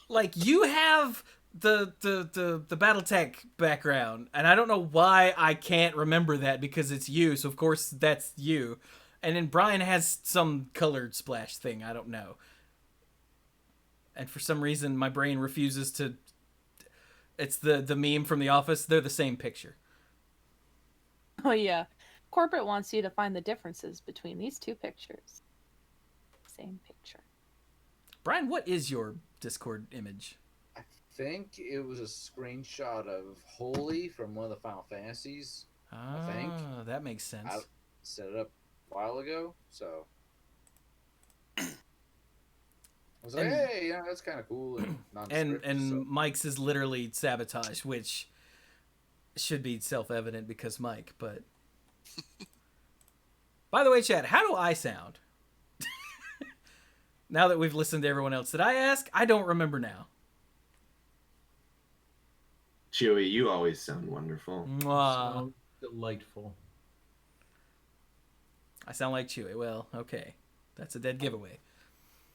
like, you have the BattleTech background, and I don't know why I can't remember that because it's you, so of course that's you. And then Brian has some colored splash thing, I don't know. And for some reason my brain refuses to. It's the meme from The Office. They're the same picture. Oh yeah. Corporate wants you to find the differences between these two pictures. Same picture. Brian, what is your Discord image? I think it was a screenshot of Holy from one of the Final Fantasies. I think. That makes sense. I set it up a while ago, so I was like, hey, yeah, that's kind of cool. And so. Mike's is literally sabotage, which should be self-evident because Mike, but... By the way, Chad, how do I sound? Now that we've listened to everyone else, did I ask? I don't remember now. Chewy, you always sound wonderful. Sound delightful. I sound like Chewy. Well, okay. That's a dead giveaway.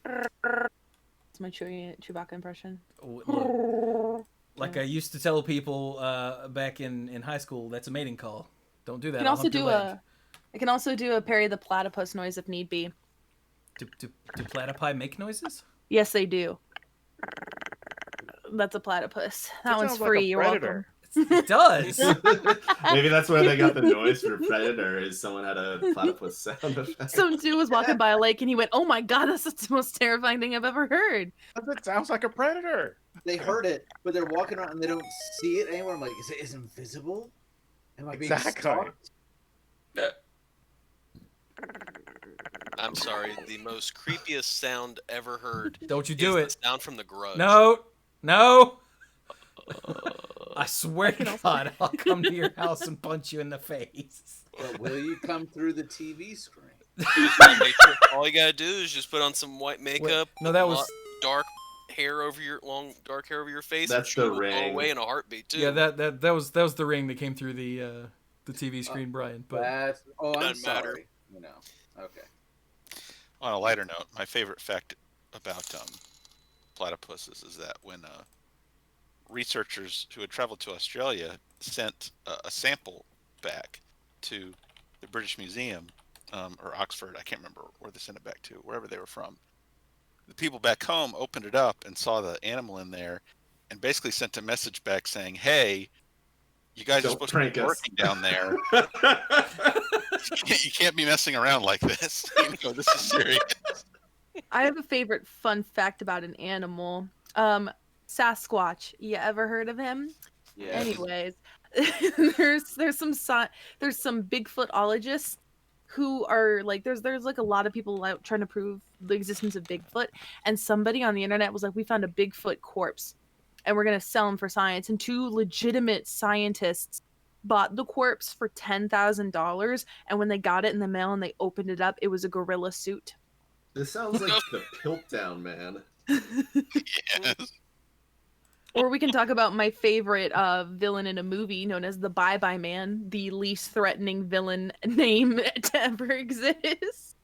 It's my Chewbacca impression. Look, like I used to tell people back in high school, that's a mating call. Don't do that. I can also do a Perry the Platypus noise if need be. Do platypi make noises? Yes, they do. That's a platypus. That one's free. Like You're welcome. It does. Maybe that's where they got the noise for Predator, is someone had a platypus sound effect. Some dude was walking by a lake and he went, oh my god, that's the most terrifying thing I've ever heard. That sounds like a predator. They heard it, but they're walking around and they don't see it anywhere. I'm like, is it invisible? Am I being stalked? I'm sorry, the most creepiest sound ever heard. Don't you do it. The sound from The Grudge. No. I swear to God, I'll come to your house and punch you in the face. But will you come through the TV screen? All you gotta do is just put on some white makeup. No, that was dark hair over your dark hair over your face. That's the ring. Away in a heartbeat too. Yeah, that was the ring that came through the TV screen, Brian. But I'm sorry. You know, okay. On a lighter note, my favorite fact about platypuses is that when researchers who had traveled to Australia sent a sample back to the British Museum or Oxford, I can't remember where they sent it back to, wherever they were from. The people back home opened it up and saw the animal in there and basically sent a message back saying, hey, you guys are supposed to be working down there. You can't be messing around like this. This is serious. I have a favorite fun fact about an animal. Sasquatch. You ever heard of him? Yeah. Anyways, there's some Bigfootologists who are like there's like a lot of people out trying to prove the existence of Bigfoot, and somebody on the internet was like, we found a Bigfoot corpse and we're gonna sell him for science, and two legitimate scientists bought the corpse for $10,000, and when they got it in the mail and they opened it up, it was a gorilla suit. This sounds like the Piltdown Man. Yes. Or we can talk about my favorite villain in a movie known as the Bye-Bye Man, the least threatening villain name to ever exist.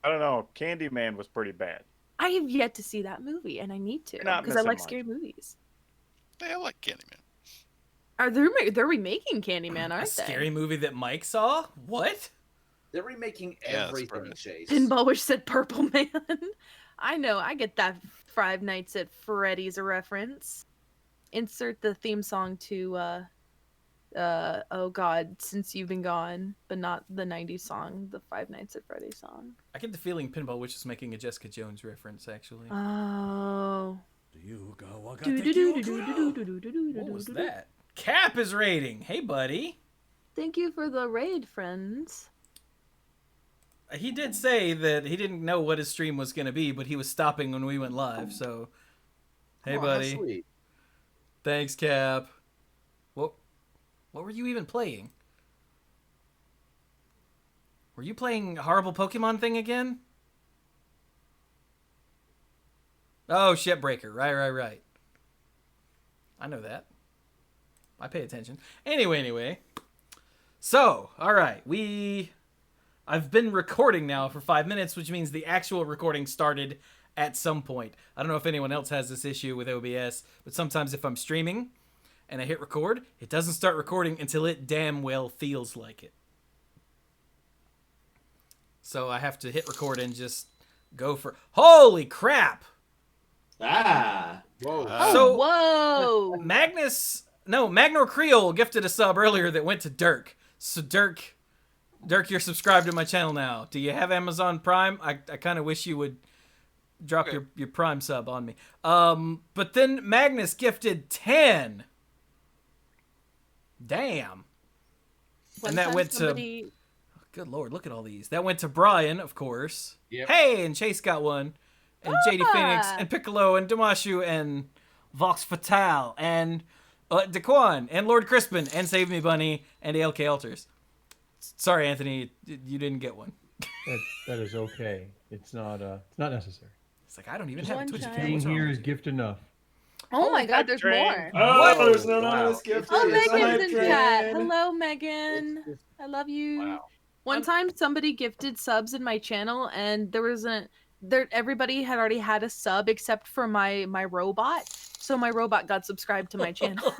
I don't know. Candyman was pretty bad. I have yet to see that movie, and I need to because I like scary movies. Yeah, I like Candyman. They're remaking Candyman, aren't they? A scary movie that Mike saw? What? They're remaking everything, Chase. Pinball Wish said Purple Man. I know, I get that Five Nights at Freddy's a reference. Insert the theme song to oh god, Since You've Been Gone, but not the 90s song, the Five Nights at Freddy's song. I get the feeling Pinball Witch is making a Jessica Jones reference, actually. Oh. What was that? Cap is raiding. Hey, buddy. Thank you for the raid, friends. He did say that he didn't know what his stream was going to be, but he was stopping when we went live, so... Hey, buddy. Sweet. Thanks, Cap. What were you even playing? Were you playing Horrible Pokemon thing again? Oh, Shipbreaker. Right. I know that. I pay attention. Anyway. So, alright. I've been recording now for 5 minutes, which means the actual recording started at some point. I don't know if anyone else has this issue with OBS, but sometimes if I'm streaming and I hit record, it doesn't start recording until it damn well feels like it. So I have to hit record and just go for... Holy crap! Ah. Whoa. So- whoa! Magnor Creole gifted a sub earlier that went to Dirk. So Dirk, you're subscribed to my channel now. Do you have Amazon Prime? I kind of wish you would drop your Prime sub on me. But then Magnus gifted 10. Damn. And that went to... Good Lord, look at all these. That went to Brian, of course. Yep. Hey, and Chase got one. And JD Phoenix, and Piccolo, and Damashu, and Vox Fatal, and DeQuan, and Lord Crispin, and Save Me Bunny, and ALK Alters. Sorry, Anthony, you didn't get one. That is okay. It's not necessary. It's like, I don't even have a One Twitch time. account. Being What's wrong here with is you? gift enough. Oh my God, there's Train. more. Oh, there's no Wow. anonymous gift. Oh, It's a Megan's in hype chat. train. Hello, Megan. I love you. Wow. One time, somebody gifted subs in my channel, and everybody had already had a sub except for my robot. So my robot got subscribed to my channel.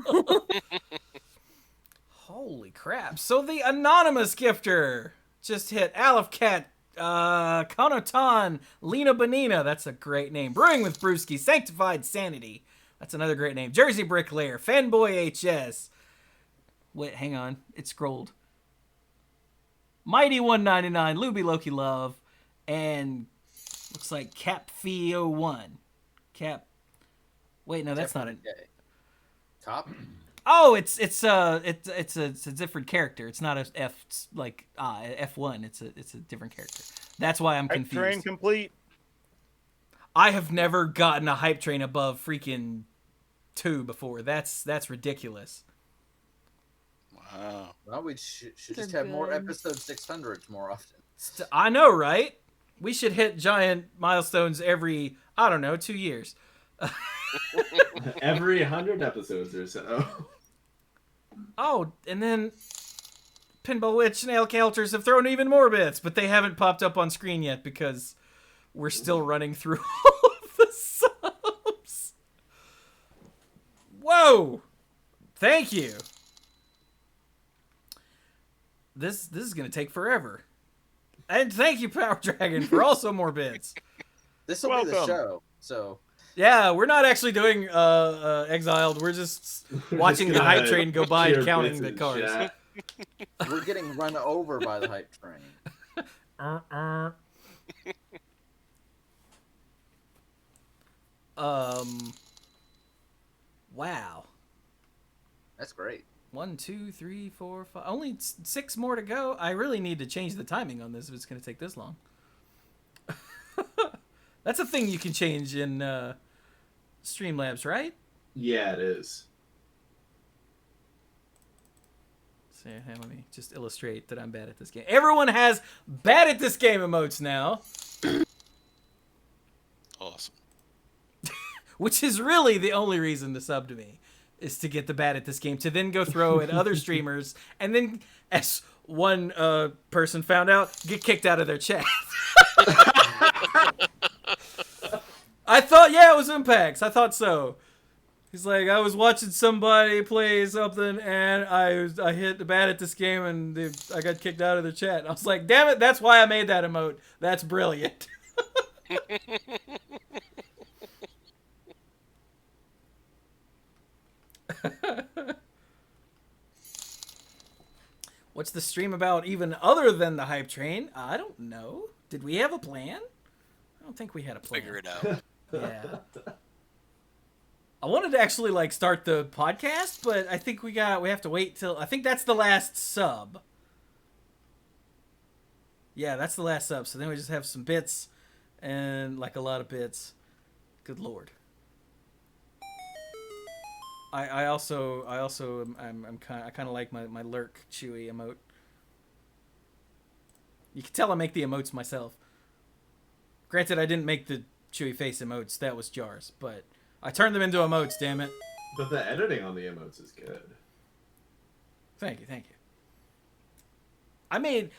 Holy crap. So the anonymous gifter just hit Aleph Cat, Konotan, Lena Bonina. That's a great name. Brewing with Brewski, Sanctified Sanity. That's another great name. Jersey Bricklayer, Fanboy HS. Wait, hang on. It scrolled. Mighty 199, Luby Loki Love, and looks like Cap-Fee01. Wait, no, that's not it. Top? Oh, it's a different character. It's not a F like F1. It's a different character. That's why I'm Hype train confused. complete. I have never gotten a hype train above freaking 2 before. That's ridiculous. Wow. Well, we should They're just have more good. episode 600 more often. I know, right? We should hit giant milestones every, I don't know, 2 years. Every 100 episodes or so. Oh, and then Pinball Witch and ALK Alters have thrown even more bits, but they haven't popped up on screen yet because we're still running through all of the subs. Whoa! Thank you. This is gonna take forever. And thank you, PowrDragn, for also more bits. This will be the Welcome. show, so Yeah, we're not actually doing Exiled. We're just watching the hype train go by and counting the cars. we're getting run over by the hype train. Wow. That's great. 1, 2, 3, 4, 5. Only 6 more to go. I really need to change the timing on this if it's going to take this long. That's a thing you can change in Streamlabs, right? Yeah, it is. So, let me just illustrate that I'm bad at this game. Everyone has bad at this game emotes now, Awesome. which is really the only reason to sub to me, is to get the bad at this game, to then go throw at other streamers, and then, as one person found out, get kicked out of their chat. I thought, yeah, it was Impacts. I thought so. He's like, I was watching somebody play something, and I hit the bad at this game, and I got kicked out of the chat. And I was like, damn it, that's why I made that emote. That's brilliant. What's the stream about even other than the hype train? I don't know. Did we have a plan? I don't think we had a plan. Figure it out. Yeah. I wanted to actually like start the podcast, but I think we have to wait till, I think that's the last sub. Yeah, that's the last sub. So then we just have some bits and like a lot of bits. Good Lord. I kind of like my lurk Chewy emote. You can tell I make the emotes myself. Granted, I didn't make the Chewy face emotes. That was Jars, but I turned them into emotes. Damn it! But the editing on the emotes is good. Thank you. I made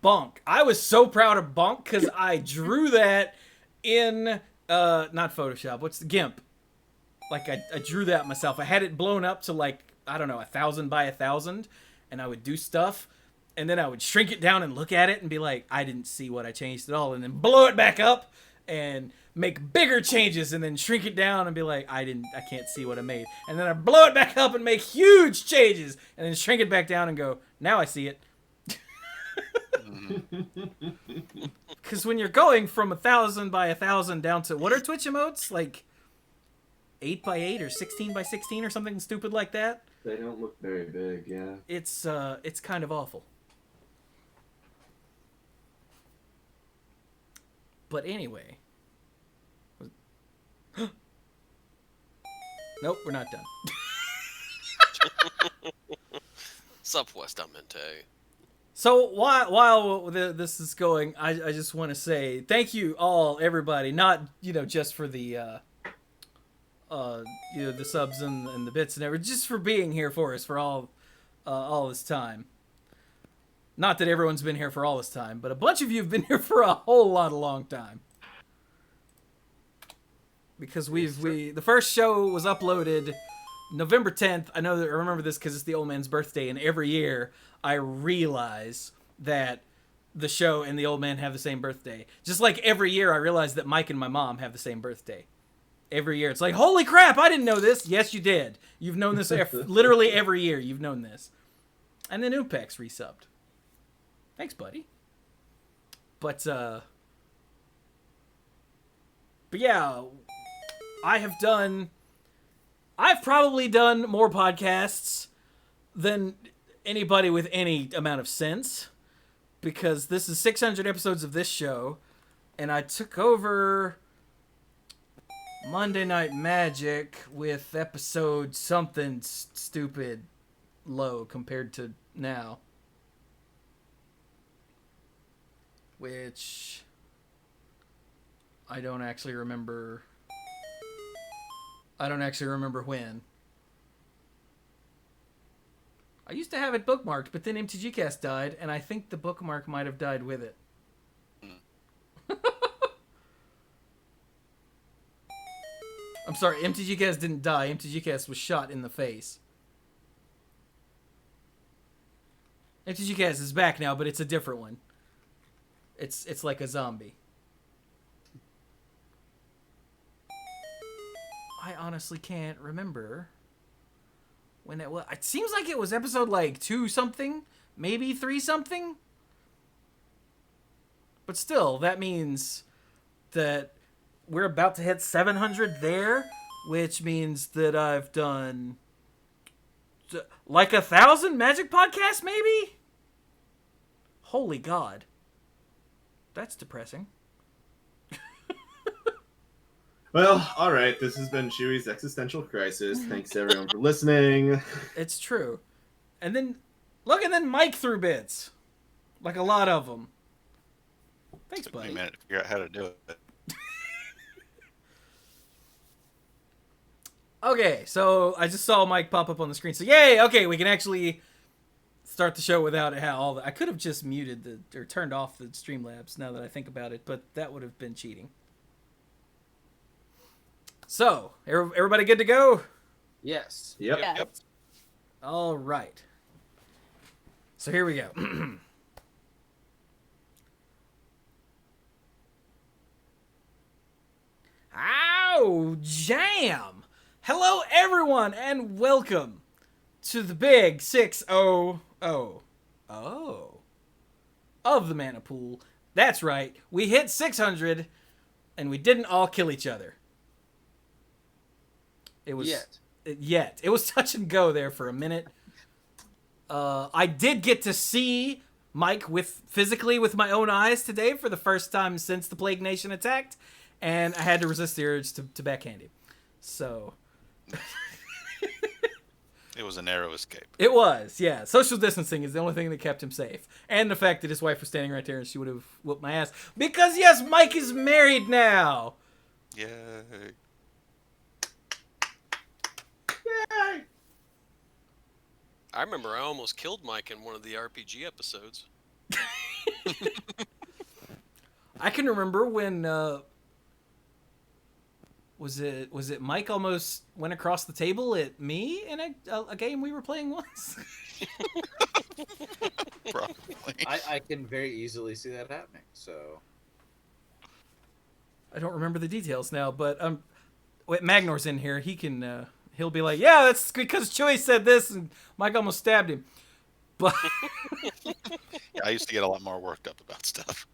Bonk. I was so proud of Bonk because I drew that in Not Photoshop. What's the GIMP? Like I drew that myself. I had it blown up to like, I don't know, 1,000 by 1,000, and I would do stuff, and then I would shrink it down and look at it and be like, I didn't see what I changed at all, and then blow it back up and make bigger changes, and then shrink it down and be like, I can't see what I made, and then I blow it back up and make huge changes, and then shrink it back down and go, now I see it. Because when you're going from 1,000 by 1,000 down to, what are Twitch emotes? Like 8 by 8 or 16 by 16 or something stupid like that? They don't look very big, yeah. It's kind of awful. But anyway. Nope, we're not done. Sup, Westamente. So while this is going, I just want to say thank you all, everybody. Not just for the the subs and the bits and everything, just for being here for us for all this time. Not that everyone's been here for all this time, but a bunch of you have been here for a whole lot of long time. Because the first show was uploaded November 10th. I remember this because it's the old man's birthday, and every year I realize that the show and the old man have the same birthday. Just like every year I realize that Mike and my mom have the same birthday. Every year. It's like, holy crap, I didn't know this. Yes, you did. You've known this literally every year. You've known this. And then Upex resubbed. Thanks, buddy. But yeah, I've probably done more podcasts than anybody with any amount of sense, because this is 600 episodes of this show, and I took over Monday Night Magic with episode something stupid low compared to now, which I don't actually remember when. I used to have it bookmarked, but then MTGcast died, and I think the bookmark might have died with it. I'm sorry, MTGcast didn't die. MTGcast was shot in the face. MTGcast is back now, but it's a different one. It's like a zombie. I honestly can't remember when it was. It seems like it was episode like 2 something, maybe 3 something. But still, that means that we're about to hit 700 there, which means that I've done like 1,000 Magic podcasts, maybe? Holy God. That's depressing. Well, all right. This has been Chewy's Existential Crisis. Thanks everyone for listening. It's true. And then Mike threw bits. Like a lot of them. Thanks, buddy. Took me a minute to figure out how to do it. Okay, so I just saw Mike pop up on the screen. So yay! Okay, we can actually start the show without all the. I could have just muted or turned off the Streamlabs now that I think about it, but that would have been cheating. So everybody good to go? Yes. Yep. Yeah. Yep. All right. So here we go. Ow, jam! Hello, everyone, and welcome to the big 600 of the Mana Pool. That's right, we hit 600, and we didn't all kill each other. It was It was touch and go there for a minute. I did get to see Mike physically with my own eyes today for the first time since the Plague Nation attacked, and I had to resist the urge to backhand him. So It was a narrow escape. it was, yeah. Social distancing is the only thing that kept him safe, and the fact that his wife was standing right there and she would have whooped my ass because yes, Mike is married now. Yay. I remember I almost killed Mike in one of the RPG episodes. I can remember when Was it Mike almost went across the table at me in a game we were playing once? Probably. I can very easily see that happening. So I don't remember the details now, but wait, Magnor's in here. He can he'll be like, yeah, that's because Chewie said this and Mike almost stabbed him. But Yeah, I used to get a lot more worked up about stuff.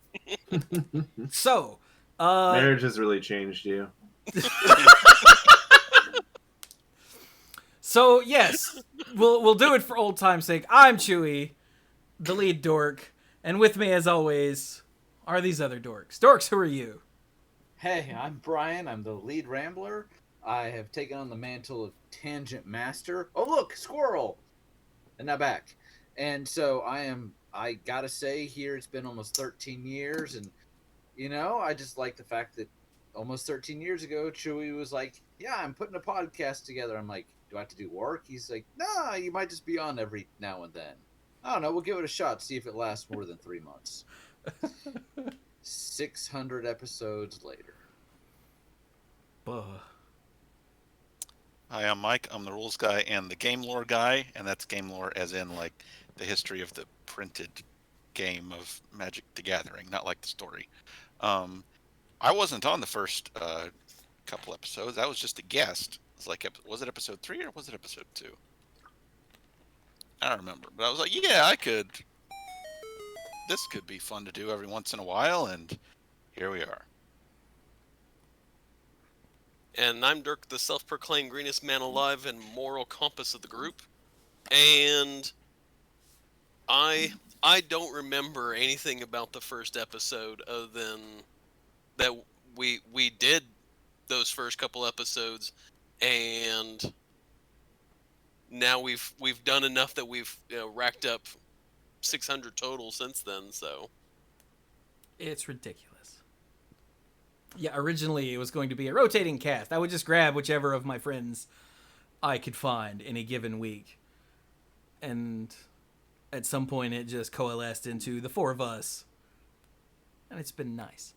so Marriage has really changed you. So yes, we'll do it for old time's sake. I'm Chewie, the lead dork, and with me as always are these other dorks. Dorks, who are you? hey, I'm Brian. I'm the lead rambler. I have taken on the mantle of Tangent Master. Oh look, squirrel! And now back. And so I gotta say here, it's been almost 13 years, and I just like the fact that almost 13 years ago, Chewie was like, yeah, I'm putting a podcast together. I'm like, do I have to do work? He's like, nah, you might just be on every now and then. I don't know, we'll give it a shot, see if it lasts more than 3 months. 600 episodes later. Buh. Hi, I'm Mike. I'm the rules guy and the game lore guy, and that's game lore as in like the history of the printed game of Magic the Gathering, not like the story. I wasn't on the first couple episodes. I was just a guest. It's like, was it episode 3 or was it episode 2? I don't remember, but I was like, yeah, this could be fun to do every once in a while, and here we are. And I'm Dirk, the self-proclaimed greenest man alive and moral compass of the group. And I don't remember anything about the first episode other than that we did those first couple episodes, and now we've done enough that we've racked up 600 total since then. So It's ridiculous. Yeah, originally it was going to be a rotating cast. I would just grab whichever of my friends I could find in a given week. And at some point it just coalesced into the 4 of us. And it's been nice.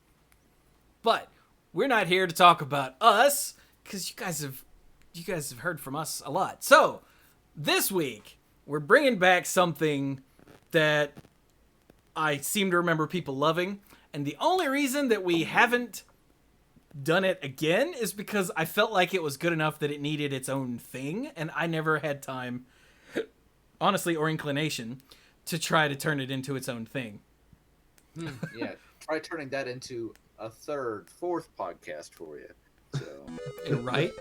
But we're not here to talk about us, because you guys have heard from us a lot. So this week we're bringing back something that I seem to remember people loving, and the only reason that we haven't done it again is because I felt like it was good enough that it needed its own thing, and I never had time, honestly, or inclination to try to turn it into its own thing. Yeah, try turning that into a 3rd, 4th podcast for you. So Right?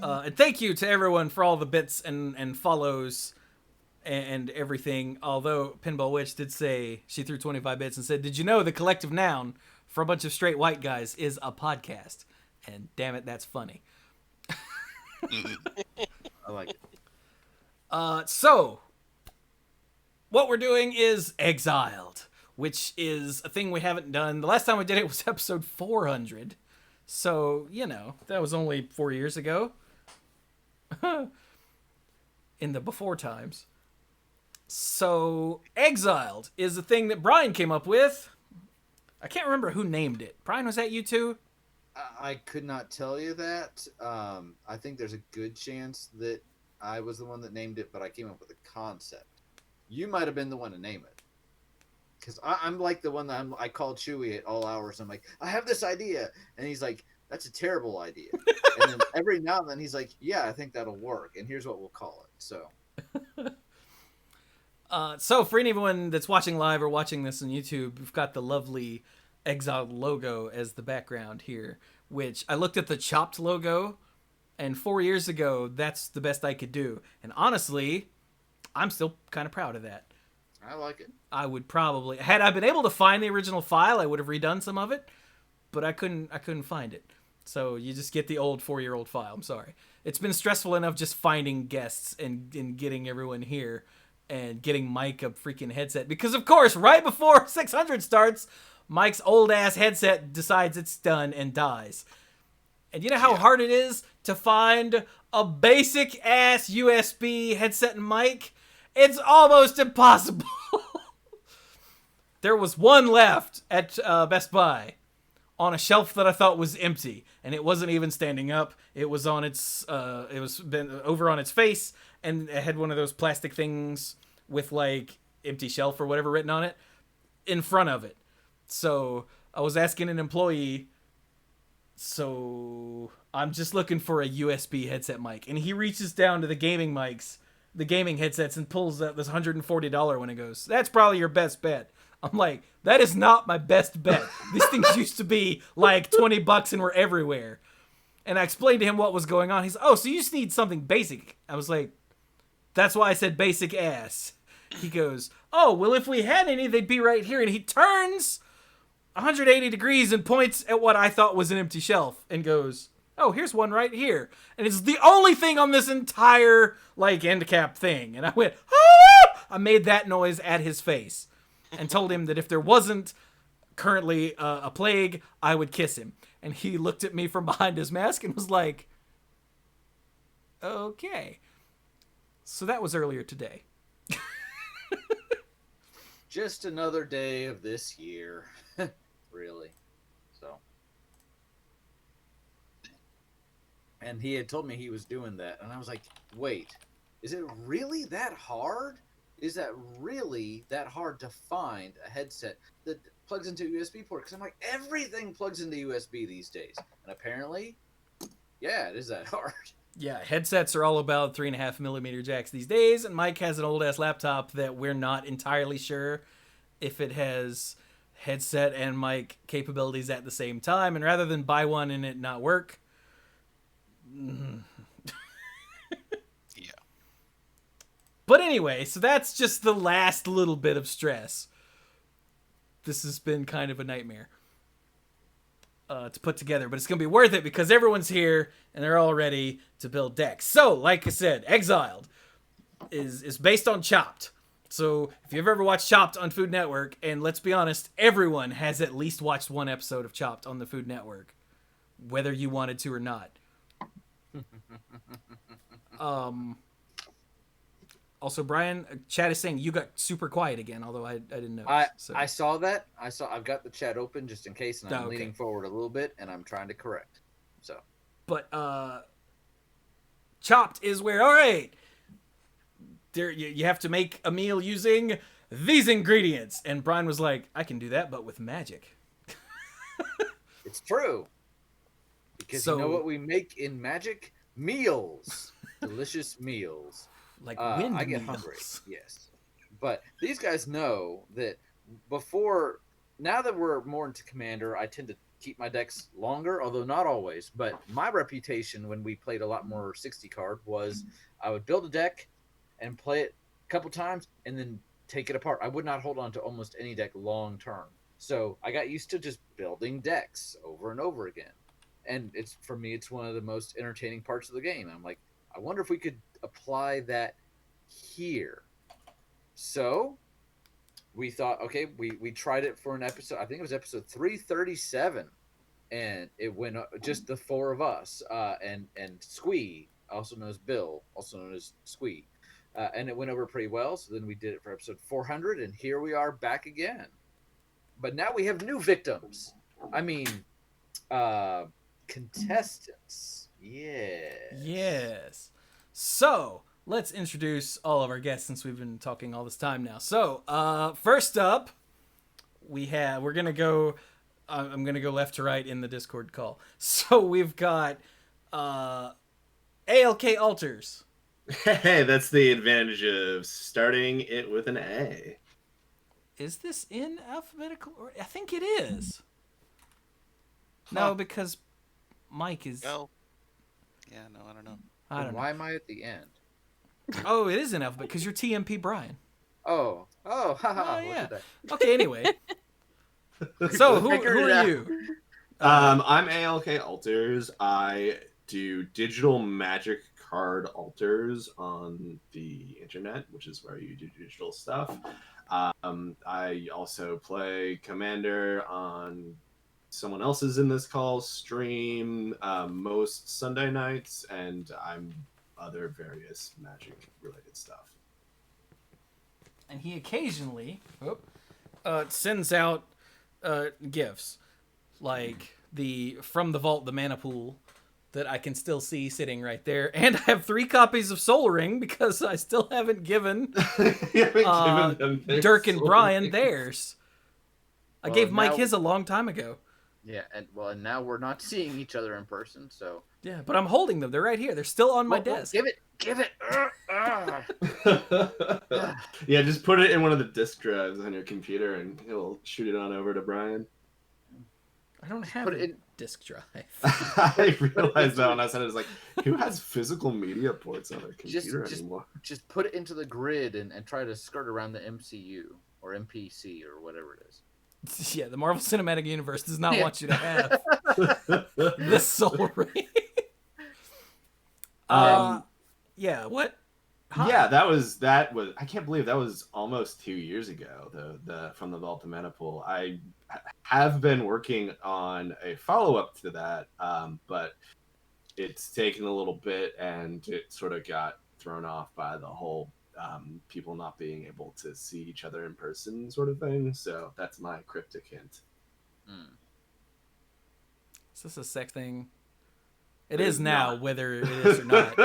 And thank you to everyone for all the bits and follows and everything. Although Pinball Witch did say, she threw 25 bits and said, did you know the collective noun for a bunch of straight white guys is a podcast? And damn it, that's funny. I like it. So what we're doing is Exiled, which is a thing we haven't done. The last time we did it was episode 400. So, that was only 4 years ago. In the before times. So, Exiled is a thing that Brian came up with. I can't remember who named it. Brian, was that you too? I could not tell you that. I think there's a good chance that I was the one that named it, but I came up with a concept. You might have been the one to name it. Because I'm like the one that I call Chewie at all hours. I'm like, I have this idea. And he's like, that's a terrible idea. And then every now and then he's like, yeah, I think that'll work. And here's what we'll call it. So So for anyone that's watching live or watching this on YouTube, we've got the lovely Exiled logo as the background here, which I looked at the chopped logo, and 4 years ago, that's the best I could do. And honestly, I'm still kind of proud of that. I like it. I would probably, had I been able to find the original file, I would have redone some of it, but I couldn't find it. So you just get the old 4-year-old file. I'm sorry. It's been stressful enough just finding guests and getting everyone here and getting Mike a freaking headset. Because, of course, right before 600 starts, Mike's old-ass headset decides it's done and dies. And you know how hard it is to find a basic-ass USB headset and mic? It's almost impossible. There was one left at Best Buy. on a shelf that I thought was empty, and it wasn't even standing up. It was on its it was been over on its face, and it had one of those plastic things with like empty shelf or whatever written on it in front of it. So I was asking an employee, so I'm just looking for a USB headset mic, and he reaches down to the gaming mics, the gaming headsets, and pulls out this $140 one and goes, "That's probably your best bet." I'm like, that is not my best bet. These things used to be like $20 and were everywhere. And I explained to him what was going on. He's, "Oh, so you just need something basic." I was like, "That's why I said basic ass." He goes, "Oh, well, if we had any, they'd be right here." And he turns 180 degrees and points at what I thought was an empty shelf and goes, "Oh, here's one right here." And it's the only thing on this entire, like, end cap thing. And I went, "Ah!" I made that noise at his face and told him that if there wasn't currently a plague, I would kiss him. And he looked at me from behind his mask and was like, "Okay." So that was earlier today. Just another day of this year. Really. So. And he had told me he was doing that, and I was like, wait, is it really that hard? Is that really that hard to find a headset that plugs into a USB port? Because I'm like, everything plugs into USB these days. And apparently, yeah, it is that hard. Yeah, headsets are all about 3.5mm jacks these days, and Mike has an old-ass laptop that we're not entirely sure if it has headset and mic capabilities at the same time, and rather than buy one and it not work... Yeah. But anyway, so that's just the last little bit of stress. This has been kind of a nightmare to put together, but it's going to be worth it because everyone's here and they're all ready to build decks. So, like I said, Exiled is based on Chopped. So, if you've ever watched Chopped on Food Network, and let's be honest, everyone has at least watched one episode of Chopped on the Food Network, whether you wanted to or not. Also, Brian, chat is saying you got super quiet again, although I didn't know. I saw that. I've got the chat open just in case, and I'm leaning forward a little bit, and I'm trying to correct. So, but Chopped is where, all right, there you have to make a meal using these ingredients, and Brian was like, "I can do that, but with magic." It's true. Because you know what we make in magic? Meals. Delicious meals. Like I get hungry, yes. But these guys know that now that we're more into Commander, I tend to keep my decks longer, although not always. But my reputation when we played a lot more 60 card was I would build a deck and play it a couple times and then take it apart. I would not hold on to almost any deck long term. So I got used to just building decks over and over again. And for me, it's one of the most entertaining parts of the game. I'm like, I wonder if we could apply that here. So we thought, okay, we tried it for an episode. I think it was episode 337, and it went just the four of us, and Squee, also known as Bill, also known as Squee, and it went over pretty well. So then we did it for episode 400, and here we are back again. But now we have new victims. I mean, contestants. Yes. So let's introduce all of our guests since we've been talking all this time now. So first up, we're gonna go. I'm gonna go left to right in the Discord call. So we've got ALK Alters. Hey, that's the advantage of starting it with an A. Is this in alphabetical order? I think it is. No, because Mike is. No. Yeah, no, I don't know. I don't know. Why am I at the end? Oh, it is in alphabet because you're TMP Brian. Oh, haha. Yeah. Okay, anyway. So who are you? I'm ALK Alters. I do digital magic card alters on the internet, which is where you do digital stuff. I also play Commander on someone else's in this call stream most Sunday nights, and I'm other various magic related stuff. And he occasionally sends out gifts. like from the vault, the mana pool that I can still see sitting right there, and I have 3 copies of Soul Ring because I still haven't given Dirk and Brian theirs. I gave Mike his a long time ago. Yeah, and now we're not seeing each other in person, so yeah, but I'm holding them. They're right here. They're still on my desk. Give it. Yeah, just put it in one of the disk drives on your computer, and he'll shoot it on over to Brian. I don't have a disk drive. I realized that when I said it, was like, who has physical media ports on their computer anymore? Just put it into the grid and try to skirt around the MCU or MPC or whatever it is. Yeah, the Marvel Cinematic Universe does not want you to have this Soul Ring. Yeah, what? Huh? Yeah, that was. I can't believe that was almost 2 years ago. The from the Vault to Mana Pool. I have been working on a follow up to that, but it's taken a little bit, and it sort of got thrown off by the whole people not being able to see each other in person sort of thing. So that's my cryptic hint. Is this a sec thing? It is now, whether it is or not.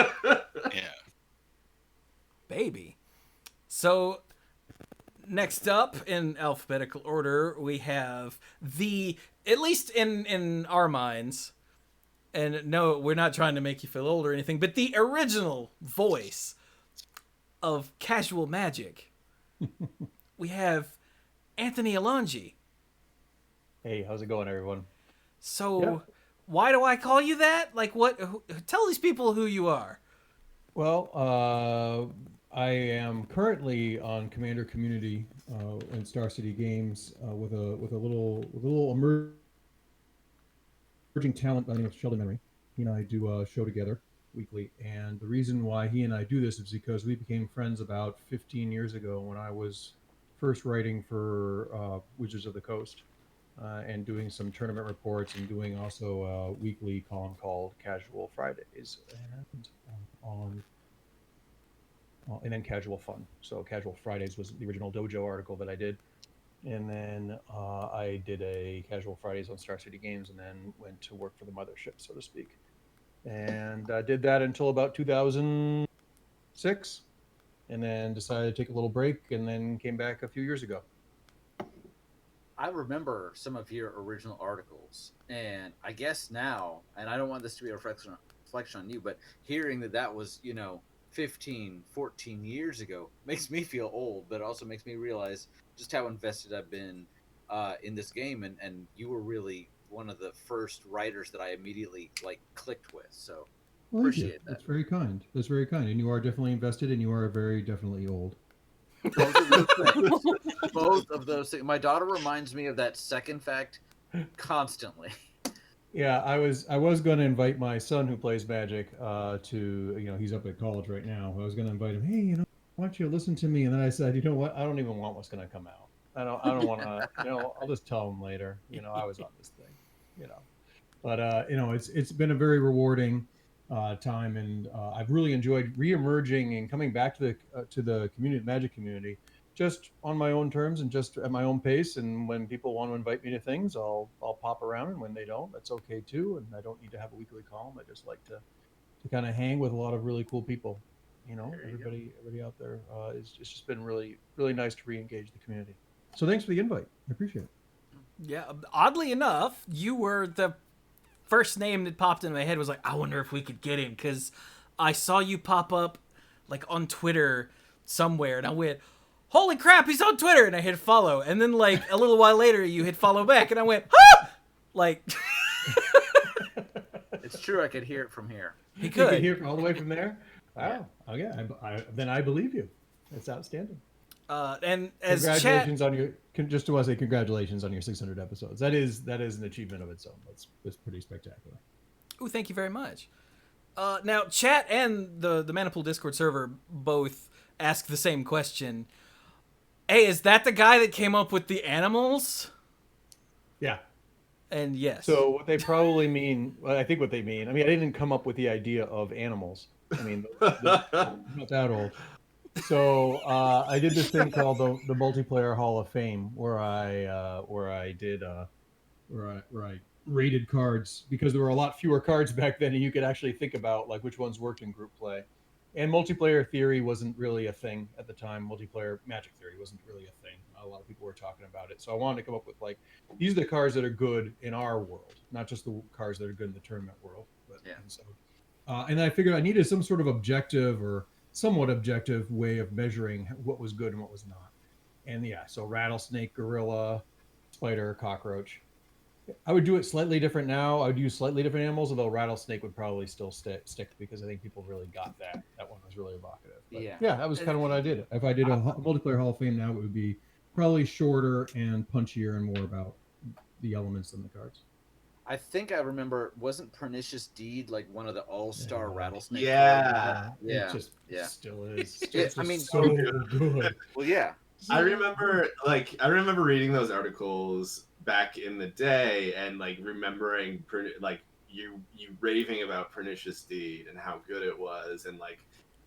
Yeah. Baby. So next up in alphabetical order, we have at least in our minds, and no, we're not trying to make you feel old or anything, but the original voice of casual magic. We have Anthony Alongi. Hey, how's it going, everyone? So why do I call you that? Like, what? Tell these people who you are. Well, I am currently on Commander Community in Star City Games with a little emerging talent by the name of Sheldon Memory. He and I do a show together weekly, and the reason why he and I do this is because we became friends about 15 years ago when I was first writing for Wizards of the Coast and doing some tournament reports and doing also a weekly column called Casual Fridays and then Casual Fun. So Casual Fridays was the original Dojo article that I did, and then I did a Casual Fridays on Star City Games, and then went to work for the mothership, so to speak. And I did that until about 2006, and then decided to take a little break, and then came back a few years ago. I remember some of your original articles, and I guess now, and I don't want this to be a reflection on you, but hearing that was, 15, 14 years ago makes me feel old, but also makes me realize just how invested I've been in this game, and you were really one of the first writers that I immediately clicked with. So appreciate that. That's very kind. That's very kind. And you are definitely invested, and you are very definitely old. Both of those things. Both of those things. My daughter reminds me of that second fact constantly. Yeah, I was going to invite my son who plays Magic to, he's up at college right now. I was going to invite him. Hey, why don't you listen to me? And then I said, you know what? I don't even want what's going to come out. I don't want to. I'll just tell him later. I was on this thing. But it's been a very rewarding time, and I've really enjoyed reemerging and coming back to the community, Magic community, just on my own terms and just at my own pace. And when people want to invite me to things, I'll pop around, and when they don't, that's okay too. And I don't need to have a weekly column. I just like to kind of hang with a lot of really cool people. Everybody out there. It's just been really, really nice to re-engage the community. So thanks for the invite. I appreciate it. Yeah, oddly enough, you were the first name that popped in my head. Was like, I wonder if we could get him, because I saw you pop up on Twitter somewhere, and I went, holy crap, he's on Twitter, and I hit follow, and then a little while later you hit follow back, and I went, ah! It's true, I could hear it from here. He could. You could hear it all the way from there? Wow. Okay, then I believe you. That's outstanding. And as congratulations on your, just to say congratulations on your 600 episodes. That is an achievement of its own. That's pretty spectacular. Oh, thank you very much. Now, chat and the Manipool Discord server both ask the same question. Hey, is that the guy that came up with the animals? Yeah. And yes. So what they probably mean, I think what they mean, I didn't come up with the idea of animals. I'm not that old. So I did this thing called the Multiplayer Hall of Fame, where I did Right. Rated cards, because there were a lot fewer cards back then, and you could actually think about like which ones worked in group play. And multiplayer theory wasn't really a thing at the time. Multiplayer Magic theory wasn't really a thing. A lot of people were talking about it. So I wanted to come up with like, these are the cards that are good in our world, not just the cards that are good in the tournament world. But Yeah. and so, and I figured I needed some sort of objective or somewhat objective way of measuring what was good and what was not. And yeah, so rattlesnake, gorilla, spider, cockroach. I would do it slightly different now. I would use slightly different animals, although rattlesnake would probably still stick because I think people really got that. That one was really evocative. But Yeah. that was kind of what I did. If I did a multiplayer Hall of Fame now, it would be probably shorter and punchier and more about the elements in the cards. I think I remember, wasn't Pernicious Deed like one of the all-star Yeah. rattlesnake Yeah. cards? Yeah. It just Yeah. still is. It's Yeah, just I mean- so good. Well, yeah. I remember reading those articles back in the day and like remembering like you raving about Pernicious Deed and how good it was, and like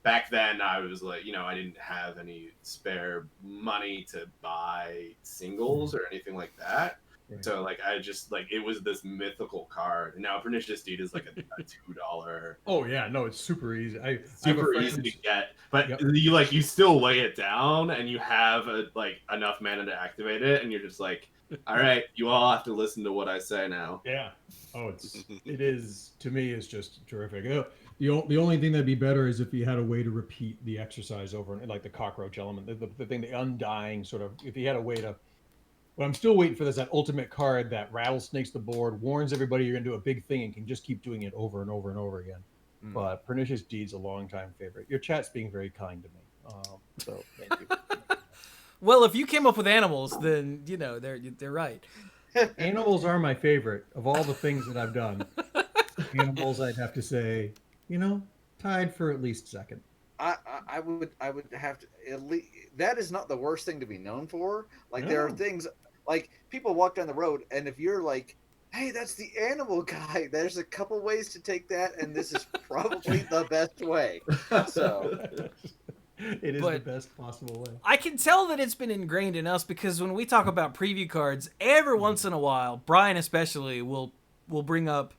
back then I was like, I didn't have any spare money to buy singles or anything like that. Right. So like I just like, it was this mythical card, and now Pernicious Deed is like a $2. Oh yeah, no, it's super easy. Super easy to get, but Yep. you still lay it down and you have enough mana to activate it, and you're just like, all right, you all have to listen to what I say now. Yeah. Oh, it is, to me, it's just terrific. The only thing that'd be better is if you had a way to repeat the exercise over, and like the cockroach element, the thing, the undying sort of, if you had a way to. But I'm still waiting for that ultimate card that rattlesnakes the board, warns everybody you're going to do a big thing, and can just keep doing it over and over and over again. Mm. But Pernicious Deed's a long-time favorite. Your chat's being very kind to me, so thank you. Well, if you came up with animals, then they're right. Animals are my favorite of all the things that I've done. Animals, I'd have to say, tied for at least second. I would have to at least, that is not the worst thing to be known for. Like No. there are things like people walk down the road, and if you're like, hey, that's the animal guy, there's a couple ways to take that, and this is probably the best way. So It is But- the best possible way. I can tell that it's been ingrained in us because when we talk about preview cards, every once in a while, Brian especially will bring up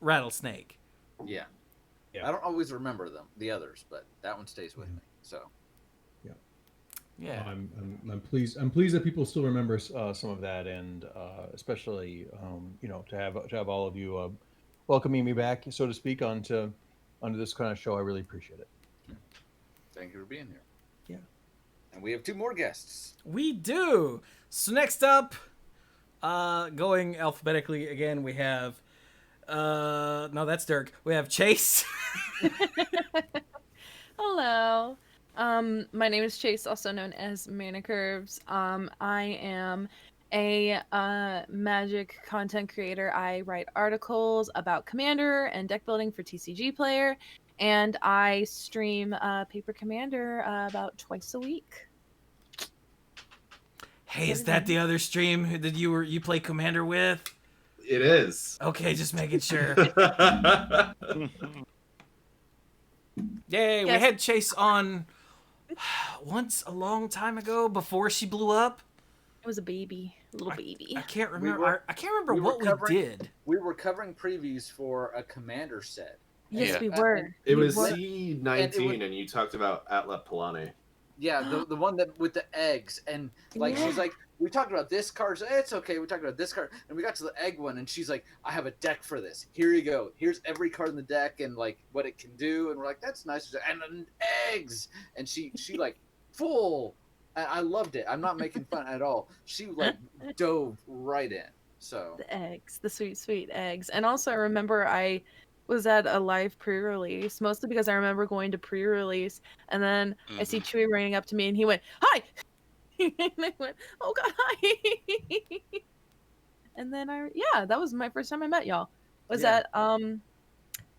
Rattlesnake. yeah. Yeah. I don't always remember the others, but that one stays with me. So Yeah. I'm pleased. I'm pleased that people still remember some of that, and especially to have all of you welcoming me back, so to speak, onto this kind of show. I really appreciate it. thank you for being here. Yeah. And we have 2 more guests. We do. So next up, going alphabetically again, we have no, that's Dirk. We have Chase. Hello. My name is Chase, also known as ManaCurves. I am a Magic content creator. I write articles about Commander and deck building for TCG Player, and I stream Paper Commander about twice a week. Hey, is that the other stream that you play Commander with? It is. Okay, just making sure. Yay, we Yes. had Chase on once a long time ago before she blew up. It was a baby, a little baby. I can't We remember. were- I can't remember we were what we covering- did. We were covering previews for a Commander set. Yes, Yeah. we were. It We was were. C19, and you talked about Atla Polani. Yeah, the one that with the eggs, and like Yeah. she's like, we talked about this card, so it's okay. We talked about this card, and we got to the egg one, and she's like, I have a deck for this. Here you go. Here's every card in the deck and like what it can do, and we're like, that's nice. She's like, and then eggs, and she like full. I loved it. I'm not making fun at all. She like dove right in. So The eggs, the sweet, sweet eggs. And also, I remember I was at a live pre-release, mostly because I remember going to pre-release, and then I see Chewy running up to me, and he went, "Hi!" And I went, "Oh God, hi!" And then that was my first time I met y'all. Was Yeah. at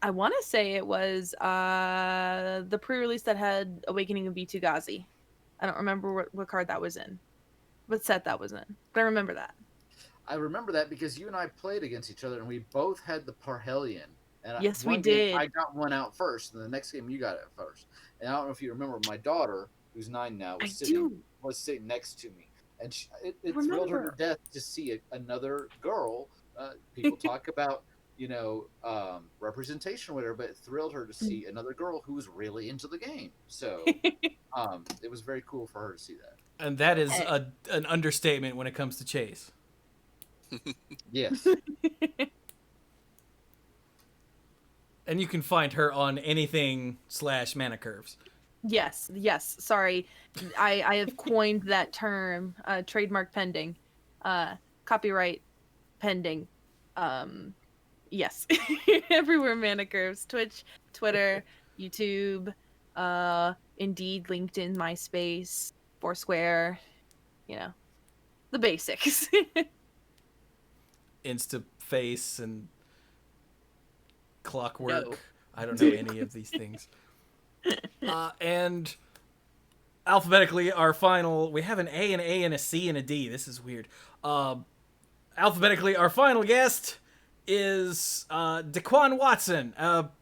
I want to say it was the pre-release that had Awakening of V2 Ghazi. I don't remember what card that was in, what set that was in, but I remember that. I remember that because you and I played against each other, and we both had the Parhelion. And Yes, we one game, did. I got one out first, and the next game you got it first. And I don't know if you remember, my daughter, who's 9 now, I was do. sitting next to me, and it thrilled her to death to see another girl. People talk about representation or whatever, but it thrilled her to see another girl who was really into the game. So it was very cool for her to see that. And that is an understatement when it comes to Chase. Yes. And you can find her on anything /ManaCurves. Yes. Sorry, I have coined that term. Trademark pending, copyright pending. Yes, everywhere. ManaCurves, Twitch, Twitter, YouTube, Indeed, LinkedIn, MySpace, Foursquare. The basics. InstaFace and Clockwork. No. I don't know any of these things. And alphabetically, our final... We have an A, an A, and a C, and a D. This is weird. Alphabetically, our final guest is DeQuan Watson,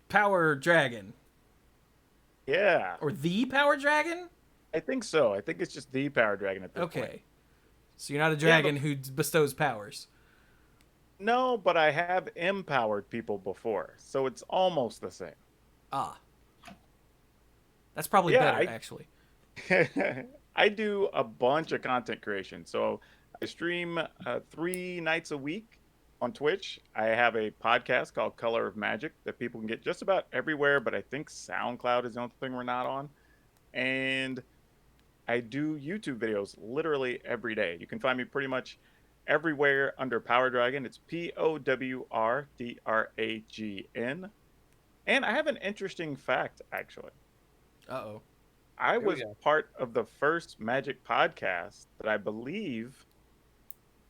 PowrDragn. Yeah. Or the PowrDragn? I think so. I think it's just the PowrDragn at this point. Okay. So you're not a dragon who bestows powers. No, but I have empowered people before, so it's almost the same. Ah. That's probably better, actually. I do a bunch of content creation. So I stream 3 nights a week on Twitch. I have a podcast called Color of Magic that people can get just about everywhere, but I think SoundCloud is the only thing we're not on. And I do YouTube videos literally every day. You can find me pretty much everywhere under PowrDragn. It's PowrDragn. And I have an interesting fact, actually. Uh-oh. I was part of the first Magic podcast that I believe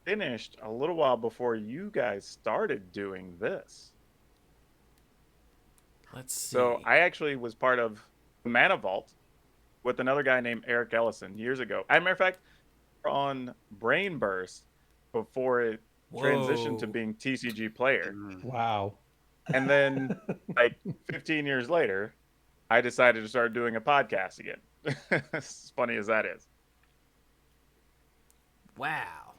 finished a little while before you guys started doing this. Let's see. So I actually was part of the Mana Vault with another guy named Eric Ellison years ago. As a matter of fact, on Brain Burst before it transitioned to being TCG Player. Wow. And then, like 15 years later, I decided to start doing a podcast again. As funny as that is. Wow.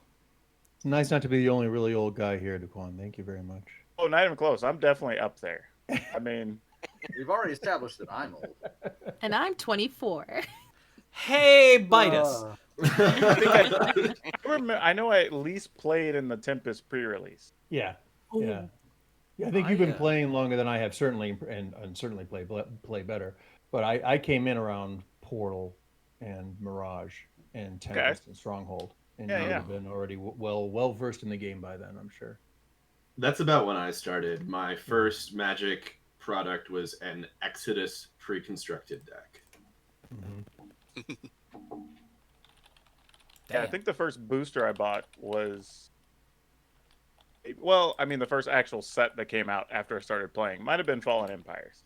It's nice not to be the only really old guy here, DeQuan. Thank you very much. Oh, not even close. I'm definitely up there. I mean, we've already established that I'm old. And I'm 24. Hey, bite us. I know I at least played in the Tempest pre-release. Yeah. Ooh. Yeah. Yeah, I think you've been playing longer than I have, certainly, and certainly play better. But I came in around Portal and Mirage and Tempest and Stronghold, and you've been already well versed in the game by then, I'm sure. That's about when I started. My first Magic product was an Exodus pre-constructed deck. Mm-hmm. Yeah, I think the first booster I bought was... Well, I mean, the first actual set that came out after I started playing might have been Fallen Empires.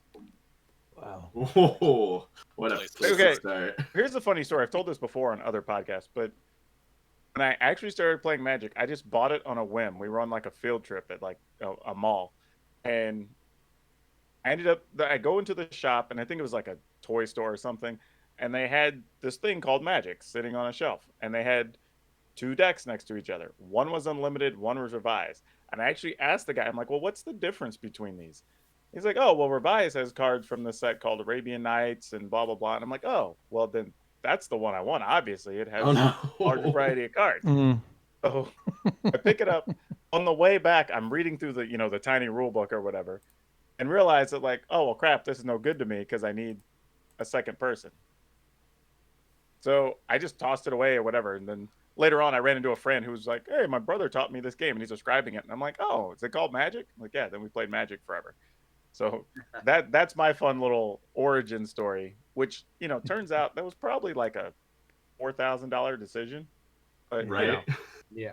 Wow. Oh, what a place to start. Here's a funny story. I've told this before on other podcasts, but when I actually started playing Magic, I just bought it on a whim. We were on like a field trip at like a mall, and I go into the shop, and I think it was like a toy store or something, and they had this thing called Magic sitting on a shelf, and they had 2 decks next to each other. One was unlimited, one was revised. And I actually asked the guy, I'm like, well, what's the difference between these? He's like, oh, well, revised has cards from the set called Arabian Nights and blah, blah, blah. And I'm like, oh, well, then that's the one I want. Obviously, it has a large variety of cards. Mm-hmm. So I pick it up. On the way back, I'm reading through the, the tiny rule book or whatever, and realize that like, oh, well, crap, this is no good to me because I need a second person. So I just tossed it away or whatever. And then later on, I ran into a friend who was like, hey, my brother taught me this game, and he's describing it. And I'm like, oh, is it called Magic? I'm like, yeah, then we played Magic forever. So that's my fun little origin story, which, turns out that was probably like a $4,000 decision. But, right. Yeah.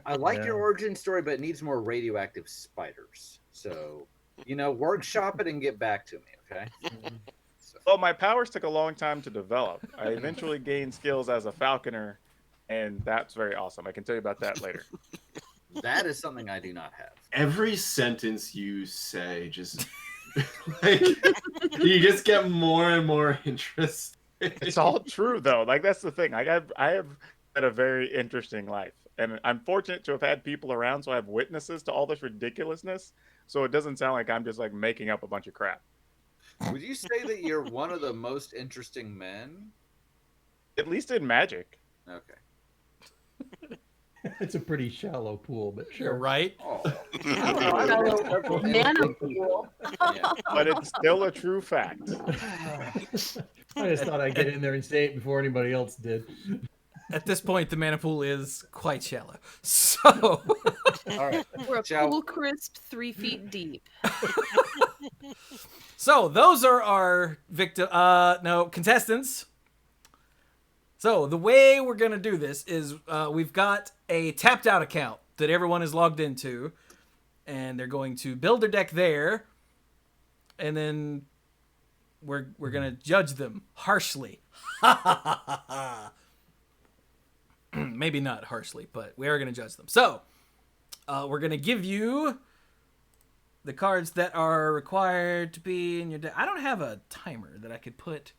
I like your origin story, but it needs more radioactive spiders. So, workshop it and get back to me, okay? Well, my powers took a long time to develop. I eventually gained skills as a falconer, and that's very awesome. I can tell you about that later. That is something I do not have. Every sentence you say just like you just get more and more interested. It's all true though. Like that's the thing. I have had a very interesting life. And I'm fortunate to have had people around, so I have witnesses to all this ridiculousness. So it doesn't sound like I'm just like making up a bunch of crap. Would you say that you're one of the most interesting men? At least in Magic. Okay. It's a pretty shallow pool, but You're sure. right. Oh. Shallow mana pool. Yeah. But it's still a true fact. I just thought I'd get in there and say it before anybody else did. At this point, the mana pool is quite shallow. So, All right. We're a Shall- cool, crisp 3 feet deep. so those are our contestants. So the way we're gonna do this is we've got a tapped out account that everyone is logged into, and they're going to build their deck there, and then we're gonna judge them harshly. Maybe not harshly, but we are gonna judge them. So we're gonna give you the cards that are required to be in your deck. I don't have a timer that I could put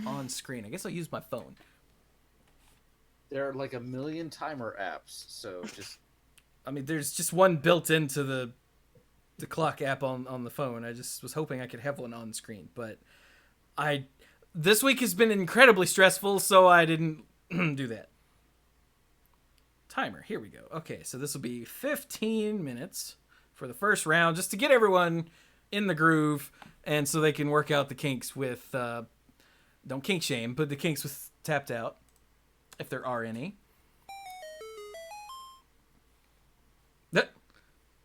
on screen. I guess I'll use my phone. There are like a million timer apps, so just I mean, there's just one built into the clock app on the phone. I just was hoping I could have one on screen, but this week has been incredibly stressful, so I didn't do that. Timer, here we go. Okay, so this will be 15 minutes for the first round, just to get everyone in the groove, and so they can work out the kinks with, don't kink shame, but the kinks with tapped out, if there are any.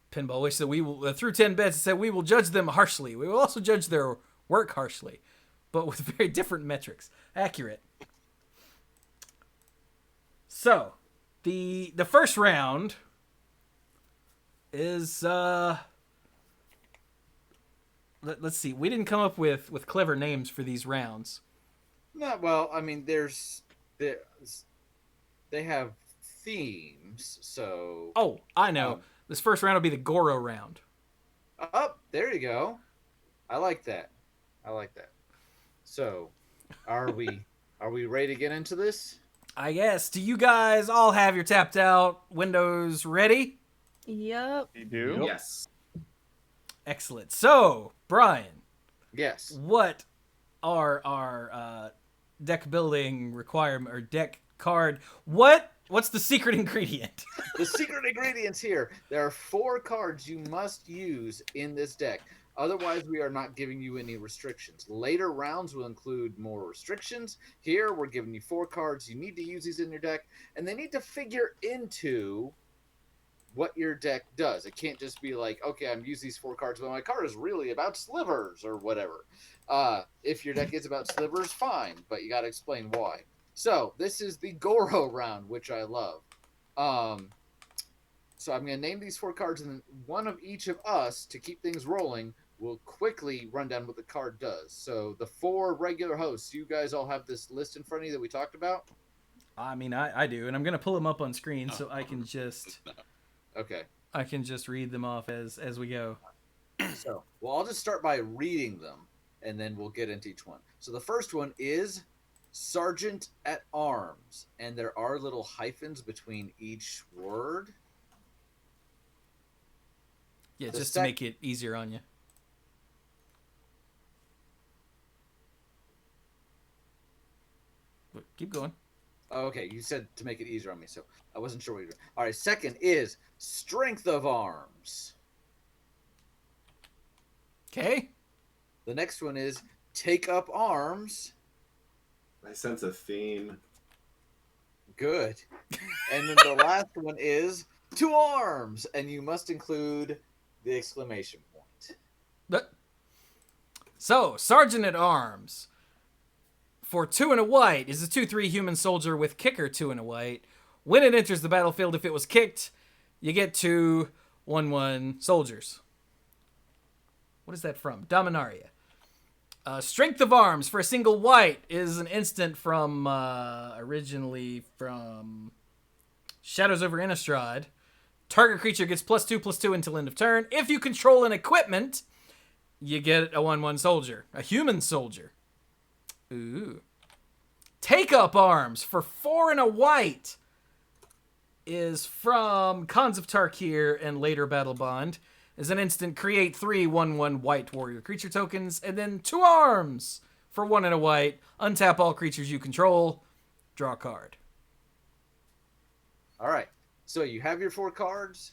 Pinball wish that we will, through 10 bets, it said we will judge them harshly. We will also judge their work harshly, but with very different metrics. Accurate. So, the first round is, let's see. We didn't come up with clever names for these rounds. no. Well, I mean, they have themes, so. Oh, I know. This first round will be the Goro round. Oh, there you go. I like that. So, are we ready to get into this? I guess. Do you guys all have your tapped out windows ready? Yep. You do? Yes. Excellent. So, Brian, Yes. what are our deck building requirement or deck card? What's the secret ingredient? The secret ingredients here. There are 4 cards you must use in this deck. Otherwise, we are not giving you any restrictions. Later rounds will include more restrictions. Here, we're giving you 4 cards. You need to use these in your deck, and they need to figure into what your deck does. It can't just be like, okay, I'm using these 4 cards, but my card is really about slivers or whatever. If your deck is about slivers, fine, but you got to explain why. So, this is the Goro round, which I love. So I'm going to name these 4 cards, and then one of each of us, to keep things rolling, will quickly run down what the card does. So the 4 regular hosts, you guys all have this list in front of you that we talked about? I mean, I do, and I'm going to pull them up on screen so I can just Okay. I can just read them off as we go. So, well, I'll just start by reading them, and then we'll get into each one. So the first one is Sergeant at Arms, and there are little hyphens between each word. Yeah, The just to make it easier on you. But keep going. Oh, okay, you said to make it easier on me, so I wasn't sure what you were doing. All right, second is Strength of Arms. Okay. The next one is Take Up Arms. I sense a theme. Good. And then the last one is To Arms, and you must include the exclamation point. So, Sergeant at Arms. For 2 and a white is a 2/3 human soldier with kicker 2 and a white. When it enters the battlefield, if it was kicked, you get 2 1/1 soldiers. What is that from? Dominaria. Strength of Arms for a single white is an instant from originally from Shadows over Innistrad. Target creature gets +2/+2 until end of turn. If you control an equipment, you get a 1/1 soldier, a human soldier. Ooh. Take Up Arms for 4 and a white is from Khans of Tarkir and later Battle Bond. As an instant, create 3 1/1 white warrior creature tokens, and then 2 arms for 1 and a white. Untap all creatures you control. Draw a card. All right. So you have your 4 cards.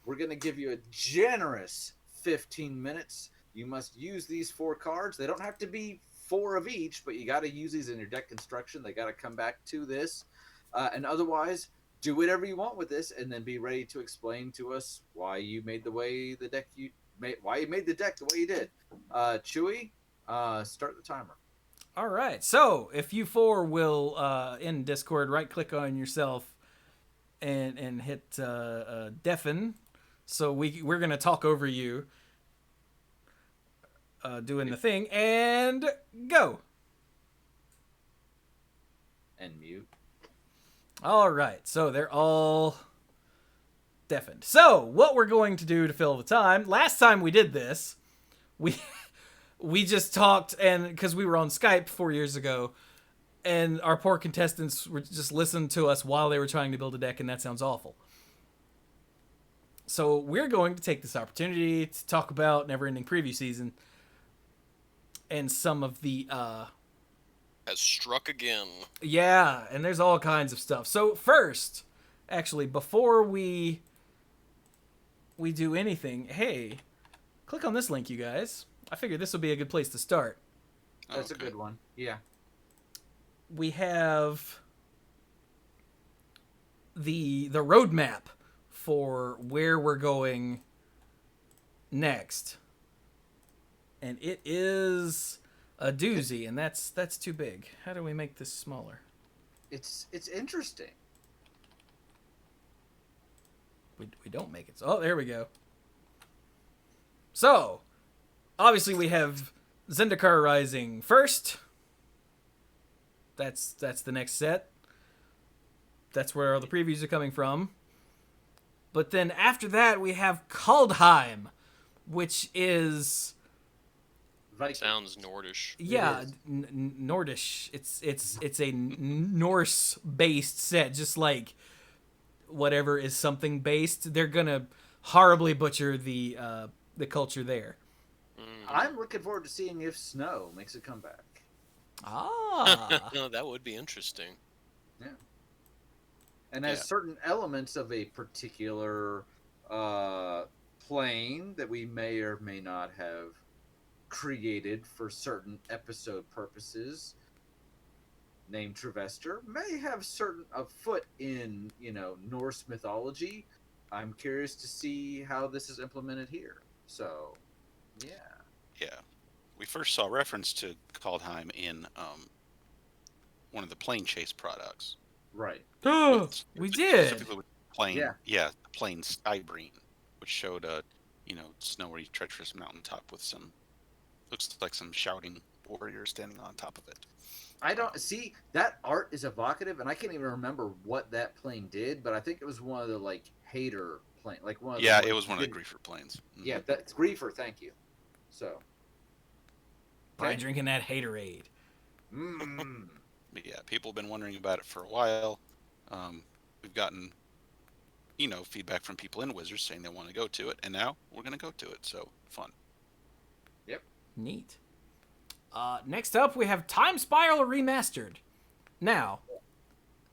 We're going to give you a generous 15 minutes. You must use these 4 cards. They don't have to be 4 of each, but you got to use these in your deck construction. They got to come back to this. And otherwise, do whatever you want with this, and then be ready to explain to us why you made the deck the way you did. Chewy, start the timer. All right. So if you 4 will in Discord right click on yourself and hit deafen, so we're gonna talk over you doing the thing, and go. And mute. All right, so they're all deafened. So what we're going to do to fill the time, last time we did this, we just talked, and because we were on Skype 4 years ago, and our poor contestants were just listened to us while they were trying to build a deck, and that sounds awful. So we're going to take this opportunity to talk about Neverending Preview Season and some of the Has struck again. yeah, and there's all kinds of stuff. So first, actually, before we do anything, hey, click on this link, you guys. I figured this would be a good place to start. That's a good one. Yeah. We have the roadmap for where we're going next, and it is a doozy, and that's too big. How do we make this smaller? It's interesting. We don't make it. Oh, there we go. So, obviously we have Zendikar Rising first. That's the next set. That's where all the previews are coming from. But then after that we have Kaldheim, which is Viking. Sounds Nordish. yeah, Nordish. It's a Norse-based set, just like whatever is something based. They're gonna horribly butcher the culture there. I'm looking forward to seeing if snow makes a comeback. Ah, No, that would be interesting. Yeah. And has certain elements of a particular plane that we may or may not have created for certain episode purposes. Named Trevester may have certain foot in, Norse mythology. I'm curious to see how this is implemented here. So, yeah. Yeah, we first saw reference to Kaldheim in one of the plane chase products. Right. we did. Specifically with plane, Yeah. the plane Skybreen, which showed a snowy, treacherous mountaintop with looks like some shouting warriors standing on top of it. I don't see that art is evocative, and I can't even remember what that plane did, but I think it was one of the hater plane, one of Yeah, it was one of the Griefer planes. Mhm. Yeah, that's Griefer. Thank you. So. Brian drinking that haterade. But yeah, people have been wondering about it for a while. We've gotten, feedback from people in Wizards saying they want to go to it, and now we're going to go to it. So fun. Yep. Neat. Next up, we have Time Spiral Remastered. Now,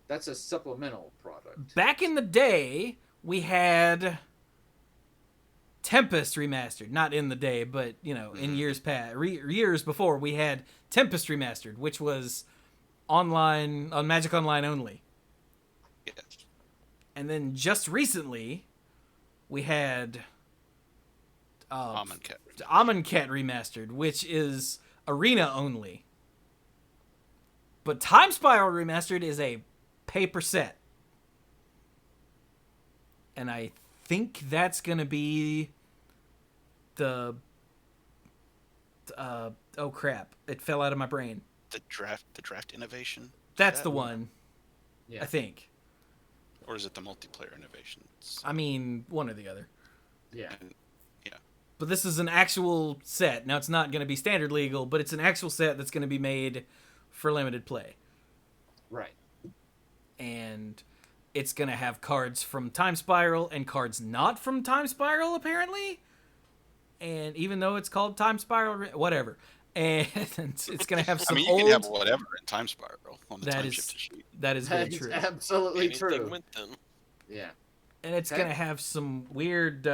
that's a supplemental product. Back in the day, we had Tempest Remastered. Not in the day, but, in years past. Years before, we had Tempest Remastered, which was online, on Magic Online only. Yes. And then just recently, we had Amonkhet Remastered, which is arena only. But Time Spiral Remastered is a paper set. And I think that's going to be the oh crap, it fell out of my brain. The draft innovation. That's the one. Yeah. I think. Or is it the multiplayer innovation? I mean, one or the other. Yeah. But this is an actual set. Now, it's not going to be standard legal, but it's an actual set that's going to be made for limited play. Right. And it's going to have cards from Time Spiral and cards not from Time Spiral, apparently. And even though it's called Time Spiral, whatever. And it's going to have some I mean, you old... can have whatever in Time Spiral on the That time is- shifter sheet. That is very That's true. absolutely Anything true. went then. Yeah. And it's Okay. going to have some weird...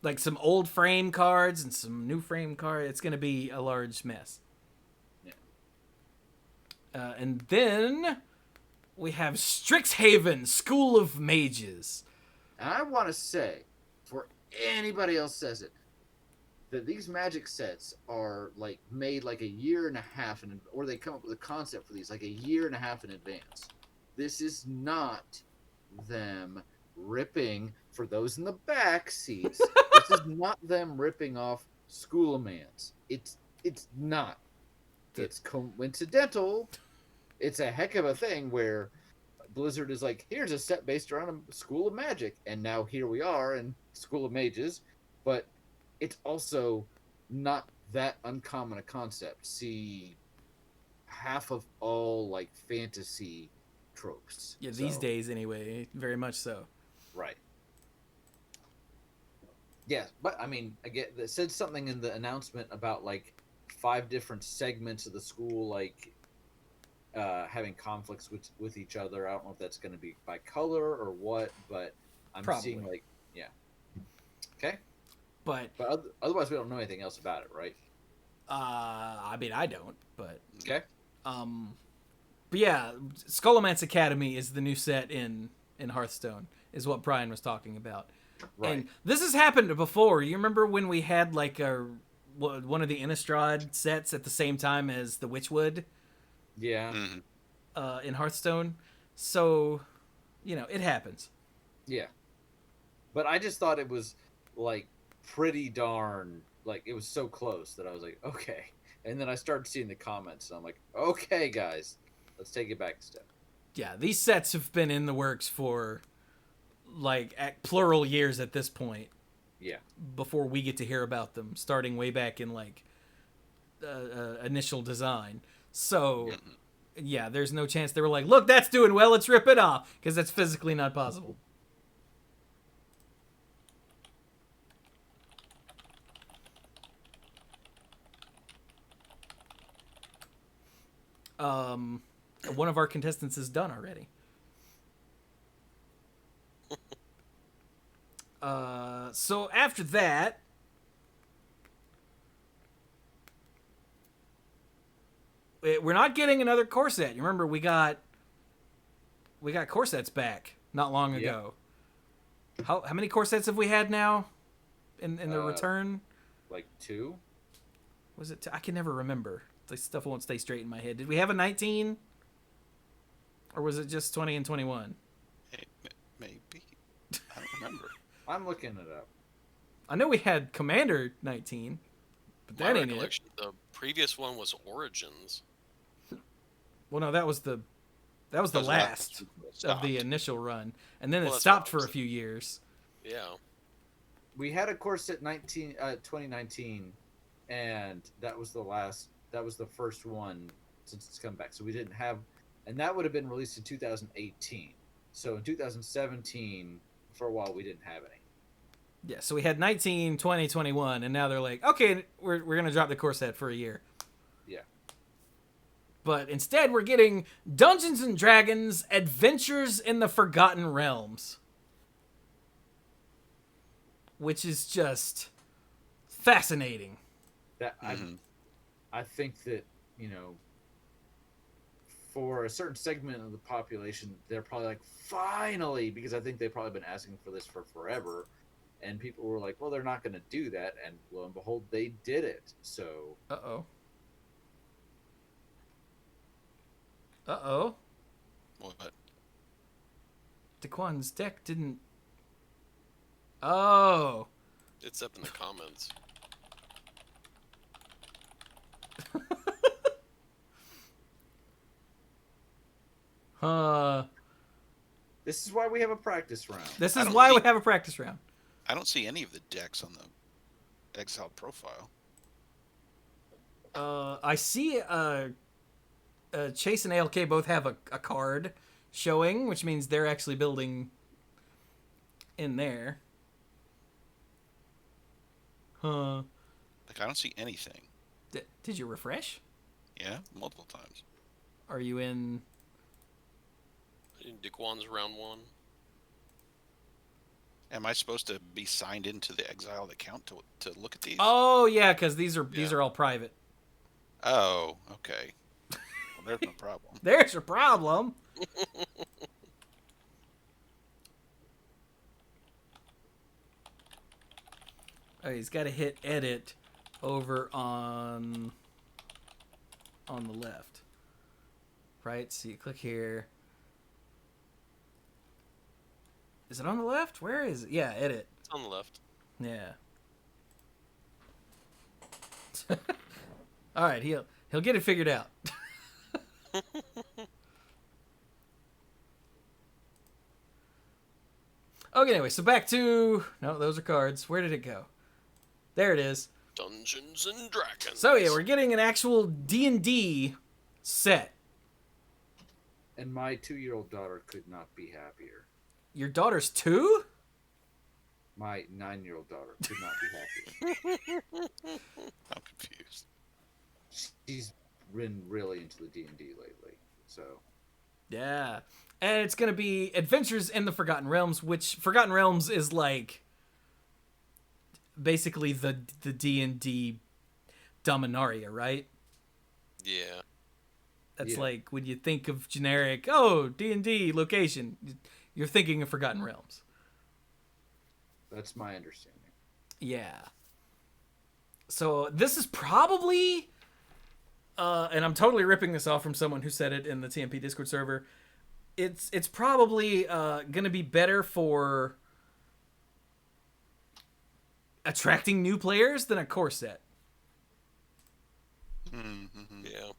like some old frame cards and some new frame cards. It's going to be a large mess. Yeah. And then we have Strixhaven, School of Mages. And I want to say, before anybody else says it, that these Magic sets are like made like a year and a half, or they come up with a concept for these like a year and a half in advance. This is not them ripping, for those in the back seats, this is not them ripping off School of Mans. It's not. It's coincidental. It's a heck of a thing where Blizzard is like, here's a set based around a School of Magic, and now here we are in School of Mages, but it's also not that uncommon a concept. See, half of all like fantasy tropes. Yeah, these So, days anyway, very much so. right. Yeah, but I mean, again, it said something in the announcement about like 5 different segments of the school, like having conflicts with each other. I don't know if that's going to be by color or what, but I'm seeing Probably. like, yeah. Okay, But but otherwise we don't know anything else about it, right? I mean, I don't, but Okay. but yeah, Skullomance Academy is the new set in Hearthstone, is what Brian was talking about. Right. And this has happened before. You remember when we had like one of the Innistrad sets at the same time as the Witchwood Yeah. Mhm. In Hearthstone? So, you know, it happens. Yeah. But I just thought it was like pretty darn, like it was so close that I was like, okay. And then I started seeing the comments and I'm like, okay, guys, let's take it back a step. Yeah, these sets have been in the works for like plural years at this point Yeah. before we get to hear about them, starting way back in like initial design. So, yeah, there's no chance they were like, look, that's doing well, let's rip it off, because that's physically not possible. One of our contestants is done already. So after that, we're not getting another core set. You remember we got core sets back not long ago. How many core sets have we had now in the return? Like 2? Was it? I can never remember. The stuff won't stay straight in my head. Did we have a 19? Or was it just 20 and 21? Maybe. I don't remember. I'm looking it up. I know we had Commander 19, but My that ain't it. recollection, the previous one was Origins. Well, no, that was the last of the Stopped. initial run, and then Well, it that's stopped what I for was a few years. Yeah. We had a course at 2019, and that was the last. That was the first one since it's come back. So we didn't have, and that would have been released in 2018. So in 2017, for a while, we didn't have any. Yeah, so we had 19, 20, 21, and now they're like, okay, we're going to drop the core set for a year. Yeah. But instead, we're getting Dungeons and Dragons Adventures in the Forgotten Realms. Which is just fascinating. That I think that, you know, for a certain segment of the population, they're probably like, finally, because I think they've probably been asking for this for forever. And people were like, well, they're not going to do that. And lo and behold, they did it. So, Uh-oh. Uh-oh. What? DeQuan's deck didn't... Oh. It's up in the comments. this is why we have a practice round. This I is don't why we think- have a practice round. I don't see any of the decks on the Exiled profile. I see Chase and ALK both have a card showing, which means they're actually building in there. Huh. Like, I don't see anything. Did you refresh? Yeah, multiple times. Are you in... DeQuan's round 1. Am I supposed to be signed into the Exiled account to look at these? Oh, yeah, because these are all private. Oh, okay. Well, there's no problem. There's your problem. Oh, he's got to hit edit over on the left. Right? So you click here. Is it on the left? Where is it? Yeah, edit. It's on the left. Yeah. All right, he'll get it figured out. Okay, anyway, so back to... No, those are cards. Where did it go? There it is. Dungeons and Dragons. So yeah, we're getting an actual D&D set. And my 2-year-old daughter could not be happier. Your daughter's 2? My 9-year-old daughter could not be happier. I'm confused. She's been really into the D&D lately, so... Yeah. And it's going to be Adventures in the Forgotten Realms, which Forgotten Realms is like basically the D&D Dominaria, right? Yeah. That's Yeah. like when you think of generic, oh, D&D location, you're thinking of Forgotten Realms. That's my understanding. Yeah. So this is probably, and I'm totally ripping this off from someone who said it in the TMP Discord server, it's probably going to be better for attracting new players than a core set. Mm-hmm. Yeah.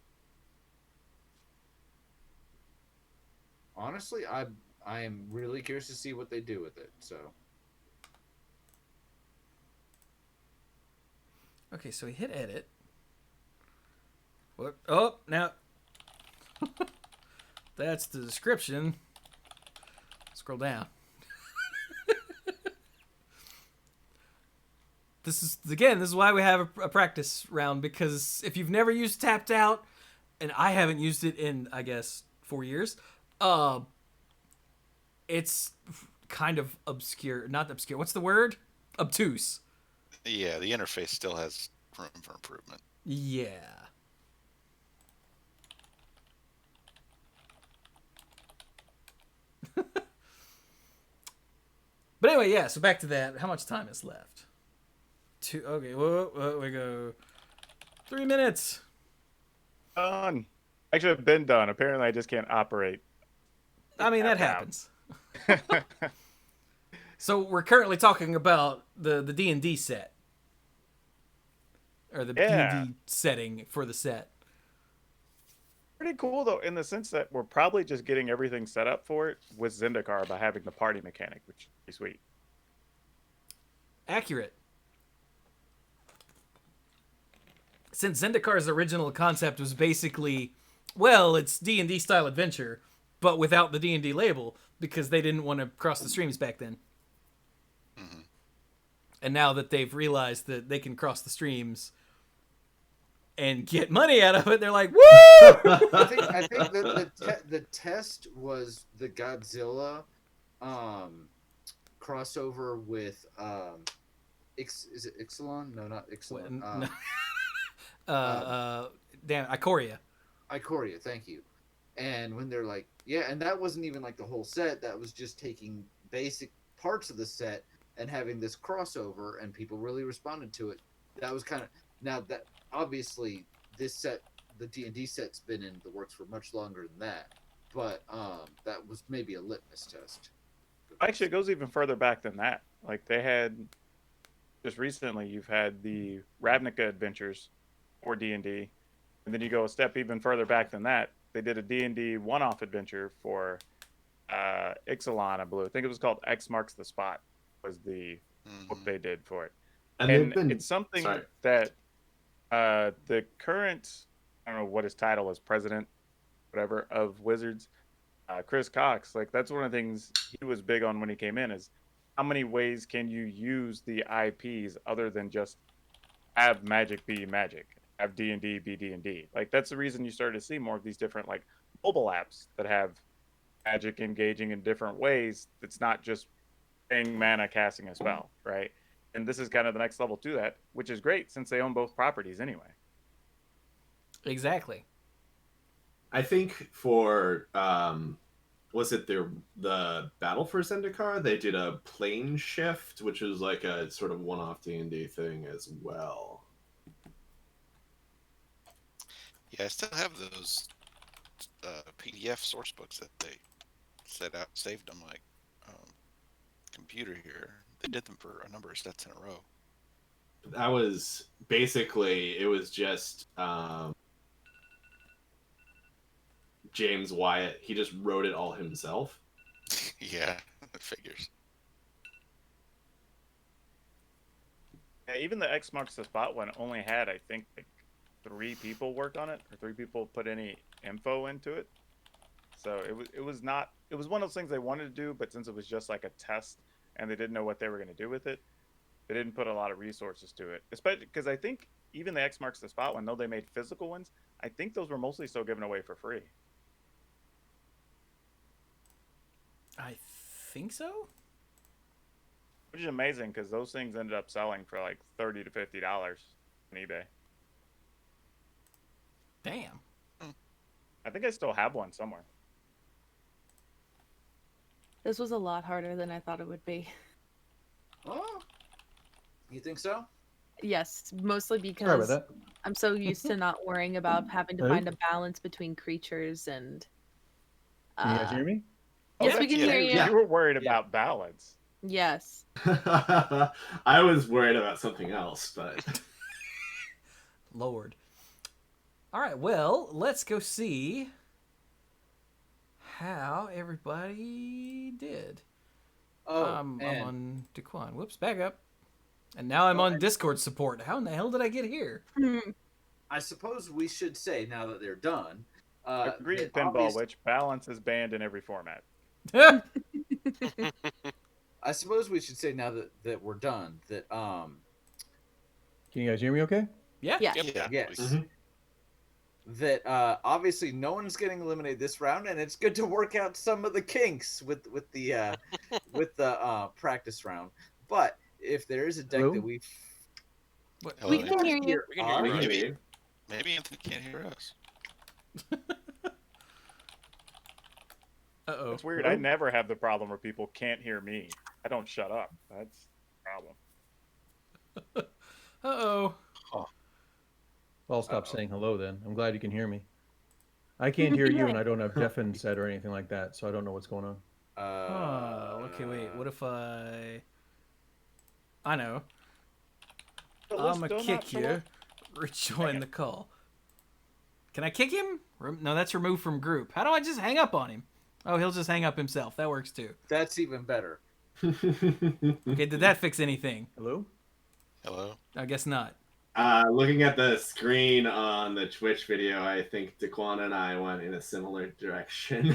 Honestly, I am really curious to see what they do with it, so... Okay, so we hit edit. What? Oh, now... That's the description. Scroll down. This is why we have a practice round, because if you've never used Tapped Out, and I haven't used it in, I guess, 4 years, it's kind of obscure. Not obscure. What's the word? Obtuse. Yeah, the interface still has room for improvement. Yeah. But anyway, yeah, so back to that. How much time is left? Okay, whoa, we go 3 minutes. Done. Actually, I've been done. Apparently, I just can't operate. I mean, that happens. So we're currently talking about the D&D set. Or the D&D setting for the set. Pretty cool, though, in the sense that we're probably just getting everything set up for it with Zendikar by having the party mechanic, which is sweet. Accurate. Since Zendikar's original concept was basically, well, it's D&D style adventure, but without the D&D label, because they didn't want to cross the streams back then. Mm-hmm. And now that they've realized that they can cross the streams and get money out of it, they're like, woo! I think the test was the Godzilla crossover with is it Ixalan? No, not Ixalan. Damn, Ikoria. Ikoria, thank you. And when they're like, yeah, and that wasn't even like the whole set. That was just taking basic parts of the set and having this crossover, and people really responded to it. That was kind of, now that obviously this set, the D&D set's been in the works for much longer than that, but that was maybe a litmus test. Actually, it goes even further back than that. Like, they had, just recently, you've had the Ravnica adventures for D&D, and then you go a step even further back than that. They did a D&D one-off adventure for Ixalan, I believe. I think it was called X Marks the Spot, was the book they did for it. And it's something that The current, I don't know what his title is, president, whatever, of Wizards, Chris Cox. Like that's one of the things he was big on when he came in is how many ways can you use the IPs other than just have Magic be Magic, have D&D be D&D. Like that's the reason you started to see more of these different like mobile apps that have Magic engaging in different ways. It's not just paying mana casting a spell, right? And this is kind of the next level to that, which is great since they own both properties anyway. Exactly. I think for was it the Battle for Zendikar? They did a plane shift, which was like a sort of one-off D&D thing as well. Yeah, I still have those PDF source books that they saved on my computer here. They did them for a number of sets in a row. That was basically, it was just James Wyatt. He just wrote it all himself. Yeah, figures. Yeah, even the X Marks the Spot one only had, I think, like 3 people work on it, or 3 people put any info into it. So it was one of those things they wanted to do, but since it was just like a test and they didn't know what they were going to do with it, they didn't put a lot of resources to it. Especially because I think even the X Marks the Spot one, though they made physical ones, I think those were mostly still given away for free. I think so. Which is amazing because those things ended up selling for like $30 to $50 on eBay. Damn. I think I still have one somewhere. This was a lot harder than I thought it would be. Oh, you think so? Yes, mostly Sorry about because that. I'm so used to not worrying about having to Hello? find a balance between creatures and. Can you guys hear me? Yes, we that's- can yeah, hear you. yeah. You were worried Yeah. about balance. Yes. I was worried about something else, but Lord. All right, well, let's go see how everybody did. Oh, I'm and on DeQuan. Whoops, back up. And now I'm Oh, on and- Discord support. How in the hell did I get here? I suppose we should say now that they're done. Agreed, that Pinball Witch. Balance is banned in every format. I suppose we should say now that we're done that Can you guys hear me okay? Yeah. Yeah. Yeah. yes. Mhm. That obviously no one's getting eliminated this round, and it's good to work out some of the kinks with the practice round. But if there is a deck Hello? that we What? Hello, We can hear you. We can hear we you. can Maybe, hear you. maybe Anthony can't hear us. Uh-oh. It's weird. I never have the problem where people can't hear me. I don't shut up. That's the problem. Uh-oh. Well, I'll stop Uh-oh. saying hello then. I'm glad you can hear me. I can't hear you, and I don't have deafen set or anything like that, so I don't know what's going on. Okay, wait. What if I know. The I'm list gonna still not kick full you. up? Rejoin the call. Can I kick him? No, that's removed from group. How do I just hang up on him? Oh, he'll just hang up himself. That works too. that's even better. Okay, did that fix anything? Hello? Hello. I guess not. Looking at the screen on the Twitch video, I think DeQuan and I went in a similar direction.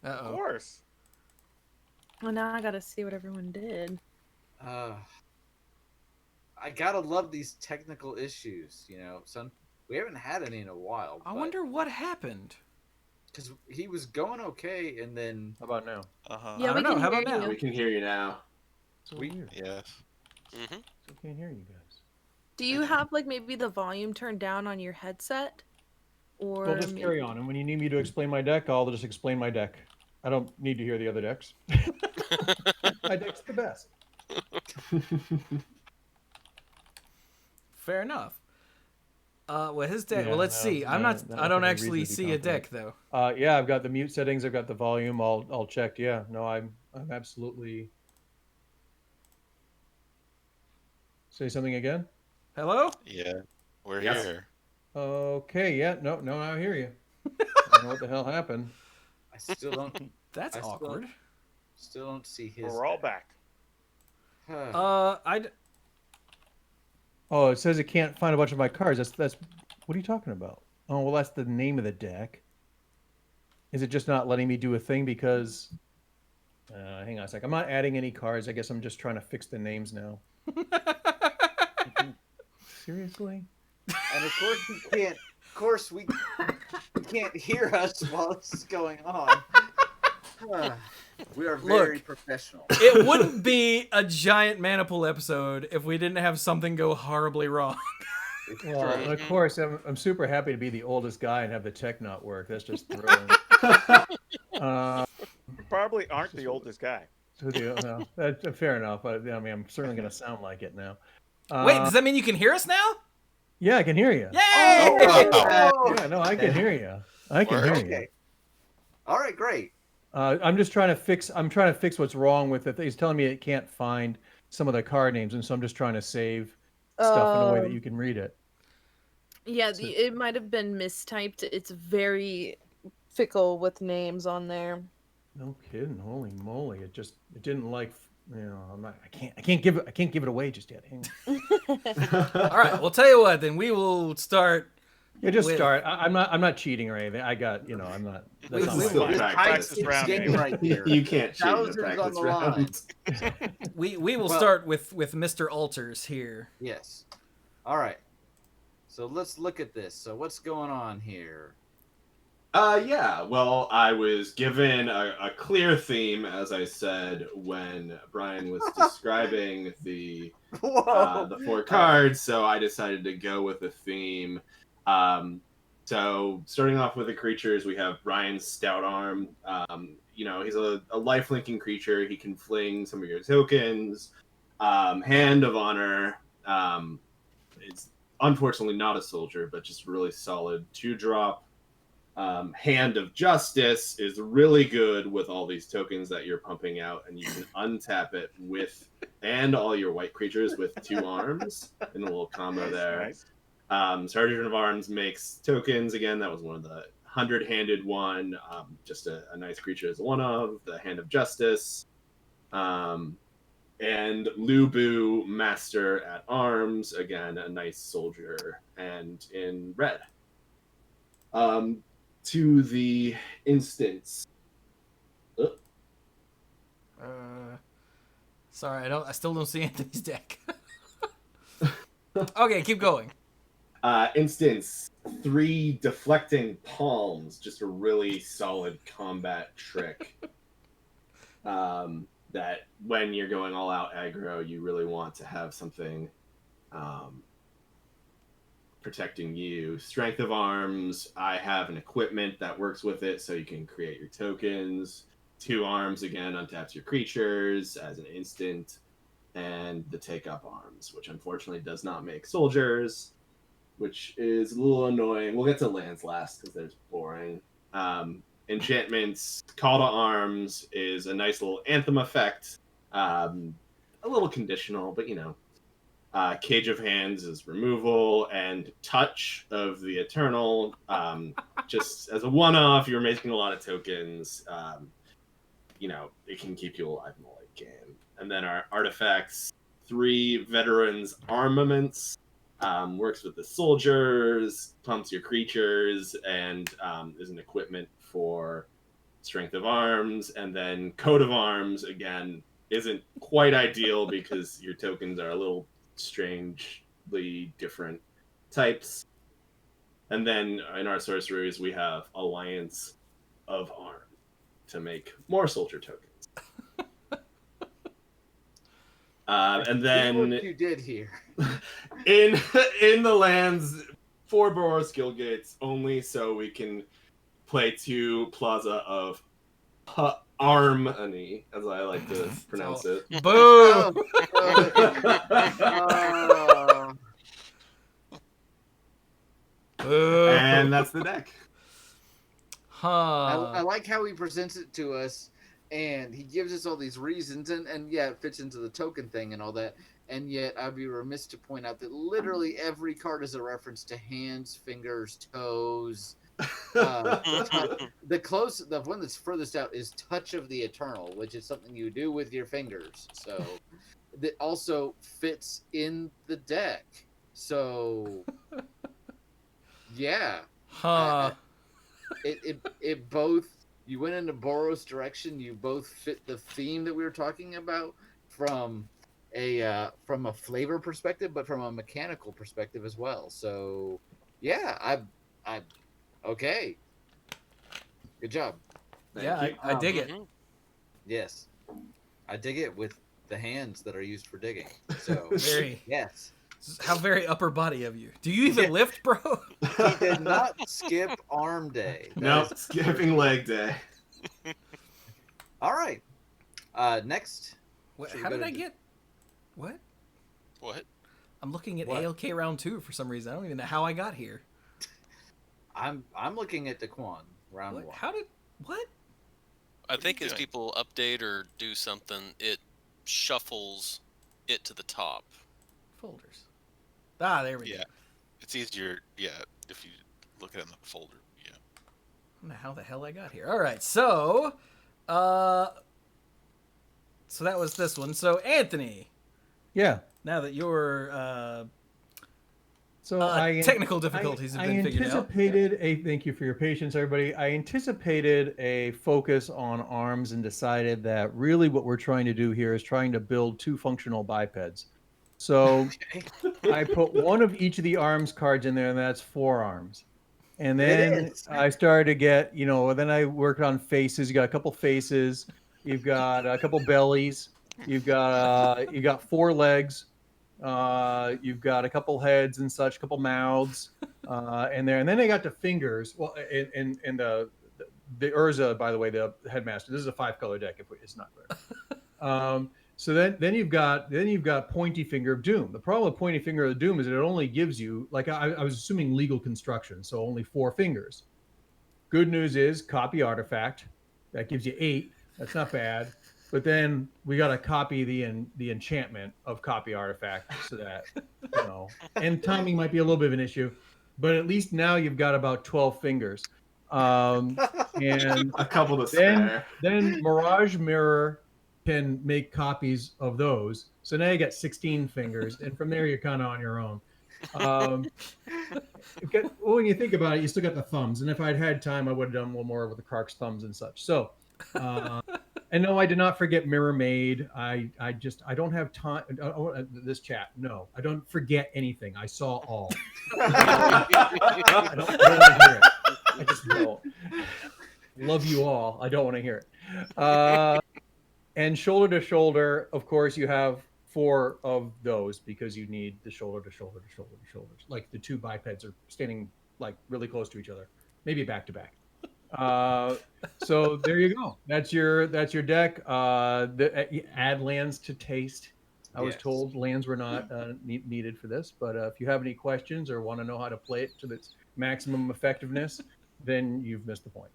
Of Uh-oh. course. Well, now I gotta see what everyone did. I gotta love these technical issues. You know, we haven't had any in a while. I wonder what happened. because he was going okay, and then How about now? Uh-huh. Yeah, I we don't know. can How hear about now? you. We can hear you now. So We- weird. Yes. Mm-hmm. I can't hear you guys. Do you have like maybe the volume turned down on your headset? Or Well, just carry on, and when you need me to explain my deck, I'll just explain my deck. I don't need to hear the other decks. My deck's the best. Fair enough. Well, his deck. Yeah, well, let's no, see. I'm no, not. no, I don't nothing actually reasonably see a confident. deck though. Yeah, I've got the mute settings. I've got the volume all checked. Yeah, no, I'm absolutely. Say something again. Hello? Yeah. We're Yes. here. Okay, yeah, no, I hear you. I don't know what the hell happened. I still don't That's I still- awkward. still don't see his. We're all back. deck. I. Oh, it says it can't find a bunch of my cards. That's. What are you talking about? Oh, well, that's the name of the deck. Is it just not letting me do a thing because? Hang on a sec. I'm not adding any cards. I guess I'm just trying to fix the names now. Seriously? And of course we can't. Of course we can't hear us while this is going on. We are very professional. It wouldn't be a giant Manipool episode if we didn't have something go horribly wrong. Well, of course, I'm super happy to be the oldest guy and have the tech not work. That's just thrilling. You probably aren't the oldest guy. No, that's fair enough. I mean, I'm certainly going to sound like it now. Wait, does that mean you can hear us now? Yeah, I can hear you. Yay! Oh! Yeah, no, I can hear you. I can hear you. Okay. All right, great. I'm just trying to fix. I'm trying to fix what's wrong with it. He's telling me it can't find some of the card names, and so I'm just trying to save stuff in a way that you can read it. Yeah, it might have been mistyped. It's very fickle with names on there. No kidding! Holy moly! It didn't like. You know, I can't give it away just yet. Hang on. All right, we'll tell you what. Then we will start. Yeah, just start. I'm not cheating or anything. I got. I'm not. That's not still my practice round, right here. You can't cheat in Thousands the on practice the line. round. We will start with Mr. Alters here. Yes. All right. So let's look at this. So what's going on here? Yeah. Well, I was given a clear theme, as I said, when Brian was describing the 4 cards. So I decided to go with a theme. So starting off with the creatures, we have Brian's Stout Arm. He's a life-linking creature. He can fling some of your tokens. Hand of Honor. It's unfortunately not a soldier, but just really solid 2-drop. Hand of Justice is really good with all these tokens that you're pumping out, and you can untap it and all your white creatures with 2 arms in a little combo there. Nice. Sergeant of Arms makes tokens again. That was one of the 100-handed one. Just a nice creature as one of the Hand of Justice. And Lubu, Master at Arms, again a nice soldier, and in red. To the instance. Sorry, I still don't see Anthony's deck. Okay, keep going. Instance 3 deflecting palms, just a really solid combat trick. That when you're going all out aggro, you really want to have something protecting you. Strength of Arms, I have an equipment that works with it, so you can create your tokens. 2 arms, again, untaps your creatures as an instant. And the Take Up Arms, which unfortunately does not make soldiers, which is a little annoying. We'll get to lands last because they're boring. Enchantments, Call to Arms is a nice little anthem effect. A little conditional, but Cage of Hands is removal, and Touch of the Eternal, just as a one-off, you're making a lot of tokens. It can keep you alive in the late game. And then our artifacts, 3 Veterans Armaments, works with the soldiers, pumps your creatures, and is an equipment for Strength of Arms. And then Coat of Arms, again, isn't quite ideal because your tokens are a little strangely different types. And then in our sorceries, we have Alliance of Arms to make more soldier tokens. And then what you did here. in the lands, 4 Boros skill gates only, so we can play 2 Plaza of Harmony, as I like to pronounce it. Boo! Boo! And that's the deck. I like how he presents it to us, and he gives us all these reasons, and yeah, it fits into the token thing and all that. And yet, I'd be remiss to point out that literally every card is a reference to hands, fingers, toes. The one that's furthest out is Touch of the Eternal, which is something you do with your fingers. So that also fits in the deck. So, yeah, Huh. it both. You went into Boros' direction. You both fit the theme that we were talking about from a flavor perspective, but from a mechanical perspective as well. So, yeah, I okay. Good job. Yeah, Thank you. I dig it. Mhm. Yes, I dig it with the hands that are used for digging. So, Very. yes. How very upper body of you. Do you even Yeah. lift, bro? He did not skip arm day. That Nope, is- skipping leg day. All right. Next. What, Should we how go did to I d- get? What? What? I'm looking at What? ALK round 2 for some reason. I don't even know how I got here. I'm looking at DeQuan round What? one. How did? What? I are think you as doing? people update or do something, it shuffles it to the top. Folders. Ah, there we Yeah, go. it's easier. Yeah, if you look at it in the folder. Yeah. I don't know how the hell I got here. All right, so that was this one. So Anthony, Yeah. now that your So technical difficulties have been figured out. Thank you for your patience, everybody. I anticipated a focus on arms and decided that really what we're trying to do here is trying to build two functional bipeds. So I put one of each of the arms cards in there, and that's 4 arms. And then is. I started to get, then I worked on faces. You got a couple faces. You've got a couple bellies. You got 4 legs. You've got a couple heads and such, a couple mouths, and then they got to fingers. Well, and the Urza, by the way, the headmaster. This is a 5-color deck. If it's not clear. So then you've got Pointy Finger of Doom. The problem with Pointy Finger of Doom is that it only gives you, like I was assuming, legal construction, so only 4 fingers. Good news is copy artifact. That gives you 8. That's not bad. But then we got to copy the enchantment of copy artifact, so that and timing might be a little bit of an issue, but at least now you've got about 12 fingers. And A couple to spare. then Mirage Mirror can make copies of those. So now you got 16 fingers, and from there you're kind of on your own. When you think about it, you still got the thumbs, and if I'd had time, I would have done a little more with the Kark's thumbs and such. So, and no, I did not forget Mirror Maid. I don't have time. This chat, no, I don't forget anything. I saw all. I don't want to hear it. I just don't. Love you all. I don't want to hear it. And shoulder to shoulder, of course, you have 4 of those because you need the shoulder to shoulder to shoulder to shoulders. Like the 2 bipeds are standing like really close to each other, maybe back to back. So there you go. That's your deck. Add lands to taste. I was told lands were not needed for this, but if you have any questions or want to know how to play it to its maximum effectiveness, then you've missed the point.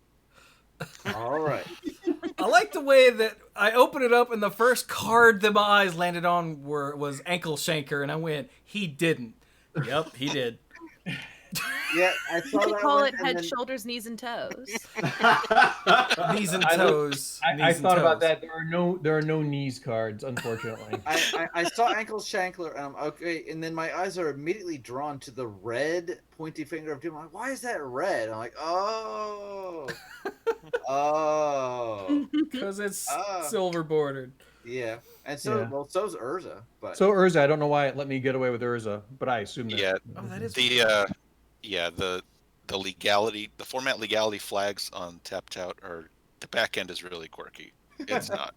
All right. I like the way that I opened it up and the first card that my eyes landed on was Ankle Shanker, and I went, he didn't. Yep, he did. Yeah, I saw They that call one, it and head, then- shoulders, knees, and toes. Knees and toes. I knees and thought about toes. that. There are no knees cards, unfortunately. I saw Ankle Shankler, and I'm okay, and then my eyes are immediately drawn to the red Pointy Finger of Doom. I'm like, why is that red? I'm like, oh, Because it's Ah. silver bordered. yeah. And so, Yeah. well, so's Urza, but So Urza, I don't know why it let me get away with Urza, but I assume that. Yeah. Oh, that is The legality, the format legality flags on Tapped Out are the back end is really quirky. It's not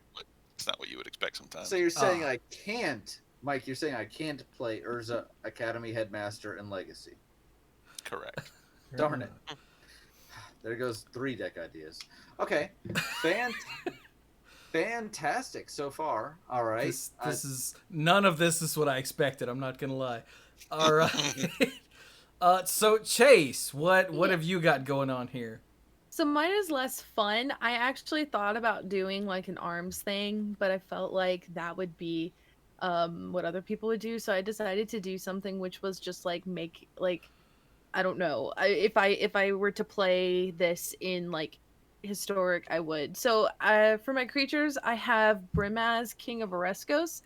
what you would expect sometimes. so you're saying I can't, Mike? You're saying I can't play Urza Academy Headmaster and Legacy? Correct. Darn it! There goes 3 deck ideas. Okay, fantastic so far. All right, This is none of this is what I expected. I'm not gonna lie. All right. So Chase, what have you got going on here? So mine is less fun. I actually thought about doing like an arms thing, but I felt like that would be what other people would do. So I decided to do something which was just like make like I don't know. If I were to play this in like historic, I would. So for my creatures, I have Brimaz, King of Oreskos.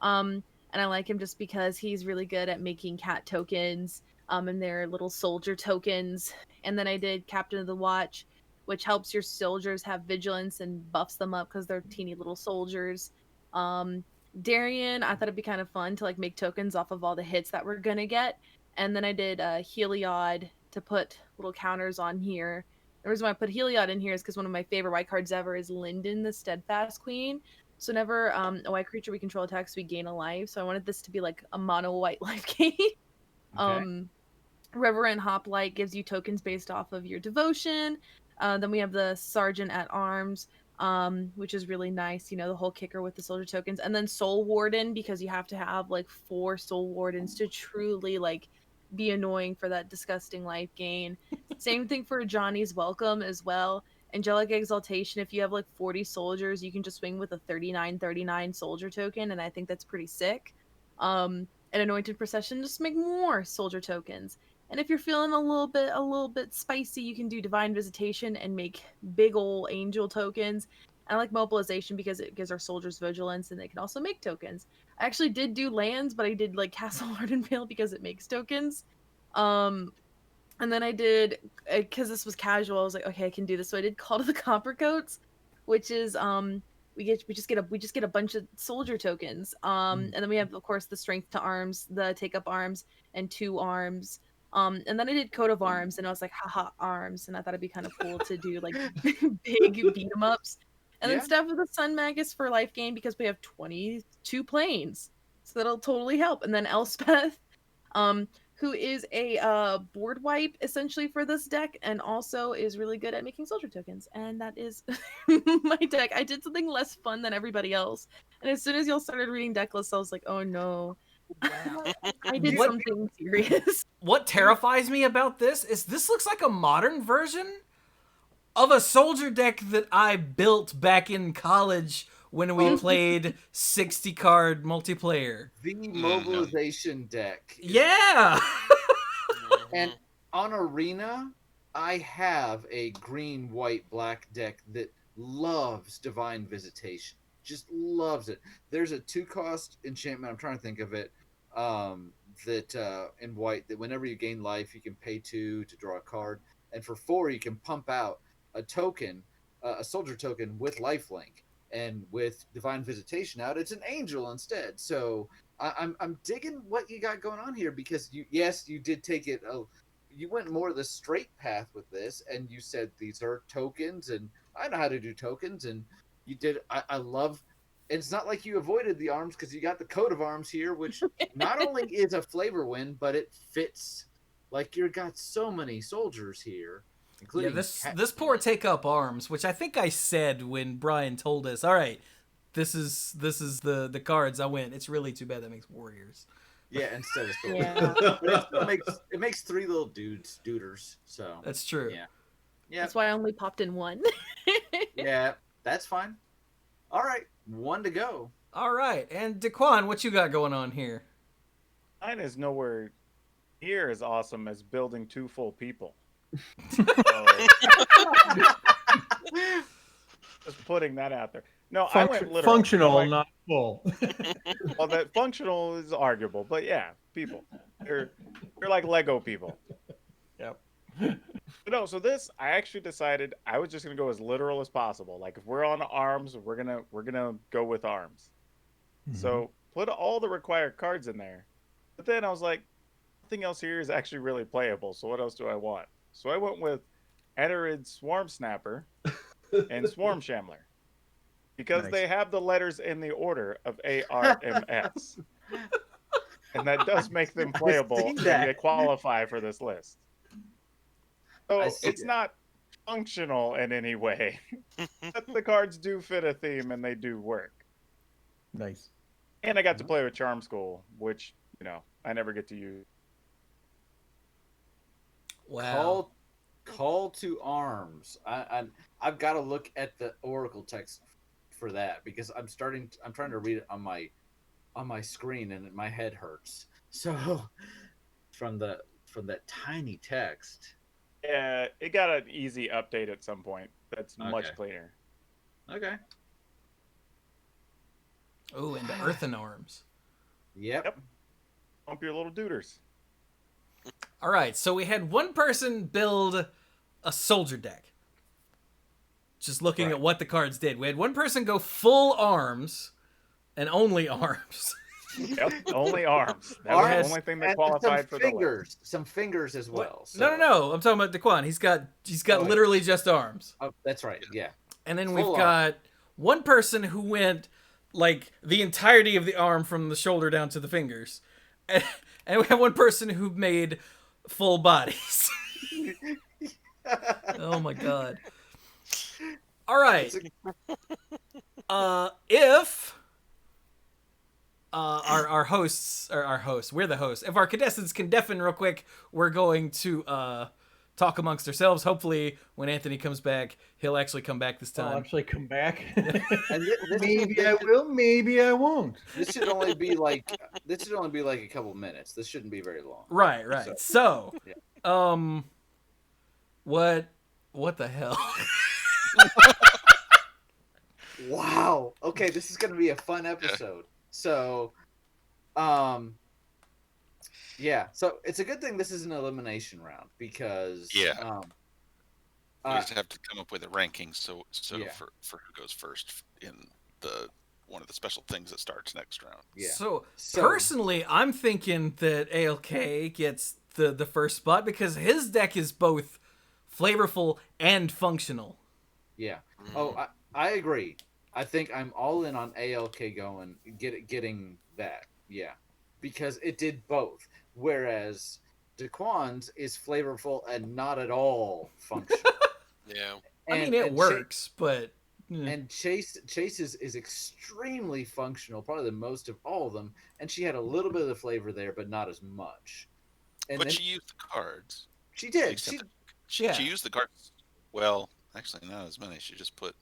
And and I like him just because he's really good at making cat tokens, and their little soldier tokens. And then I did Captain of the Watch, which helps your soldiers have vigilance and buffs them up because they're teeny little soldiers. Darian, I thought it'd be kind of fun to like make tokens off of all the hits that we're gonna get. And then I did Heliod to put little counters on here. The reason why I put Heliod in here is because one of my favorite white cards ever is Linden, the Steadfast Queen. So whenever a white creature we control attacks, we gain a life. So I wanted this to be like a mono white life gain. Reverent Hoplite gives you tokens based off of your devotion. Then we have the Sergeant at Arms, which is really nice. You know, the whole kicker with the soldier tokens. And then Soul Warden, because you have to have like 4 Soul Wardens to truly like be annoying for that disgusting life gain. Same thing for Johnny's Welcome as well. Angelic Exaltation, if you have like 40 soldiers, you can just swing with a 39 soldier token, and I think that's pretty sick. And Anointed Procession, just make more soldier tokens. And if you're feeling a little bit spicy, you can do Divine Visitation and make big ol' angel tokens. I like Mobilization because it gives our soldiers vigilance, and they can also make tokens. I actually did do lands, but I did like Castle Ardenvale because it makes tokens. And then I did, because this was casual, I was like, okay, I can do this. So I did Call to the Coppercoats, which is we just get a bunch of soldier tokens. And then we have, of course, the Strength to Arms, the Take Up Arms, and 2 arms. And then I did Coat of Arms, and I was like, haha, arms. And I thought it'd be kind of cool to do like big beat 'em ups. And then Staff of the Sun Magus for life gain because we have 22 planes. So that'll totally help. And then Elspeth, who is a board wipe essentially for this deck, and also is really good at making soldier tokens. And that is my deck. I did something less fun than everybody else. And as soon as y'all started reading deck lists, I was like, oh no. Wow. I did something serious. What terrifies me about this looks like a modern version of a soldier deck that I built back in college when we played 60 card multiplayer. The mobilization deck. Yeah. And on Arena, I have a green, white, black deck that loves Divine Visitation. Just loves it. There's a 2-cost enchantment, I'm trying to think of it, that in white, that whenever you gain life, you can pay 2 to draw a card. And for 4, you can pump out a token, a soldier token with lifelink. And with Divine Visitation out, it's an angel instead. So I'm digging what you got going on here, because you did take it. You went more the straight path with this, and you said these are tokens, and I know how to do tokens, and you did. I love. It's not like you avoided the arms, because you got the Coat of Arms here, which not only is a flavor win, but it fits. Like, you got so many soldiers here. Yeah, this poor Take Up Arms, which I think I said when Brian told us, all right, this is the cards. I went, it's really too bad that makes warriors. Yeah, instead of soldiers. Yeah. But it makes 3 little duders. So that's true. Yeah. That's why I only popped in 1. Yeah, that's fine. All right, 1 to go. All right, and DeQuan, what you got going on here? Mine is nowhere near as awesome as building 2 full people. Just putting that out there. No, I went literal. Functional, not full. Well, that functional is arguable, but yeah, people. They're like Lego people. Yep. But no, so this, I actually decided I was just gonna go as literal as possible. Like, if we're on arms, we're gonna go with arms. Mm-hmm. So put all the required cards in there. But then I was like, nothing else here is actually really playable. So what else do I want? So I went with Anarid Swarm Snapper and Swarm Shambler, because they have the letters in the order of ARMS. And that does make them playable, and they qualify for this list. So it's not functional in any way, but the cards do fit a theme and they do work. Nice. And I got to play with Charm School, which, I never get to use. Wow. Call to Arms. I've got to look at the Oracle text for that, because I'm trying to read it on my screen, and my head hurts. So from that tiny text. Yeah, it got an easy update at some point. That's much cleaner. Okay. Oh, and the Earthen Arms. Yep. Pump your little duders. All right, so we had one person build a soldier deck. Just looking at what the cards did. We had one person go full arms and only arms. Yep, only arms. That was Arms the only thing that and qualified for some fingers as well. So. No. I'm talking about DeQuan. He's got literally just arms. Oh, that's right. Yeah. And then Full we've arm. got one person who went like the entirety of the arm from the shoulder down to the fingers. And we have one person who made full bodies. Oh my god. All right. If our hosts, we're the hosts. If our contestants can deafen real quick, we're going to talk amongst ourselves. Hopefully, when Anthony comes back, he'll actually come back this time. I'll actually come back. And Maybe I will, maybe I won't. This should only be like a couple minutes. This shouldn't be very long. Right. So, Yeah. what the hell? Wow. Okay, this is gonna be a fun episode. So, yeah. So it's a good thing this is an elimination round because We just have to come up with a ranking. So Yeah. for who goes first in one of the special things that starts next round. yeah. So personally, I'm thinking that ALK gets the first spot because his deck is both flavorful and functional. Yeah. Oh, I agree. I think I'm all in on ALK getting that. Yeah. Because it did both. Whereas DeQuan's is flavorful and not at all functional. Yeah. I mean, it works, but And Chase's is extremely functional, probably the most of all of them. And she had a little bit of the flavor there, but not as much. And But then she used the cards. she did. Except She, Yeah. She used the cards. Well, actually, not as many. She just put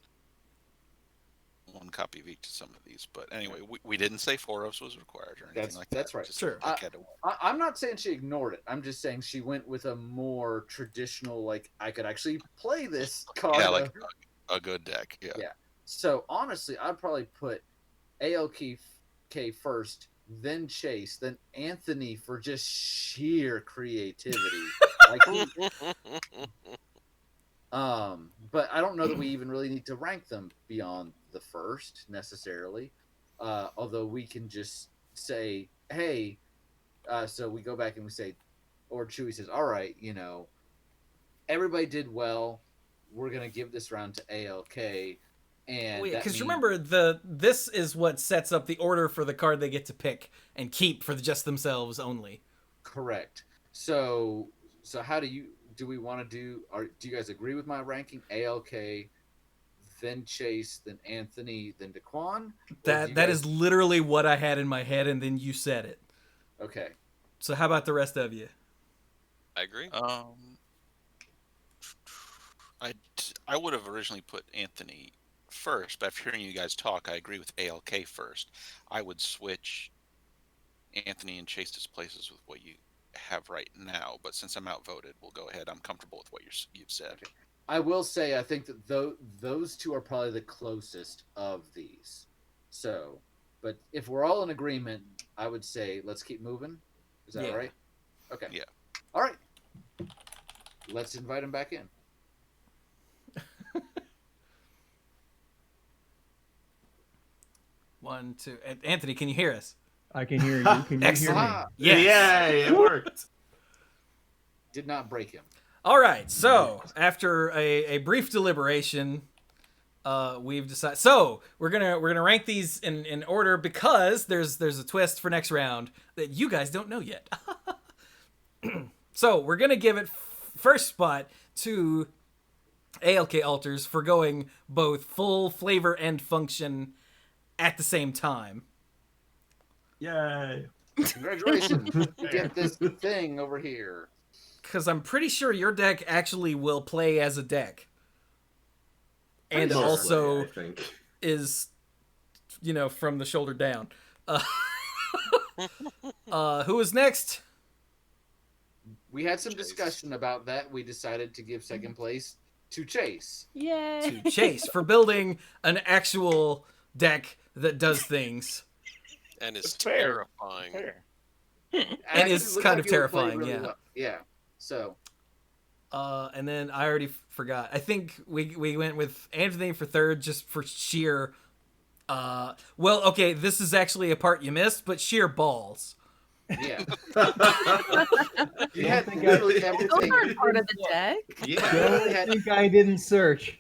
one copy of each to some of these. But anyway, we didn't say 4-ofs was required or anything like that. that's right. Just Sure. like had to- I'm not saying she ignored it. I'm just saying she went with a more traditional, like, I could actually play this card. yeah, like a good deck. Yeah. Yeah. So honestly, I'd probably put ALK first, then Chase, then Anthony for just sheer creativity. But I don't know that we even really need to rank them beyond the first necessarily. Although we can just say, hey, so we go back and we say, or Chewy says, all right, everybody did well. We're gonna give this round to ALK. And because remember, this is what sets up the order for the card they get to pick and keep for just themselves only. Correct. So how do we want to do? Do you guys agree with my ranking? ALK, then Chase, then Anthony, then DeQuan? That is literally what I had in my head, and then you said it. Okay. So how about the rest of you? I agree. I would have originally put Anthony first, but after hearing you guys talk, I agree with ALK first. I would switch Anthony and Chase's places with what you have right now, but since I'm outvoted, we'll go ahead. I'm comfortable with what you've said. Okay. I will say I think that those two are probably the closest of these. So, but if we're all in agreement, I would say let's keep moving. Is that all right? Okay. Yeah. All right. Let's invite him back in. One, two. Anthony, can you hear us? I can hear you. Can you hear me? Excellent. Yes. Yay, it worked. Did not break him. All right. So after a brief deliberation, we've decided. So we're gonna rank these in order because there's a twist for next round that you guys don't know yet. So we're gonna give it first spot to ALK Alters for going both full flavor and function at the same time. Yay. Congratulations. You get this thing over here. Because I'm pretty sure your deck actually will play as a deck. And it Mostly, also I think. is, from the shoulder down. Who is next? We had some discussion about that. We decided to give second place to Chase. Yay! To Chase for building an actual deck that does things. And it's It's fair. terrifying. Fair. Actually, And it's looks kind like of you would play terrifying, really yeah. well. Yeah. So And then I already forgot. I think we went with Anthony for third just for sheer. Well, okay, this is actually a part you missed, but sheer balls. yeah, you Don't had think literally Those everything. aren't part of the deck. Yeah. Literally I had- think I didn't search.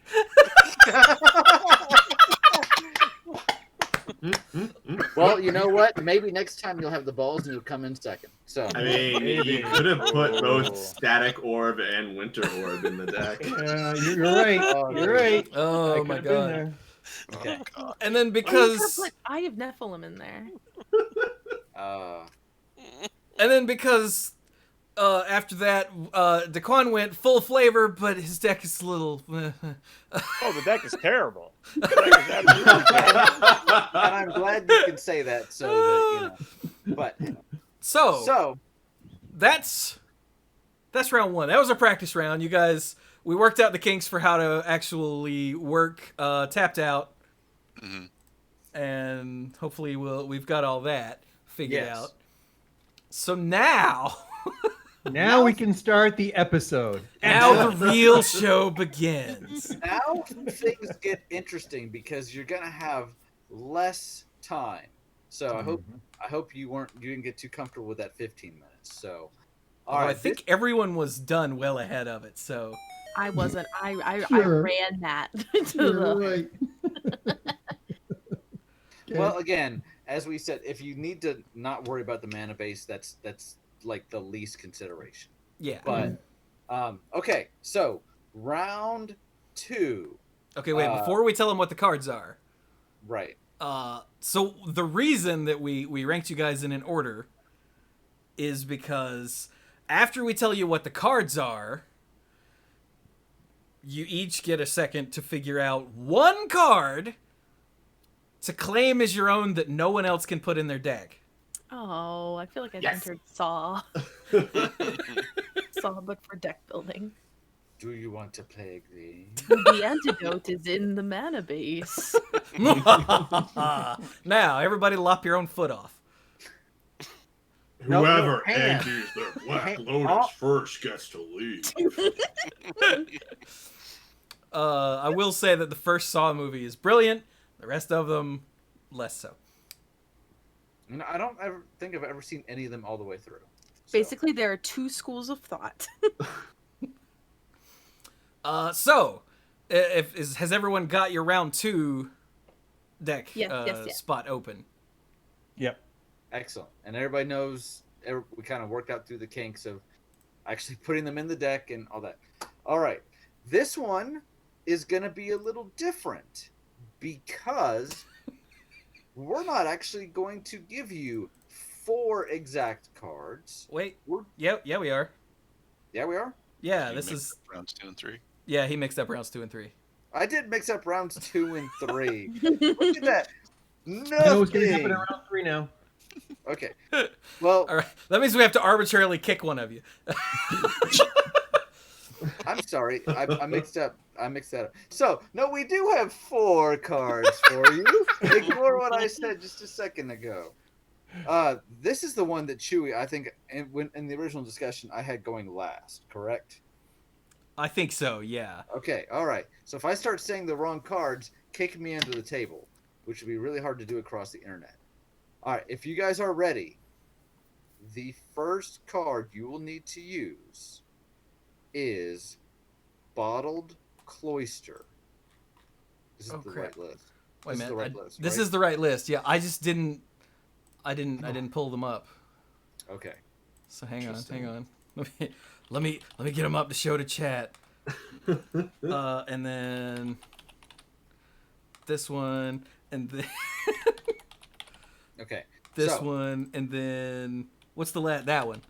Well, you know what? Maybe next time you'll have the balls and you'll come in second. So I mean, Maybe. you could have put Oh. both Static Orb and Winter Orb in the deck. Yeah, you're right. You're right. Oh I my could have been god. there. okay. And then Oh, you could've because put Eye of Nephilim in there. after that, DeQuan went full flavor, but his deck is a little. Oh, the deck is terrible. The deck is absolutely terrible. And I'm glad you can say that. So that but So that's round one. That was our practice round. You guys, we worked out the kinks for how to actually work tapped out, and hopefully we've got all that figured Yes. out. So now. Now we can start the episode. Now the real show begins. now things get interesting because you're gonna have less time. So I hope you didn't get too comfortable with that 15 minutes. So all right, I think everyone was done well ahead of it. So I wasn't. I Sure. ran that. to You're the- right. well, again, as we said, if you need to not worry about the mana base, that's like the least consideration. yeah. But okay, so round 2. Okay, wait. Before we tell them what the cards are, Right. so the reason that we ranked you guys in an order is because after we tell you what the cards are, you each get a second to figure out one card to claim as your own that no one else can put in their deck. Oh, I feel like I Yes. entered Saw. Saw, but for deck building. Do you want to play a game? The antidote is in the mana base. Now, everybody lop your own foot off. No, Whoever hand. empties their Black Hand. Lotus first gets to leave. I will say that the first Saw movie is brilliant. The rest of them, less so. I don't ever think I've ever seen any of them all the way through. So, Basically, there are two schools of thought. Has everyone got your round 2 deck Yes. spot open? Yep. excellent. And everybody knows we kind of worked out through the kinks of actually putting them in the deck and all that. All right. This one is going to be a little different because we're not actually going to give you 4 exact cards. Wait. We're- Yeah, we are. Yeah, we are. Yeah, You this mix is. up rounds 2 and 3. Yeah, he mixed up rounds 2 and 3. I did mix up rounds 2 and 3. Look at that. I know what's going to happen Nothing. in round 3 now. Okay. Well, All right, that means we have to arbitrarily kick one of you. I'm sorry. I mixed up. I mixed that up. So, no, we do have 4 cards for you. Ignore what I said just a second ago. This is the one that Chewy, I think, in the original discussion, I had going last, correct? I think so. Yeah. Okay, all right. So if I start saying the wrong cards, kick me under the table, which would be really hard to do across the internet. All right, if you guys are ready, the first card you will need to use is Bottled Cloister. This is Oh, the crap. right list. Wait a This is the minute. right list, This right? is the right list. Yeah, I just didn't. I didn't pull them up. Okay. So hang on. Interesting. Let me get them up to show to chat. And then this one, and then Okay. this So- one, and then what's that one?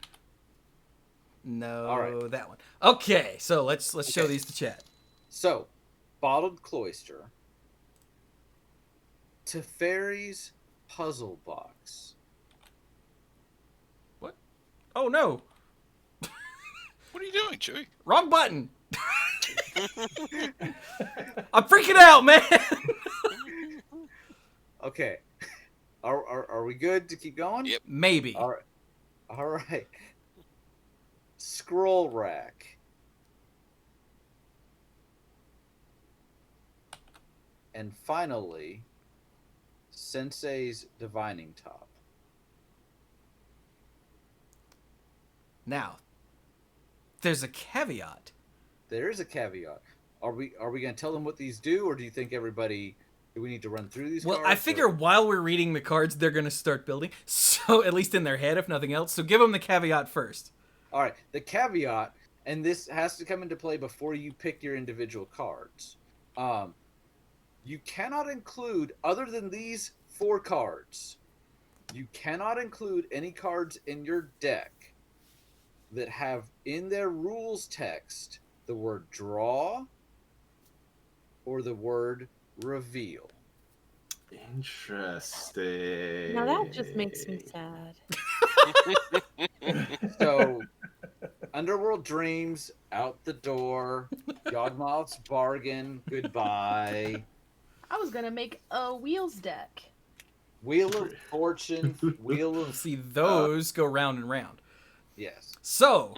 No, All right. that one. Okay, so let's show Okay. these to chat. So, Bottled Cloister, Teferi's Puzzle Box, Oh no, What are you doing, Chewy? wrong button. I'm freaking out, man. Okay. Are we good to keep going? Yep. Maybe. All right. Scroll rack. And finally, Sensei's divining top. Now, there's a caveat. There is a caveat. Are we going to tell them what these do, or do you think do we need to run through these Well, cards? I figure while we're reading the cards, they're going to start building. So, at least in their head, if nothing else. So, give them the caveat first. All right. The caveat, and this has to come into play before you pick your individual cards. You cannot include, other than these 4 cards, you cannot include any cards in your deck that have in their rules text the word draw or the word reveal. Interesting. Now that just makes me sad. So, Underworld Dreams, out the door. Yawgmoth's Bargain, goodbye. I was gonna make a wheels deck. Wheel of Fortune, Wheel of... See, those go round and round. Yes. So,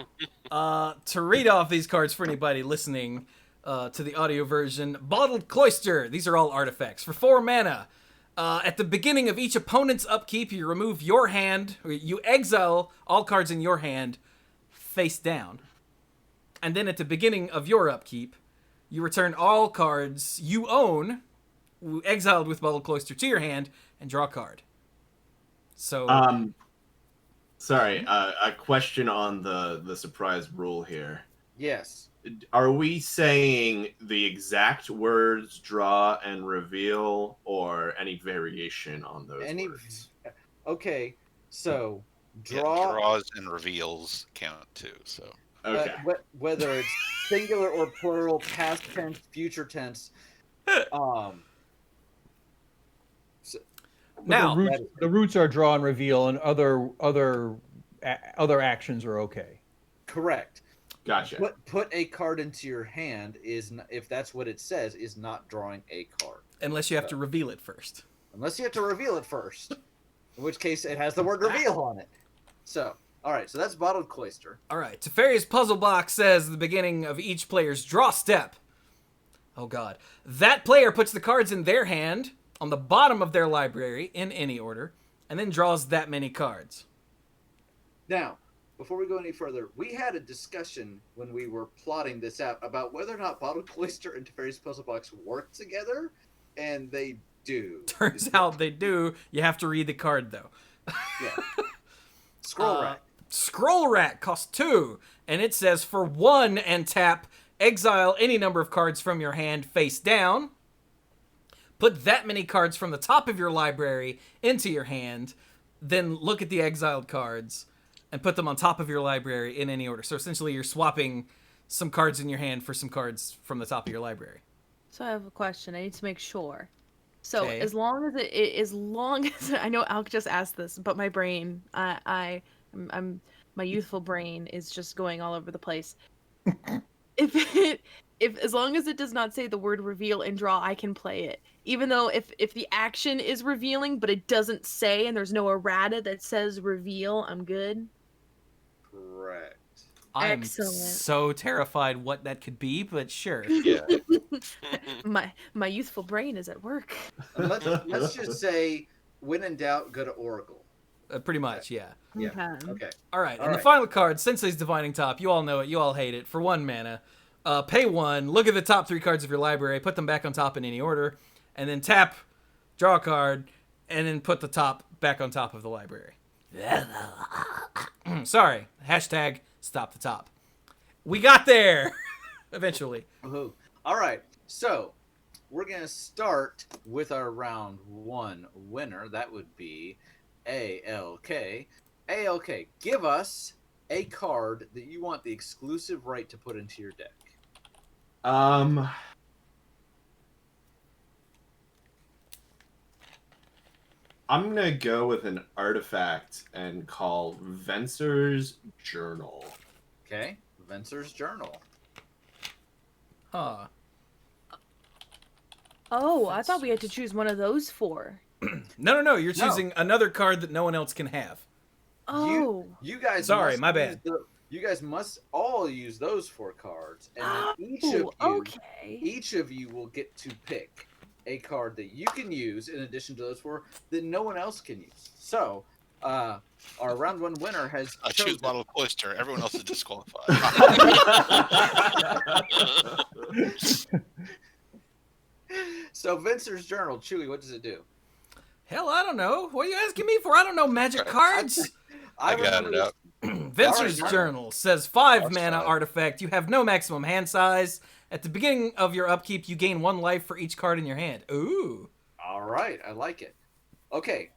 to read off these cards for anybody listening to the audio version, Bottled Cloister. These are all artifacts. For 4 mana, at the beginning of each opponent's upkeep, you remove your hand, or you exile all cards in your hand face down. And then at the beginning of your upkeep, you return all cards you own, exiled with Bottled Cloister, to your hand, and draw a card. So... Sorry, a question on the surprise rule here. Yes. Are we saying the exact words draw and reveal, or any variation on those words? Okay, so Yeah, draws and reveals count too. So Okay. Whether it's singular or plural, past tense, future tense. Now, the roots are draw and reveal, and other actions are okay. Correct. Gotcha. Put a card into your hand if that's what it says, is not drawing a card. unless you have to reveal it first. Unless you have to reveal it first. In which case it has the word reveal on it. So, alright, so that's Bottled Cloister. Alright, Teferi's Puzzle Box says at the beginning of each player's draw step. Oh god. That player puts the cards in their hand on the bottom of their library in any order, and then draws that many cards. Now, before we go any further, we had a discussion when we were plotting this out about whether or not Bottled Cloister and Teferi's Puzzle Box work together, and they do. Turns out they do. You have to read the card, though. Yeah. Scroll Rack. Scroll Rack costs 2, and it says for 1 and tap, exile any number of cards from your hand face down. Put that many cards from the top of your library into your hand, then look at the exiled cards and put them on top of your library in any order. So essentially you're swapping some cards in your hand for some cards from the top of your library. So I have a question. I need to make sure. So Okay. as long as I know Alk just asked this, but my brain, my youthful brain is just going all over the place. If as long as it does not say the word reveal and draw, I can play it. Even though if the action is revealing, but it doesn't say, and there's no errata that says reveal, I'm good. Correct. I'm Excellent. so terrified what that could be, but sure. yeah, My youthful brain is at work. And let's just say, when in doubt, go to Oracle. Pretty much, yeah. Yeah. Okay. Okay. All right, and All the right. final card, Sensei's Divining Top. You all know it. You all hate it. For 1 mana, pay 1. Look at the top 3 cards of your library. Put them back on top in any order, and then tap, draw a card, and then put the top back on top of the library. Sorry. Hashtag stop the top. We got there eventually. Woohoo. All right. So we're gonna start with our round 1 winner. That would be ALK. ALK, give us a card that you want the exclusive right to put into your deck. I'm gonna go with an artifact and call Venser's Journal. Okay, Venser's Journal. Huh. Oh, I thought we had to choose one of those 4. No. You're choosing another card that no one else can have. Oh. You guys. Sorry, must my use bad. You guys must all use those 4 cards, and then Okay. each of you will get to pick a card that you can use in addition to those 4 that no one else can use. So, our round 1 winner has I choose Bottle of Oyster. Everyone else is disqualified. So, Vincer's Journal, Chewy, what does it do? Hell, I don't know. What are you asking me for? I don't know magic cards. I got it up. Vincer's Journal says 5 mana artifact. You have no maximum hand size. At the beginning of your upkeep, you gain 1 life for each card in your hand. Ooh. All right, I like it. Okay,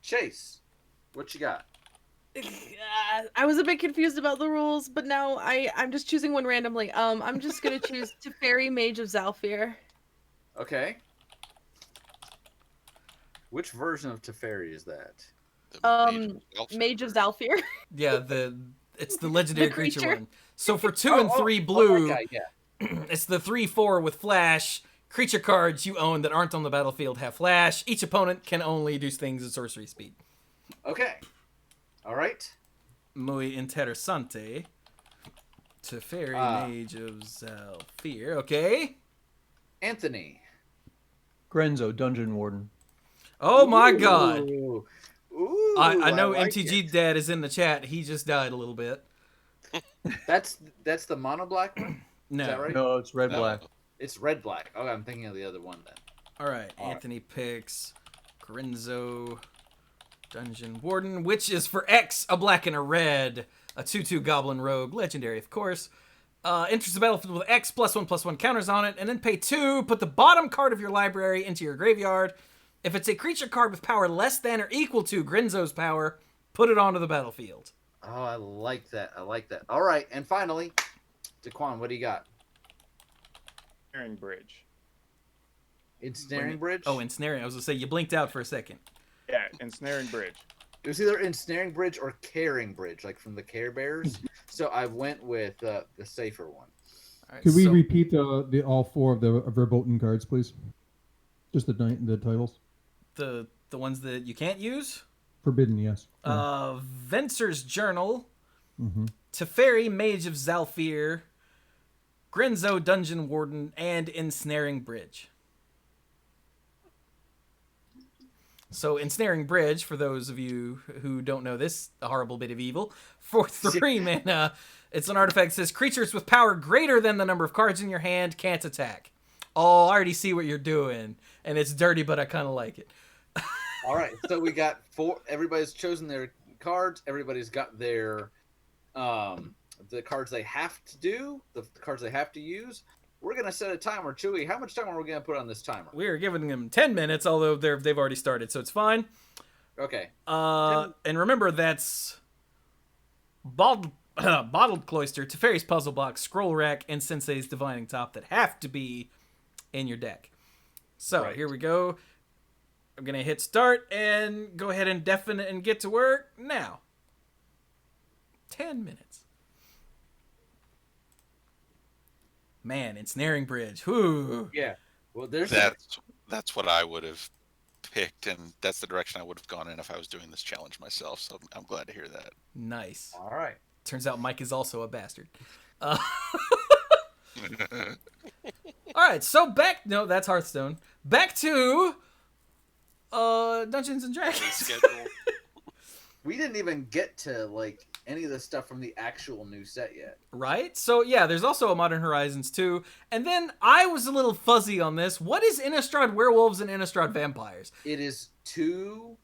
Chase, what you got? I was a bit confused about the rules, but now I'm just choosing one randomly. I'm just gonna choose Teferi, Mage of Zhalfir. Okay. Which version of Teferi is that? Mage of Zhalfir. Yeah, it's the legendary The creature creature. one. So for 2 and 3 blue, that guy, yeah. it's the 3/4 with flash. Creature cards you own that aren't on the battlefield have flash. Each opponent can only do things at sorcery speed. Okay. All right. Muy interesante. Teferi, Mage of Zhalfir. Okay. Anthony. Grenzo, Dungeon Warden. Oh my god. Ooh, I know like MTG it. Dad is in the chat. He just died a little bit. That's the mono black one? No. Is that right? No, it's red black. It's red black. Oh, I'm thinking of the other one then. All right. Anthony picks Grenzo, Dungeon Warden, which is for X, a black and a red, a 2/2 Goblin Rogue, legendary, of course. Enters the battlefield with X +1/+1 counters on it, and then pay 2. Put the bottom card of your library into your graveyard. If it's a creature card with power less than or equal to Grenzo's power, put it onto the battlefield. Oh, I like that. All right, and finally, DeQuan, what do you got? Ensnaring Bridge. Ensnaring Bridge? Oh, Ensnaring. I was going to say, you blinked out for a second. Yeah, Ensnaring Bridge. It was either Ensnaring Bridge or Caring Bridge, like from the Care Bears. So I went with the safer one. All right, Could we repeat the all 4 of the verboten cards, please? Just the titles. The ones that you can't use? Forbidden, yes. Vincer's Journal, Mm-hmm. Teferi, Mage of Zhalfir, Grenzo, Dungeon Warden, and Ensnaring Bridge. So Ensnaring Bridge, for those of you who don't know this, a horrible bit of evil, for 3 mana, it's an artifact that says creatures with power greater than the number of cards in your hand can't attack. Oh, I already see what you're doing, and it's dirty, but I kind of like it. All right, so we got 4. Everybody's chosen their cards. Everybody's got their the cards they have to do, the cards they have to use. We're gonna set a timer. Chewy, how much time are we gonna put on this timer? We are giving them 10 minutes, although they've already started, so it's fine. Okay. And remember, that's Bottled Cloister, Teferi's Puzzle Box, Scroll Rack, and Sensei's Divining Top that have to be in your deck. So Here we go. I'm going to hit start and go ahead and deafen it and get to work now. 10 minutes. Man, Ensnaring Bridge. Whew. Yeah. Well, there's That's what I would have picked, and that's the direction I would have gone in if I was doing this challenge myself. So I'm glad to hear that. Nice. All right. Turns out Mike is also a bastard. All right, so no, that's Hearthstone. Back to Dungeons and Dragons. Schedule. We didn't even get to like any of the stuff from the actual new set yet. Right? So yeah, there's also a Modern Horizons 2. And then I was a little fuzzy on this. What is Innistrad Werewolves and Innistrad Vampires? It is 2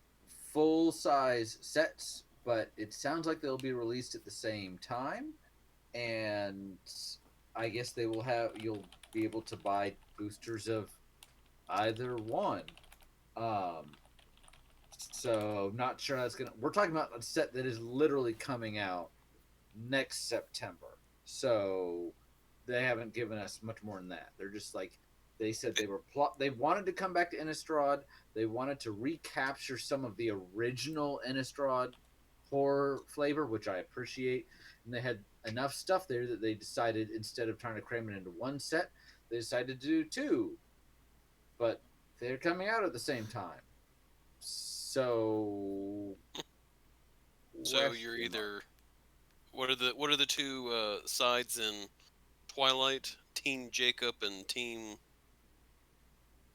full-size sets, but it sounds like they'll be released at the same time. And I guess you'll be able to buy boosters of either one. So not sure that's we're talking about a set that is literally coming out next September. So they haven't given us much more than that. They're just like, they said they wanted to come back to Innistrad. They wanted to recapture some of the original Innistrad horror flavor, which I appreciate. And they had enough stuff there that they decided, instead of trying to cram it into one set, they decided to do 2. But they're coming out at the same time. So So you're either what are the two sides in Twilight? Team Jacob and Team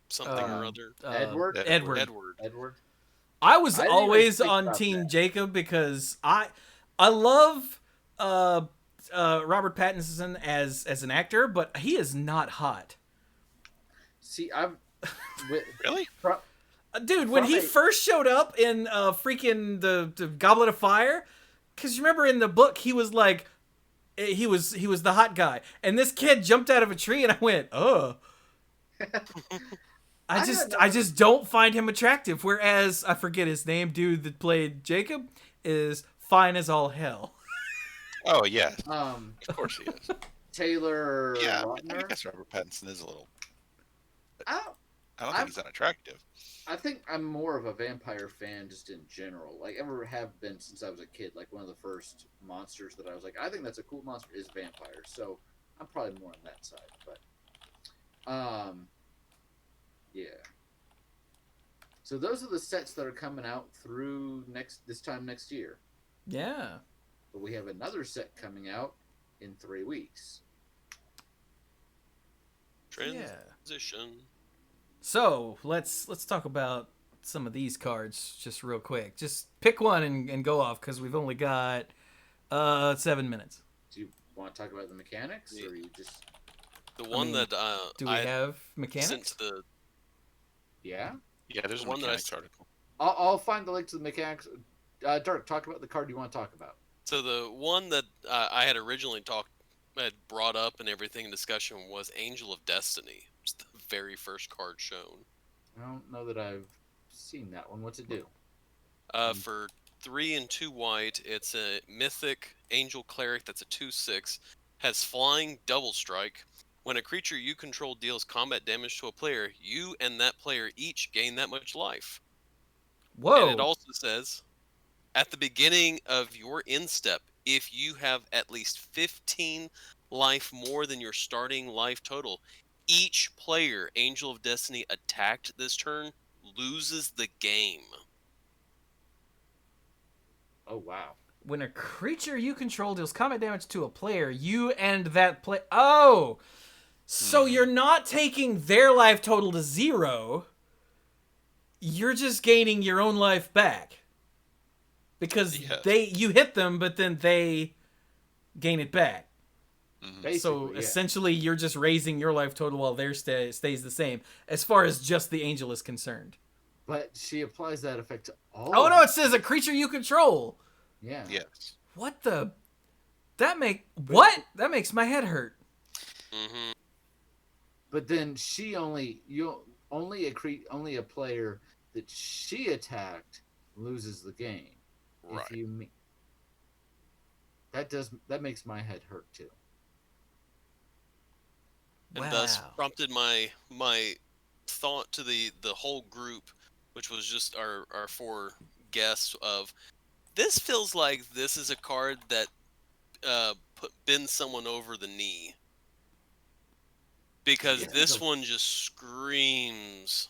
something or other. Edward. Edward. I was I didn't even always think on about Team that. Jacob because I love Robert Pattinson as an actor, but he is not hot. See, I've Really? Dude, when he first showed up in freaking the Goblet of Fire, because you remember in the book he was like, he was the hot guy, and this kid jumped out of a tree, and I went, oh. I just don't find him attractive. Whereas I forget his name, dude that played Jacob is fine as all hell. Oh yeah. Of course he is. Taylor. Yeah, I Lautner? guess Robert Pattinson is a little. I I don't think he's unattractive. I think I'm more of a vampire fan just in general. Like, ever have been since I was a kid. Like, one of the first monsters that I was like, I think that's a cool monster is vampires. So I'm probably more on that side. But, yeah. So those are the sets that are coming out through this time next year. Yeah. But we have another set coming out in 3 weeks. Transition. So let's talk about some of these cards just real quick. Just pick one and go off because we've only got 7 minutes. Do you want to talk about the mechanics, or you just the one that do we have mechanics? Yeah. Yeah, there's one a mechanics article. I'll find the link to the mechanics. Dirk, talk about the card you want to talk about. So the one that I had originally brought up and everything in discussion was Angel of Destiny. It's the very first card shown. I don't know that I've seen that one. What's it do? For 3 and 2 white, it's a mythic angel cleric that's a 2/6, has flying double strike. When a creature you control deals combat damage to a player, you and that player each gain that much life. Whoa. And it also says, at the beginning of your end step, if you have at least 15 life more than your starting life total, each player Angel of Destiny attacked this turn loses the game. Oh, wow. When a creature you control deals combat damage to a player, you and that player... Oh! So you're not taking their life total to 0. You're just gaining your own life back. Because you hit them, but then they gain it back. So essentially, you're just raising your life total while theirs stays the same, as far as just the angel is concerned. But she applies that effect to all. Oh no! It says a creature you control. Yeah. Yes. What the? That makes my head hurt. Mm-hmm. But then only a player that she attacked loses the game. Right. That makes my head hurt too. And thus prompted my thought to the whole group, which was just our 4 guests of, this feels like this is a card that bends someone over the knee. Because this one just screams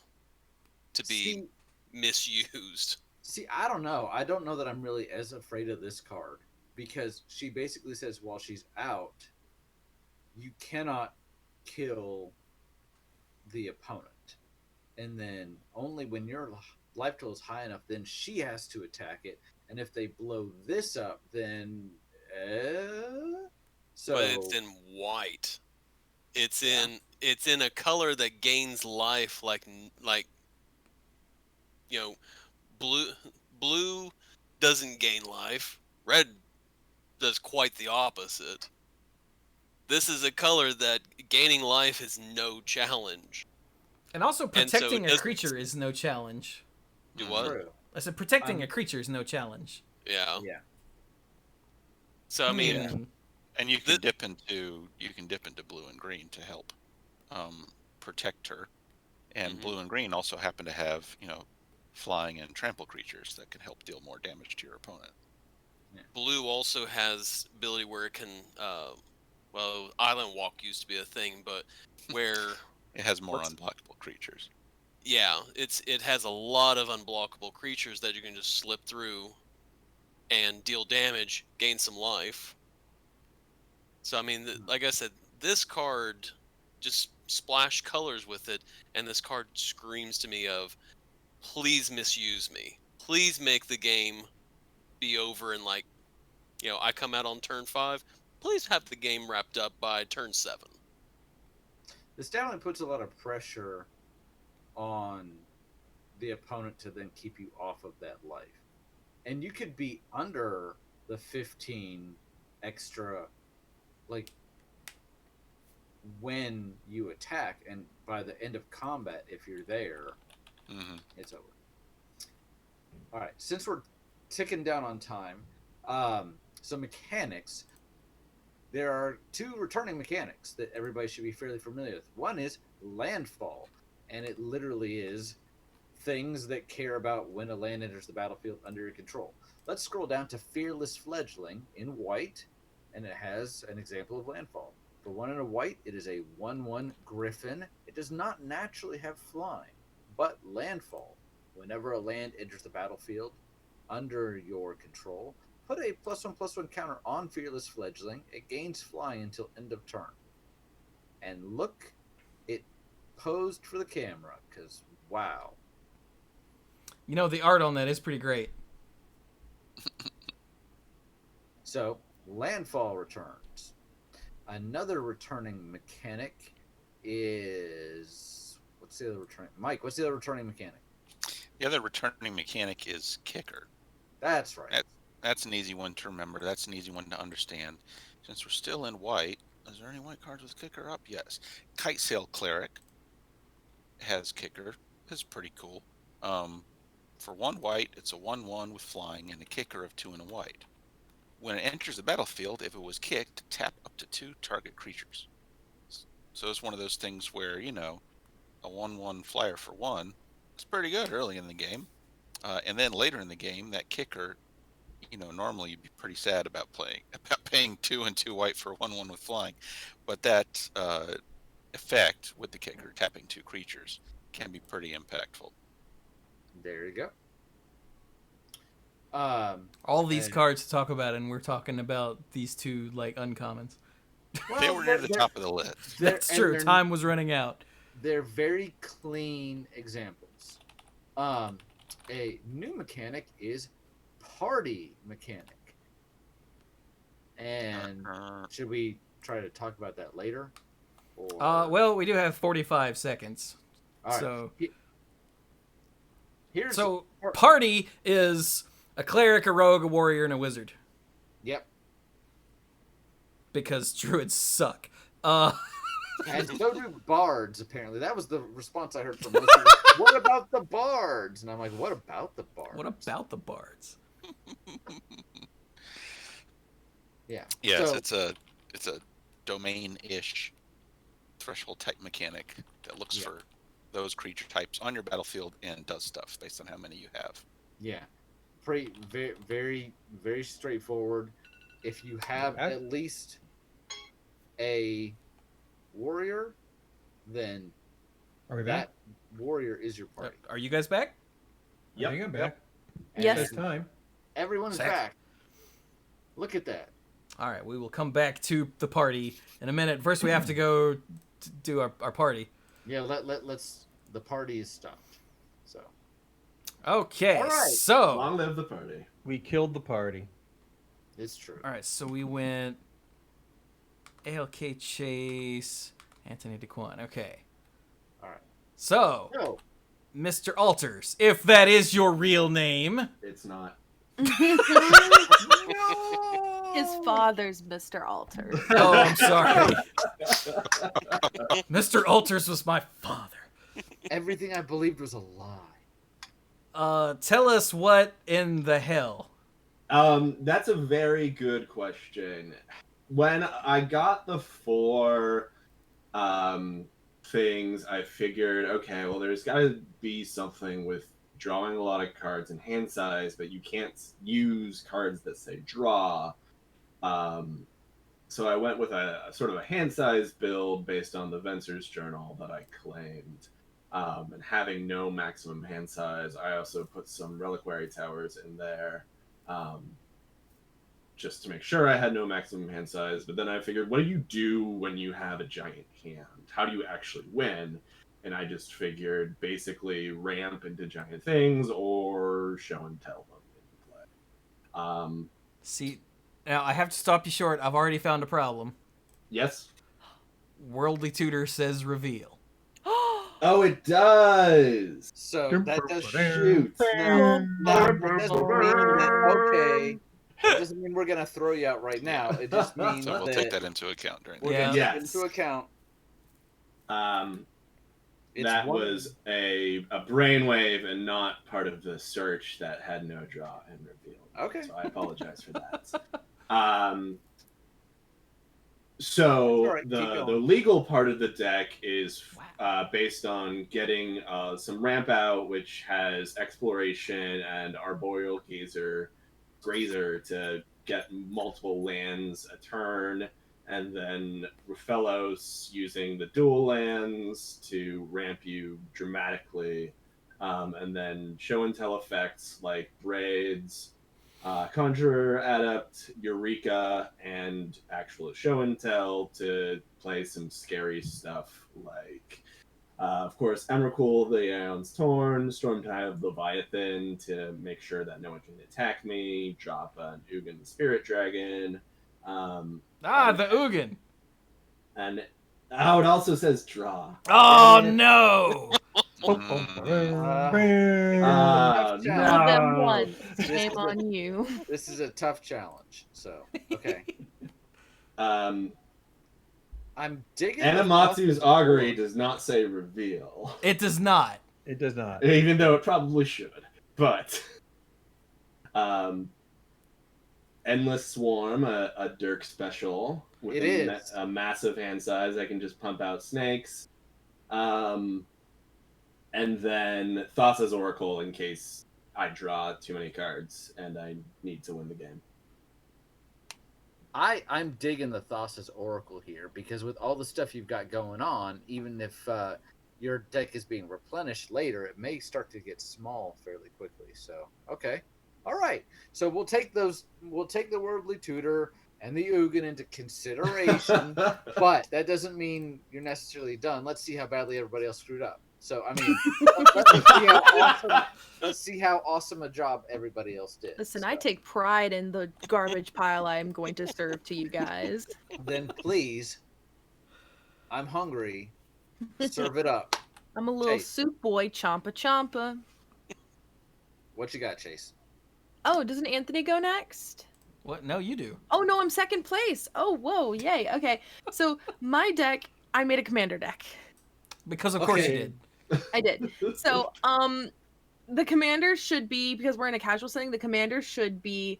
to be misused. See, I don't know. I don't know that I'm really as afraid of this card. Because she basically says while she's out, you cannot kill the opponent. And then only when your life total is high enough, then she has to attack it. And if they blow this up, then... So... But it's in white. It's in a color that gains life like blue doesn't gain life. Red does quite the opposite. This is a color that gaining life is no challenge. And also protecting a creature is no challenge. Do what? I said protecting a creature is no challenge. Yeah. Yeah. So I mean, and you can dip into blue and green to help protect her. And blue and green also happen to have, flying and trample creatures that can help deal more damage to your opponent. Yeah. Blue also has ability where it can Island Walk used to be a thing, but where it has more unblockable creatures. yeah, it has a lot of unblockable creatures that you can just slip through and deal damage, gain some life. So I mean, like I said, this card just splash colors with it, and this card screams to me of, please misuse me. Please make the game be over in like, I come out on turn 5. Please have the game wrapped up by turn 7. This definitely puts a lot of pressure on the opponent to then keep you off of that life. And you could be under the 15 extra, like, when you attack, and by the end of combat, if you're there, it's over. All right, since we're ticking down on time, some mechanics. There are 2 returning mechanics that everybody should be fairly familiar with. One is landfall, and it literally is things that care about when a land enters the battlefield under your control. Let's scroll down to Fearless Fledgling in white, and it has an example of landfall. For 1 and a white, it is a 1/1 Griffin. It does not naturally have flying, but landfall. Whenever a land enters the battlefield under your control, put a +1/+1 counter on Fearless Fledgling. It gains flying until end of turn. And look, it posed for the camera, because wow. The art on that is pretty great. So, landfall returns. Another returning mechanic is... What's the other returning... Mike, what's the other returning mechanic? The other returning mechanic is kicker. That's right. That's an easy one to remember. That's an easy one to understand. Since we're still in white, is there any white cards with kicker up? Yes. Kitesail Cleric has kicker. It's pretty cool. For 1 white, it's a 1/1 with flying and a kicker of 2 and a white. When it enters the battlefield, if it was kicked, tap up to 2 target creatures. So it's one of those things where, a 1/1 flyer for 1 is pretty good early in the game. And then later in the game, that kicker, normally you'd be pretty sad about paying 2 and 2 white for 1/1 with flying. But that effect with the kicker, tapping 2 creatures, can be pretty impactful. There you go. All these cards to talk about, and we're talking about these 2 like uncommons. Well, they were near the top of the list. That's true. Time was running out. They're very clean examples. A new mechanic is party mechanic. And should we try to talk about that later? Or... Well, we do have 45 seconds. All right. So here's party is a cleric, a rogue, a warrior, and a wizard. Yep. Because druids suck. And so do bards, apparently. That was the response I heard from most people. What about the bards? And I'm like, what about the bards? What about the bards? Yeah. Yes, it's a domain-ish threshold type mechanic that looks for those creature types on your battlefield and does stuff based on how many you have. Yeah. Pretty very, very, very straightforward. If you have at least a warrior, then that warrior is your party. Are you guys back? Yep. I think I'm back. Yes. It's time. Everyone's back. Look at that. All right, we will come back to the party in a minute. First, we have to go to do our party. Yeah, let's. The party is stopped. So. Okay, all right. so long live the party. We killed the party. It's true. All right, so we went ALK Chase, Anthony DeQuan. Okay. All right. So, Mr. Alters, if that is your real name. It's not. His father's Mr. Alters. Oh, I'm sorry. Mr. Alters was my father. Everything I believed was a lie. Tell us what in the hell. That's a very good question. When I got the 4 things, I figured, okay, well, there's got to be something with drawing a lot of cards in hand size, but you can't use cards that say draw. So I went with a sort of a hand size build based on the Venser's Journal that I claimed. And having no maximum hand size, I also put some reliquary towers in there, just to make sure I had no maximum hand size. But then I figured, what do you do when you have a giant hand? How do you actually win? And I just figured basically ramp into giant things or show and tell them in play. See, now I have to stop you short. I've already found a problem. Yes? Worldly Tutor says reveal. Oh, it does! So that does shoot. Now, that doesn't mean that, okay, that doesn't mean we're going to throw you out right now. It just means So we'll that take that into account during we're the going to Yeah. take it into account. It's That one- was a brainwave and not part of the search that had no draw and reveal. Okay. So I apologize for that. So All right, keep the going. legal part of the deck is based on getting some ramp out, which has exploration and arboreal grazer to get multiple lands a turn, and then Ruffellos using the dual lands to ramp you dramatically, and then show and tell effects like Braids, Conjurer, Adept, Eureka, and actual show and tell to play some scary stuff like, of course, Emrakul, the Aeon's Torn, Stormtide of Leviathan to make sure that no one can attack me, drop an Ugin the Spirit Dragon. The Ugin. And it also says draw. Oh, no! Tough Kill challenge. them once. This Shame is on you. This is a tough challenge. So, okay. Um, I'm digging Anamatsu's the augury does not say reveal, It does not. It does not. even though it probably should. But Endless Swarm, a Dirk special with It is. a massive hand size. I can just pump out snakes. And then Thassa's Oracle in case I draw too many cards and I need to win the game. I'm digging the Thassa's Oracle here because with all the stuff you've got going on, even if your deck is being replenished later, it may start to get small fairly quickly. So, okay. All right. So we'll take the Worldly Tutor and the Ugin into consideration, but that doesn't mean you're necessarily done. Let's see how badly everybody else screwed up. So, I mean, let's see how awesome a job everybody else did. Listen, So, I take pride in the garbage pile I'm going to serve to you guys. Then please, I'm hungry. Serve it up. I'm a little Chase. soup boy, chompa chompa. What you got, Chase? Oh, doesn't Anthony go next? What? No, you do. Oh no, I'm second place. Oh, whoa, yay. Okay, so my deck, I made a commander deck. Because of course you Okay. did. I did. So, the commander should be, because we're in a casual setting, the commander should be,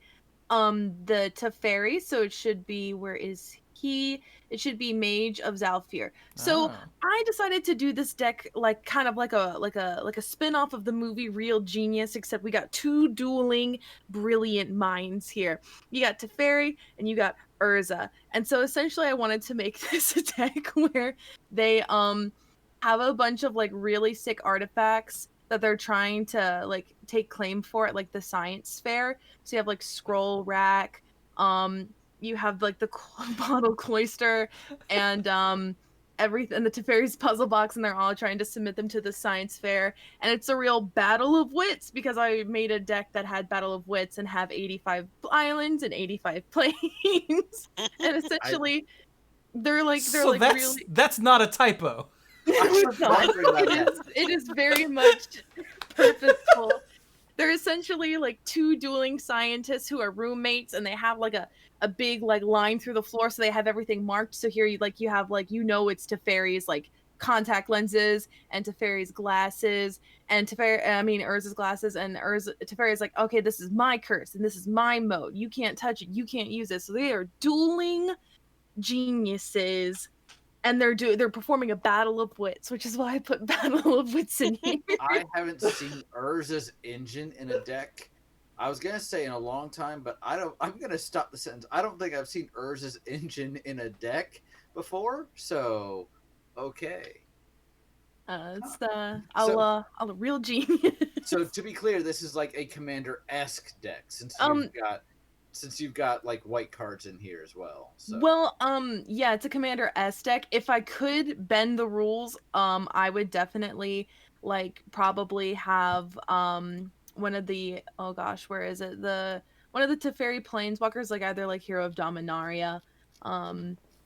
the Teferi. So it should be, where is he? It should be Mage of Zalfir. So Oh. I decided to do this deck like kind of like a spin-off of the movie Real Genius, except we got two dueling brilliant minds here. You got Teferi and you got Urza. And so essentially I wanted to make this a deck where they have a bunch of like really sick artifacts that they're trying to like take claim for at like the science fair. So you have like Scroll Rack, you have like the Bottle Cloister, and everything, the Teferi's puzzle box, and they're all trying to submit them to the science fair. And it's a real battle of wits because I made a deck that had battle of wits and have 85 islands and 85 planes, and essentially they're like really. That's not a typo. was wondering about that. It is very much purposeful. They're essentially like two dueling scientists who are roommates, and they have like a big like line through the floor, so they have everything marked. So here you have like it's Teferi's like contact lenses and Teferi's glasses and Urza's glasses, and Teferi's like, okay, this is my curse and this is my mode. You can't touch it. You can't use it. So they are dueling geniuses. And they're performing a battle of wits, which is why I put battle of wits in here. I haven't seen Urza's engine in a deck. I was gonna say in a long time, but I'm gonna stop the sentence. I don't think I've seen Urza's engine in a deck before. So, okay. I'll a real genius. So to be clear, this is like a commander-esque deck since you've got like white cards in here as well. So. Well, yeah, it's a Commander S deck. If I could bend the rules, I would definitely like probably have one of the where is it? One of the Teferi Planeswalkers, like either like Hero of Dominaria.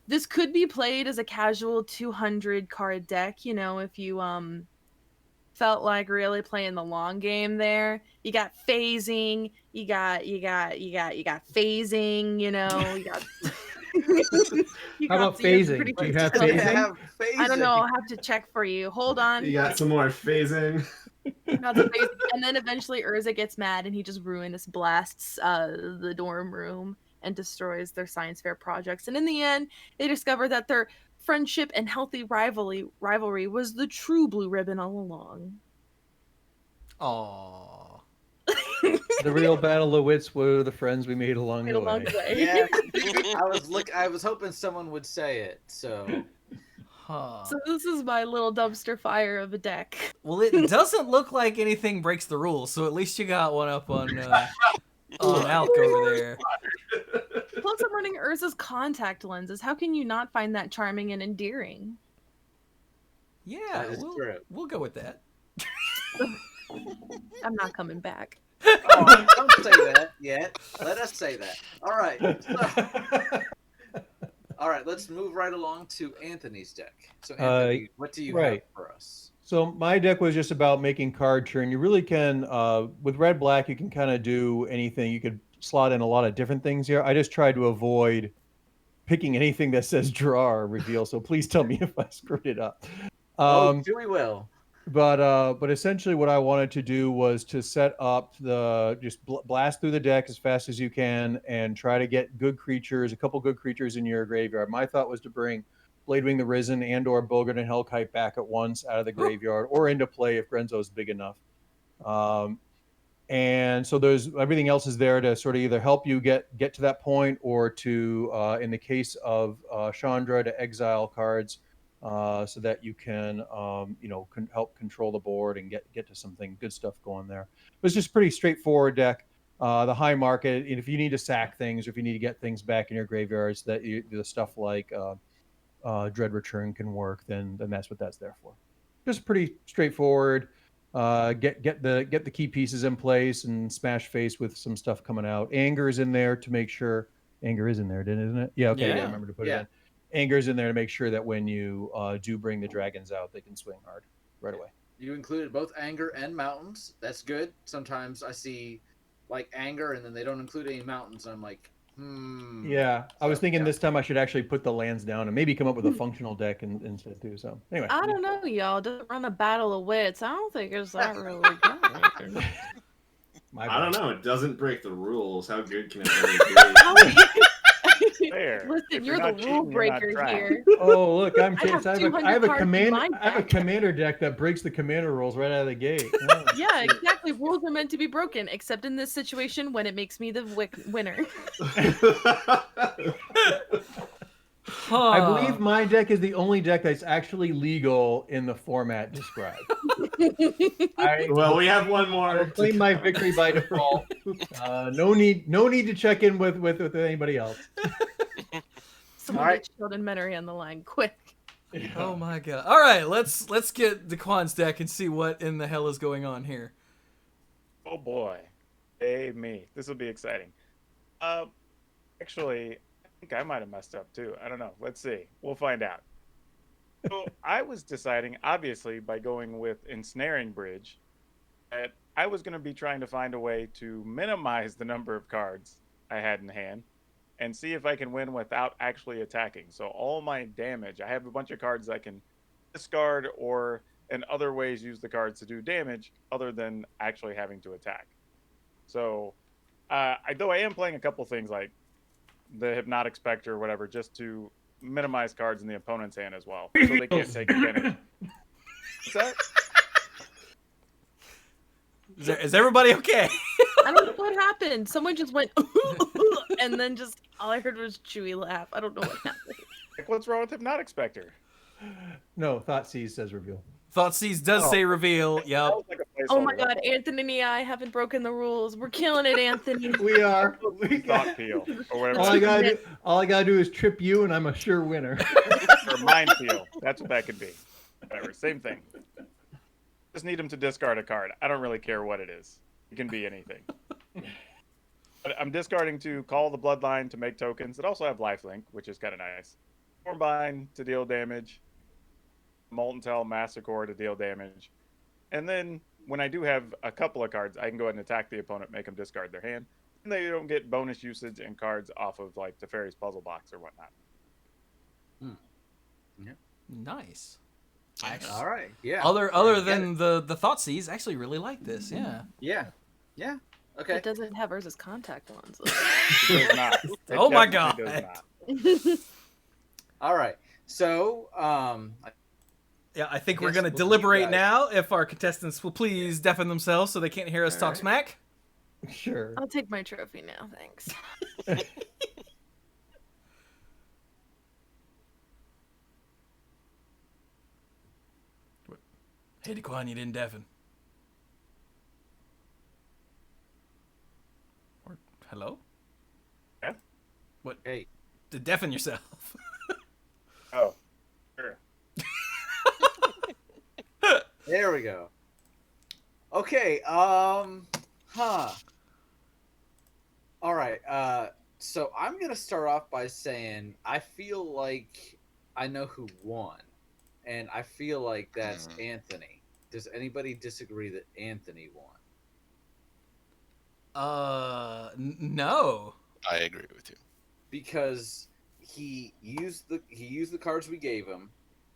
This could be played as a casual 200 card deck, you know, if you felt like really playing the long game there. You got phasing, you got phasing, you know, you got How about phasing? Do you have phasing? I don't know, I'll have to check for you. Hold on. You got some more phasing. Got some phasing. And then eventually Urza gets mad and he just ruinous blasts the dorm room and destroys their science fair projects. And in the end, they discover that their friendship and healthy rivalry was the true blue ribbon all along. Aww. The real battle of wits were the friends we made along the way. Yeah, I was hoping someone would say it. So. Huh. So this is my little dumpster fire of a deck. Well, it doesn't look like anything breaks the rules, so at least you got one up on ALK over there. Plus, I'm running Urza's contact lenses. How can you not find that charming and endearing? Yeah, we'll go with that. I'm not coming back. Oh, don't say that yet. Let us say that. All right. All right, let's move right along to Anthony's deck. So, Anthony, what do you have for us? So my deck was just about making card churn. You really can, with red-black, you can kind of do anything. You could slot in a lot of different things here. I just tried to avoid picking anything that says draw or reveal, so please tell me if I screwed it up. We will. But essentially what I wanted to do was to set up just blast through the deck as fast as you can and try to get good creatures, a couple good creatures in your graveyard. My thought was to bring Bladewing the Risen and or Bogart and Hellkite back at once out of the graveyard or into play if Grenzo is big enough. And so everything else is there to sort of either help you get to that point or to, in the case of Chandra, to exile cards so that you can, help control the board and get to something good stuff going there. It was just a pretty straightforward deck. The high market, if you need to sack things or if you need to get things back in your graveyards, the stuff like Dread Return can work, then that's what that's there for. Just pretty straightforward. Get the key pieces in place and smash face with some stuff coming out. Anger is in there to make sure. Anger is in there, isn't it? Yeah, okay. Yeah. I remember to put it in. Anger is in there to make sure that when you do bring the dragons out, they can swing hard right away. You included both anger and mountains. That's good. Sometimes I see like anger and then they don't include any mountains. I'm like, Yeah, I was thinking this time I should actually put the lands down and maybe come up with a functional deck instead too. So anyway, I don't know, y'all. Doesn't run a battle of wits. I don't think it's that really good. I don't know. It doesn't break the rules. How good can it really be? Listen, you're the rule breaker here. Oh, look, I'm kidding. I have a commander deck that breaks the commander rules right out of the gate. Oh. Yeah, exactly. Rules are meant to be broken, except in this situation when it makes me the winner. I believe my deck is the only deck that's actually legal in the format described. Well, we have one more. I claim my victory by default. No need to check in with anybody else. Someone get Sheldon Menery on the line, quick. Oh my god! All right, let's get DeQuan's deck and see what in the hell is going on here. Oh boy, hey me, this will be exciting. Actually, I think I might have messed up too. I don't know. Let's see. We'll find out. So I was deciding, obviously, by going with Ensnaring Bridge, that I was going to be trying to find a way to minimize the number of cards I had in hand and see if I can win without actually attacking. So all my damage, I have a bunch of cards I can discard or in other ways use the cards to do damage other than actually having to attack. So though I am playing a couple things like the Hypnotic Spectre or whatever, just to minimize cards in the opponent's hand as well, so they can't take advantage. What's that? Is everybody okay? I don't know what happened. Someone just went, and then just all I heard was Chewy laugh. I don't know what happened. Like, what's wrong with Hypnotic Spectre? No, Thoughtseize says reveal. Thoughtseas does say reveal. That Yep. was like a Oh my placeholder. god, Anthony and I haven't broken the rules. We're killing it, Anthony. We are. We Thought got, peel or whatever. all I gotta do is trip you, and I'm a sure winner. Or mind peel. That's what that could be. Whatever. Same thing. Just need him to discard a card. I don't really care what it is. It can be anything. But I'm discarding to call the bloodline to make tokens that also have lifelink, which is kind of nice. Stormbind to deal damage. Molten Tail Massacre to deal damage. And then when I do have a couple of cards, I can go ahead and attack the opponent, make them discard their hand. And they don't get bonus usage and cards off of like the Fairy's Puzzle Box or whatnot. Nice. All right. Yeah. Other than the Thoughtseas, I actually really like this. Yeah. Yeah. Okay. It doesn't have Urza's contact ones. It does not. It Oh my definitely God. does not. All right. So, Yeah, I think we're Yes, gonna well, deliberate you guys- now if our contestants will please deafen themselves so they can't hear us talk Alright. smack. Sure. I'll take my trophy now, thanks. Hey, DeQuan, you didn't deafen. Or hello? Yeah? What? hey, To deafen yourself. Oh, sure. there we go. Okay. All right. So I'm gonna start off by saying I feel like I know who won, and I feel like that's Anthony. Does anybody disagree that Anthony won? No. I agree with you. Because he used the cards we gave him,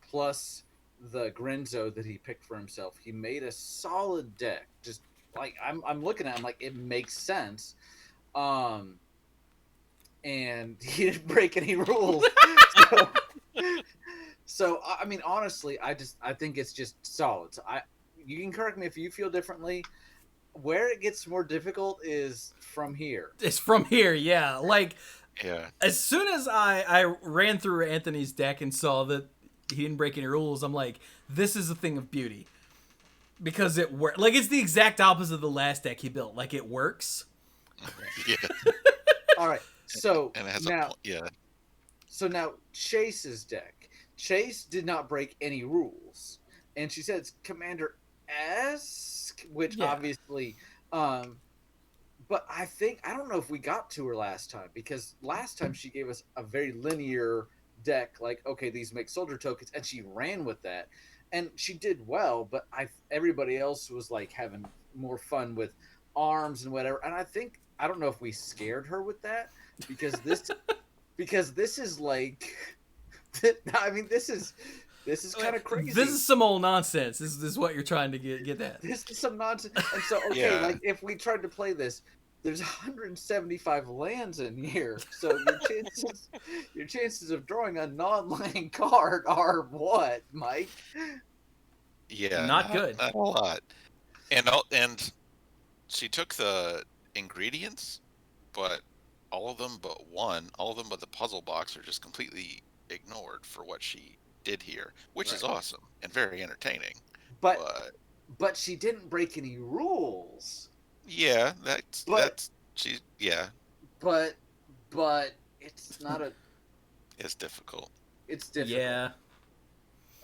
plus the Grenzo that he picked for himself. He made a solid deck. Just like I'm looking at him, like it makes sense. And he didn't break any rules. So I mean, honestly, I think it's just solid. So you can correct me if you feel differently. Where it gets more difficult is from here. It's from here, yeah. Like, Yeah. as soon as I ran through Anthony's deck and saw that he didn't break any rules, I'm like, this is a thing of beauty. Because it works. Like, it's the exact opposite of the last deck he built. Like, it works. Yeah. All right. So And it has now, a point. Yeah. so now Chase's deck. Chase did not break any rules, and she said it's Commander-esque, which Yeah. obviously. But I don't know if we got to her last time, because last time she gave us a very linear deck, like, okay, these make soldier tokens, and she ran with that, and she did well. But everybody else was like having more fun with arms and whatever, and I don't know if we scared her with that, because this is like, I mean, this is kind of crazy. This is some old nonsense. This is what you're trying to get at. This is some nonsense. And so, okay, Yeah. like if we tried to play this, there's 175 lands in here. So your chances of drawing a non-land card are what, Mike? Yeah. Not good. Not a lot. And she took the ingredients, but all of them but the puzzle box are just completely ignored for what she did here, which is Right. awesome and very entertaining. But she didn't break any rules. Yeah, But it's not a. it's difficult. It's difficult. Yeah.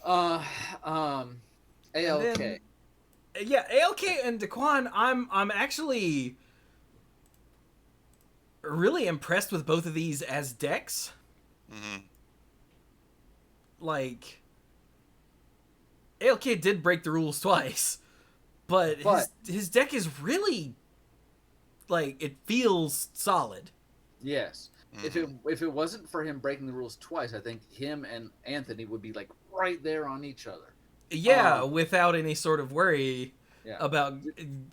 ALK. then- Yeah, ALK and DeQuan, I'm actually really impressed with both of these as decks. Hmm. Like, ALK did break the rules twice, but his deck is really, like, it feels solid. Yes. If it wasn't for him breaking the rules twice, I think him and Anthony would be like right there on each other. Yeah, without any sort of worry Yeah. about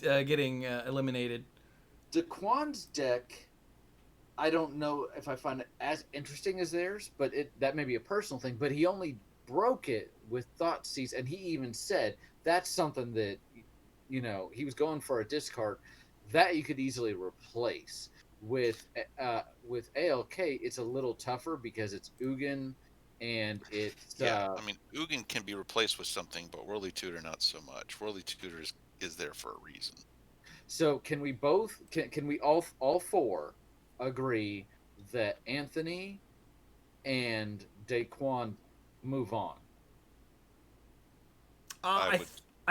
getting eliminated. DeQuan's deck, I don't know if I find it as interesting as theirs, but that may be a personal thing. But he only broke it with Thoughtseas, and he even said that's something that, he was going for a discard that you could easily replace. With ALK, it's a little tougher because it's Ugin and it's Yeah, I mean, Ugin can be replaced with something, but Whirly Tutor not so much. Whirly Tutor is there for a reason. So can we both can we all four agree that Anthony and DeQuan move on? I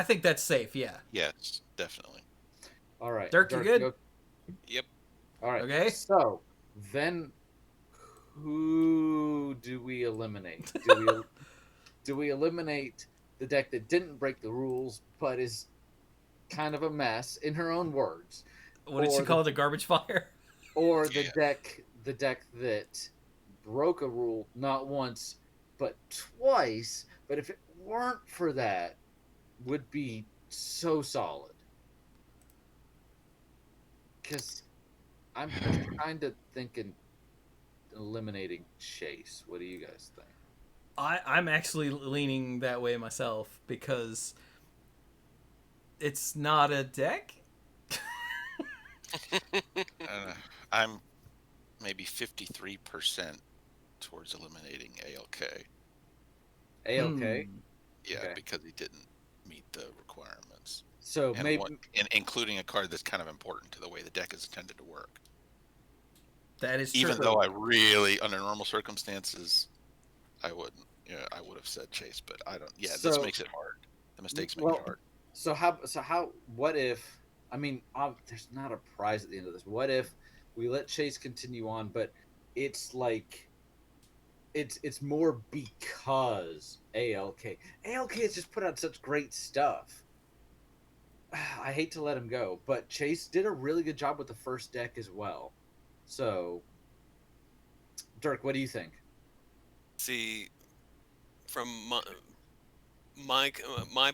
think that's safe. Yeah. Yes, definitely. All right, Dirk, you good? Yep. All right. Okay. So then, who do we eliminate? Do we eliminate the deck that didn't break the rules but is kind of a mess, in her own words? What did she call it? A garbage fire? Or the deck that broke a rule not once but twice, but if it weren't for that, would be so solid. Because I'm kind of thinking eliminating Chase. What do you guys think? I'm actually leaning that way myself because it's not a deck. I'm maybe 53% towards eliminating ALK. ALK? Yeah, Okay. because he didn't meet the requirements. So and maybe including a card that's kind of important to the way the deck is intended to work. That is true. Even though I really, under normal circumstances, I wouldn't. Yeah, I would have said Chase, but I don't. Yeah, this makes it hard. The mistakes make it hard. So how? What if? I mean, there's not a prize at the end of this. What if we let Chase continue on, but it's like, it's more because ALK has just put out such great stuff. I hate to let him go, but Chase did a really good job with the first deck as well. So, Dirk, what do you think? See, from my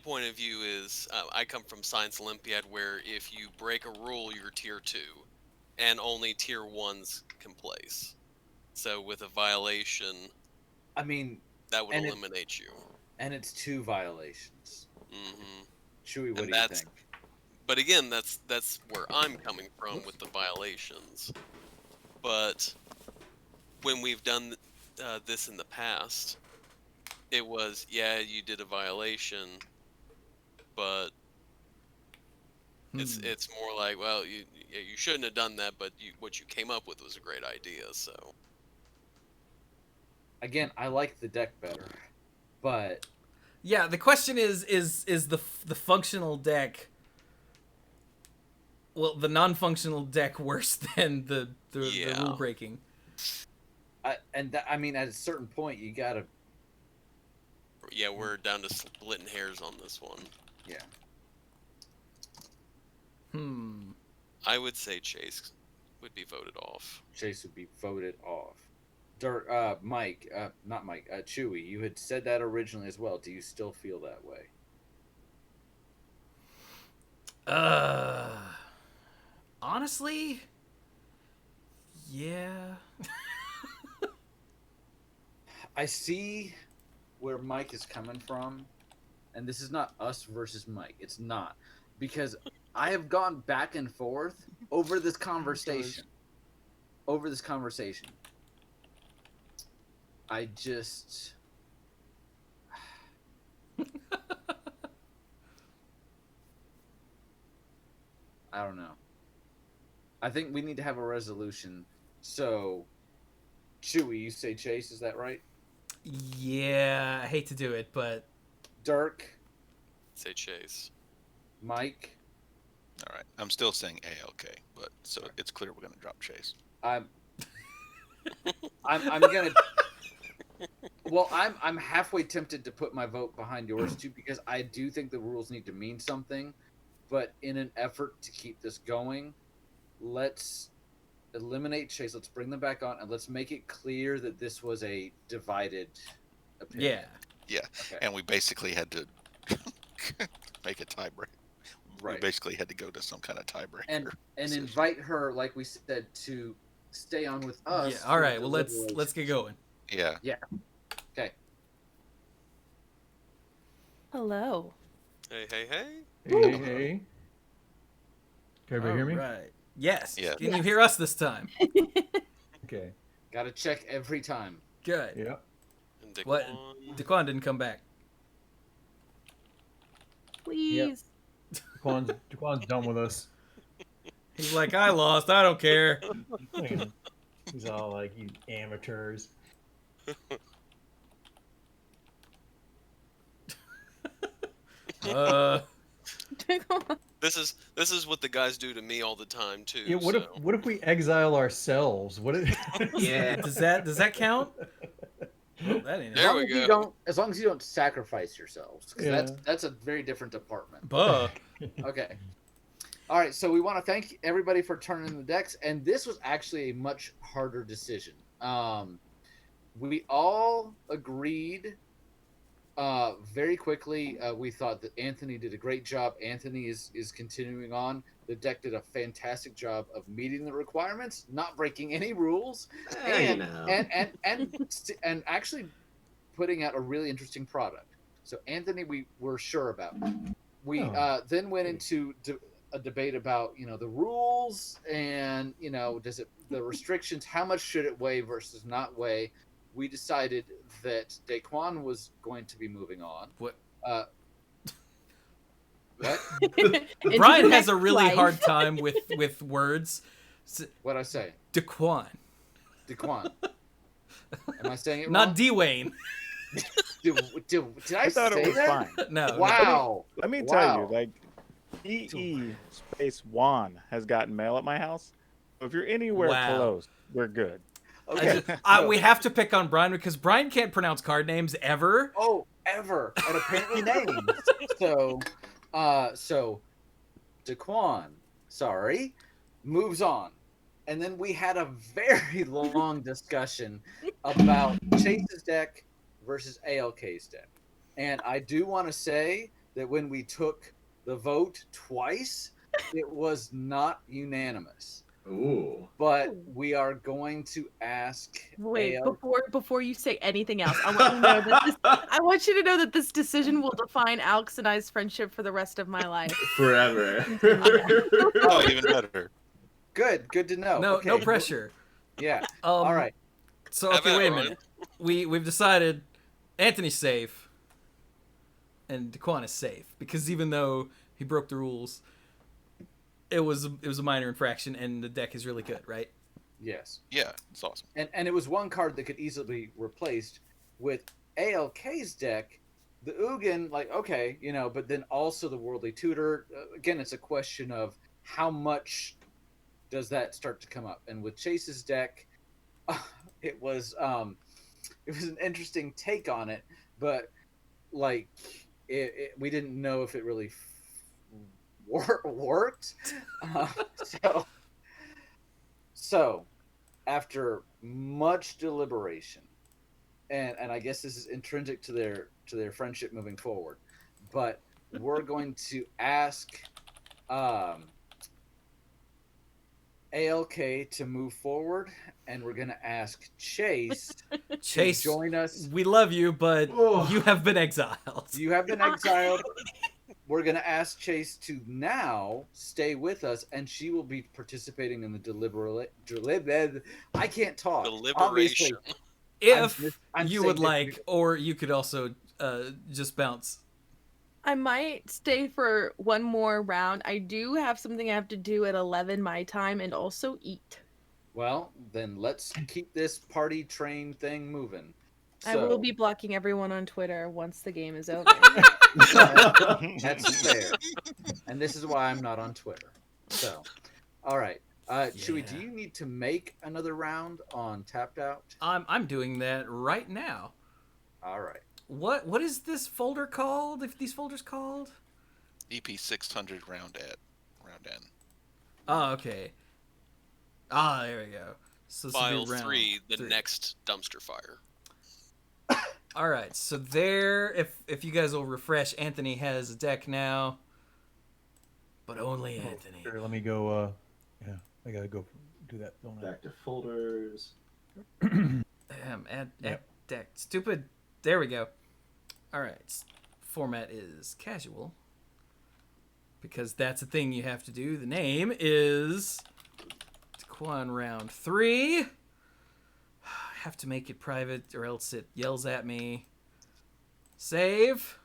point of view is I come from Science Olympiad, where if you break a rule, you're tier 2, and only tier 1s can place. So with a violation, I mean, that would eliminate you. And it's 2 violations. Mm-hmm. Chewy, what do you think? But again, that's where I'm coming from with the violations. But when we've done this in the past, it was, yeah, you did a violation, but it's more like, well, you shouldn't have done that, but what you came up with was a great idea. So again, I like the deck better, but yeah, the question is the functional deck, well, the non-functional deck worse than the rule breaking? I mean, at a certain point, you gotta. Yeah, we're down to splitting hairs on this one. Yeah. I would say Chase would be voted off. Chase would be voted off. Mike, not Mike, Chewy, you had said that originally as well. Do you still feel that way? Honestly, yeah. I see where Mike is coming from, and this is not us versus Mike. It's not, because I have gone back and forth over this conversation. I just I don't know. I think we need to have a resolution. So, Chewy, you say Chase, is that right? Yeah, I hate to do it, but Dirk, say Chase. Mike. All right, I'm still saying ALK, but so it's clear we're gonna drop Chase. I'm gonna. Well, I'm halfway tempted to put my vote behind yours too, because I do think the rules need to mean something. But in an effort to keep this going, let's eliminate Chase. Let's bring them back on, and let's make it clear that this was a divided opinion. Yeah. Okay. And we basically had to make a tiebreaker. Right. We basically had to go to some kind of tiebreaker. And invite her, like we said, to stay on with us. Yeah. All right. Well, let's get going. Yeah. Yeah. Okay. Hello. Hey. Hey. Can everybody hear me? Right. Yes. Yeah. Can you hear us this time? Okay. Gotta check every time. Good. Yeah. What? DeQuan didn't come back. Please. DeQuan's done with us. He's like, I lost. I don't care. He's all like, you amateurs. This is what the guys do to me all the time too. Yeah, what if we exile ourselves? Yeah. Does that count? Oh, that ain't There it. we go. As long as you don't sacrifice yourselves, 'cause Yeah. that's a very different department. Buh. Okay. All right, so we want to thank everybody for turning in the decks, and this was actually a much harder decision. We all agreed very quickly. We thought that Anthony did a great job. Anthony is continuing on. The deck did a fantastic job of meeting the requirements, not breaking any rules, and actually putting out a really interesting product. So Anthony, we were sure about. We then went into a debate about the rules and the restrictions, how much should it weigh versus not weigh. We decided that DeQuan was going to be moving on. What? What? Brian has a really hard time with words. What'd I say? DeQuan. DeQuan. Am I saying it wrong? Not Dwayne. Did I thought say it was that? fine. No. Wow. Let me tell you, like, EE space Juan has gotten mail at my house. So if you're anywhere Wow. close, we're good. Okay. We have to pick on Brian because Brian can't pronounce card names ever. Oh, ever. And apparently names. So DeQuan, moves on. And then we had a very long discussion about Chase's deck versus ALK's deck. And I do want to say that when we took the vote twice, it was not unanimous. Ooh. But we are going to ask. Wait, before you say anything else, I want you to know that this decision will define Alex and I's friendship for the rest of my life. Forever. Oh, even better. Good to know. No, Okay. no pressure. Yeah. All right. So Have okay, at wait a it, minute. We've decided Anthony's safe, and DeQuan is safe because even though he broke the rules, it was a minor infraction, and the deck is really good, right? Yes. Yeah, it's awesome. And it was one card that could easily be replaced with ALK's deck. The Ugin, but then also the Worldly Tutor. Again, it's a question of how much does that start to come up. And with Chase's deck, it was an interesting take on it, but we didn't know if it really worked. So after much deliberation, and I guess this is intrinsic to their friendship moving forward, but we're going to ask ALK to move forward, and we're going to ask Chase to join us. We love you, but you have been exiled. You have been exiled. We're going to ask Chase to now stay with us, and she will be participating in the I can't talk. Deliberation. If I'm you saying would that like, or you could also just bounce. I might stay for one more round. I do have something I have to do at 11 my time and also eat. Well, then let's keep this party train thing moving. I will be blocking everyone on Twitter once the game is over. That's fair. And this is why I'm not on Twitter. So, all right. Chewy, do you need to make another round on Tapped Out? I'm doing that right now. All right. What is this folder called? If these folders called? EP 600 round N. Oh, okay. Ah, there we go. So this will File be round 3, the 3. next dumpster fire. All right, so there, if you guys will refresh, Anthony has a deck now, but only Anthony. Sure, let me go. I gotta go do that. Don't I? Back to folders. Add deck. Stupid. There we go. All right. Format is casual because that's a thing you have to do. The name is DeQuan round 3. have to make it private or else it yells at me. Save.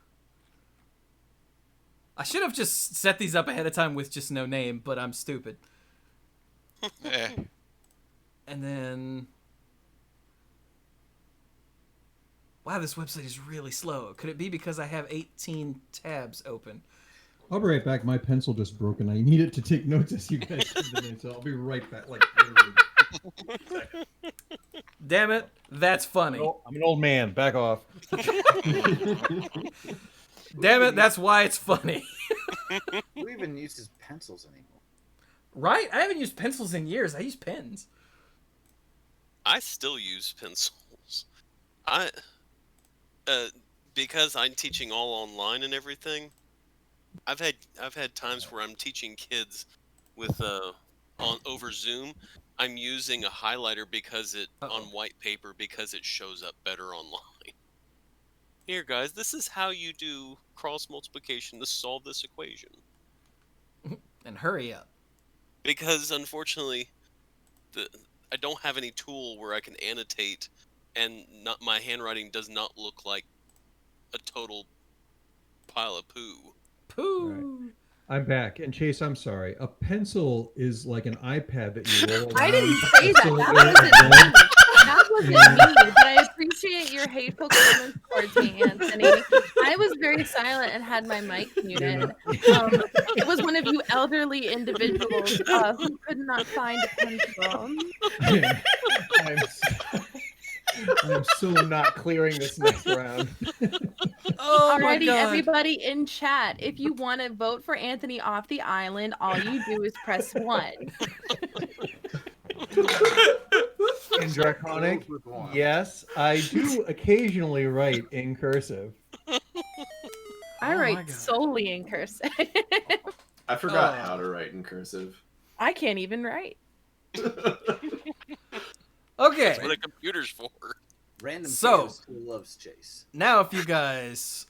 I should have just set these up ahead of time with just no name, but I'm stupid. And then... Wow, this website is really slow. Could it be because I have 18 tabs open? I'll be right back. My pencil just broke, and I need it to take notes as you guys send them in, so I'll be right back. Like, literally. Damn it, that's funny. I'm an old man. Back off. Damn it, that's why it's funny. Who even uses pencils anymore? Right? I haven't used pencils in years. I use pens. I still use pencils. Because I'm teaching all online and everything. I've had times where I'm teaching kids with over Zoom. I'm using a highlighter because on white paper because it shows up better online. Here, guys, this is how you do cross multiplication to solve this equation. And hurry up. Because unfortunately, I don't have any tool where I can annotate, and my handwriting does not look like a total pile of poo. Poo. Right. I'm back. And Chase, I'm sorry. A pencil is like an iPad that you roll around. I didn't say that. That wasn't me. But I appreciate your hateful comments towards me, Anthony. I was very silent and had my mic muted. It was one of you elderly individuals who could not find a pencil. I'm so not clearing this next round. Oh Alrighty, my God. everybody in chat, if you want to vote for Anthony off the island, all you do is press 1. In Draconic, yes, I do occasionally write in cursive. I Oh my write God. solely in cursive. I forgot how to write in cursive. I can't even write. Okay. That's what a computer's for. Random So- chaos who loves Chase. Now, if you guys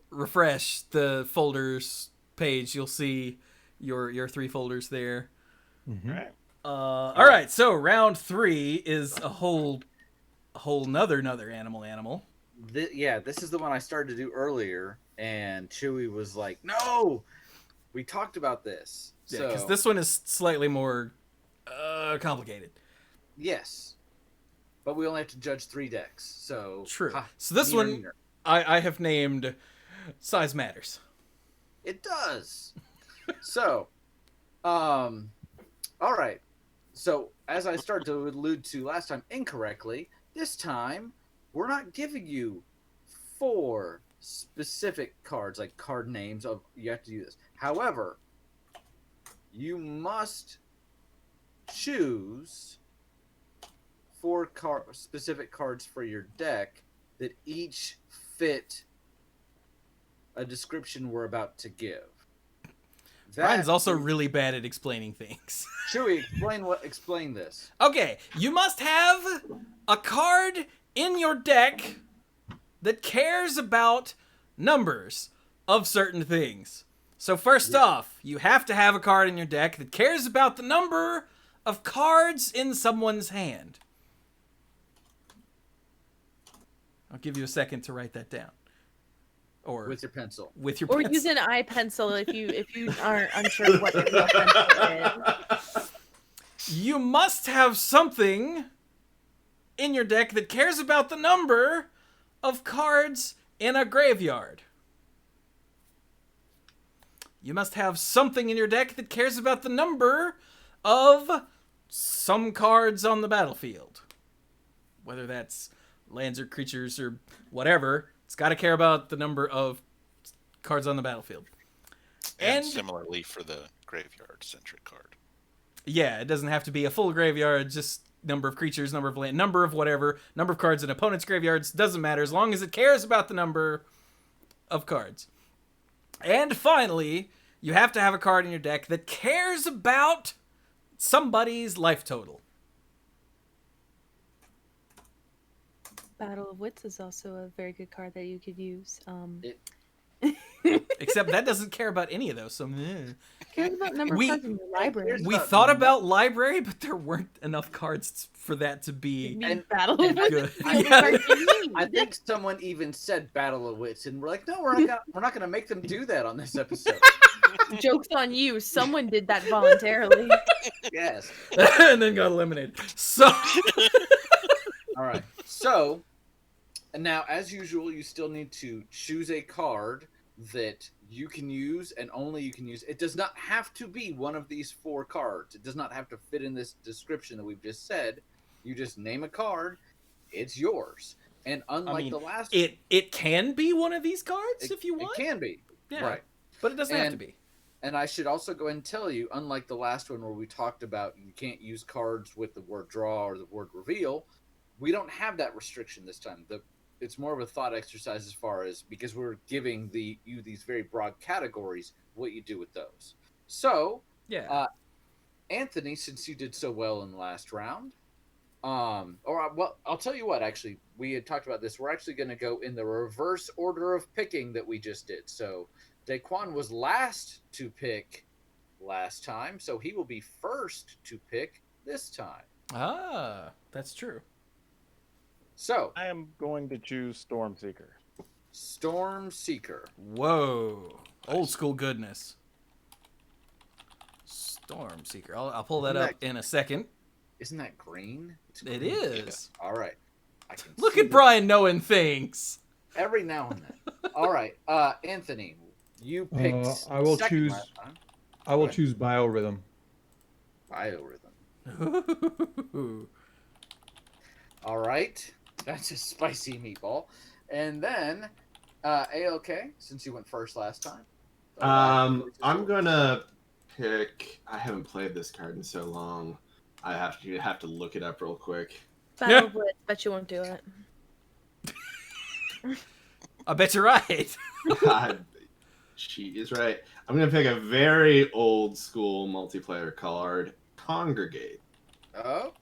refresh the folders page, you'll see your 3 folders there. Mm-hmm. Right. All right, so round 3 is a whole another animal. This is the one I started to do earlier, and Chewy was like, "No, we talked about this." Yeah, because So this one is slightly more complicated. yes, but we only have to judge 3 decks. So True. ha, So this neener, one neener. I have named Size Matters. It does. So, all right. So, as I started to allude to last time incorrectly, this time we're not giving you 4 specific cards, like card names of you have to do this. However, you must choose 4 specific cards for your deck that each fit a description we're about to give. Brian's also really bad at explaining things. Chewy, explain this. Okay, you must have a card in your deck that cares about numbers of certain things. So first off, you have to have a card in your deck that cares about the number of cards in someone's hand. I'll give you a second to write that down. Or With your pencil. with your Or pencil. use an eye pencil if you aren't unsure what the real pencil is. You must have something in your deck that cares about the number of cards in a graveyard. You must have something in your deck that cares about the number of some cards on the battlefield. Whether that's lands or creatures or whatever, it's got to care about the number of cards on the battlefield. And similarly for the graveyard-centric card. Yeah, it doesn't have to be a full graveyard, just number of creatures, number of land, number of whatever, number of cards in opponent's graveyards, doesn't matter as long as it cares about the number of cards. And finally, you have to have a card in your deck that cares about somebody's life total. Battle of Wits is also a very good card that you could use. Except that doesn't care about any of those. So Cares about number of cards in your library. we thought about library, but there weren't enough cards for that to be And Battle and of good. I think someone even said Battle of Wits, and we're like, no, we're not gonna make them do that on this episode. Joke's on you. Someone did that voluntarily. Yes. And then got eliminated. So All right. So, and now, as usual, you still need to choose a card that you can use and only you can use. It does not have to be one of these 4 cards. It does not have to fit in this description that we've just said. You just name a card. It's yours. And unlike the last, it can be one of these cards if you want. It can be. Yeah. Right. But it doesn't have to be. And I should also go ahead and tell you, unlike the last one where we talked about you can't use cards with the word draw or the word reveal, we don't have that restriction this time. It's more of a thought exercise as far as, because we're giving you these very broad categories, what you do with those. So, yeah, Anthony, since you did so well in the last round, well, I'll tell you what. Actually, we had talked about this. We're actually going to go in the reverse order of picking that we just did. So, DeQuan was last to pick last time, so he will be first to pick this time. Ah, that's true. So I am going to choose Stormseeker. Stormseeker. Whoa, old school goodness. Stormseeker. I'll pull that up in a second. Isn't that green? It is. All right. I can Look see at Brian knowing things. every now and then. All right, Anthony, you picked. I will second choose. last time. I will Right. choose Biorhythm. Biorhythm. All right, that's a spicy meatball. And then ALK, since you went first last time. I'm gonna pick. I haven't played this card in so long. I have to look it up real quick. Battle of Wits, bet you won't do it. I bet you're right. She is right. I'm gonna pick a very old school multiplayer card, Congregate. Oh,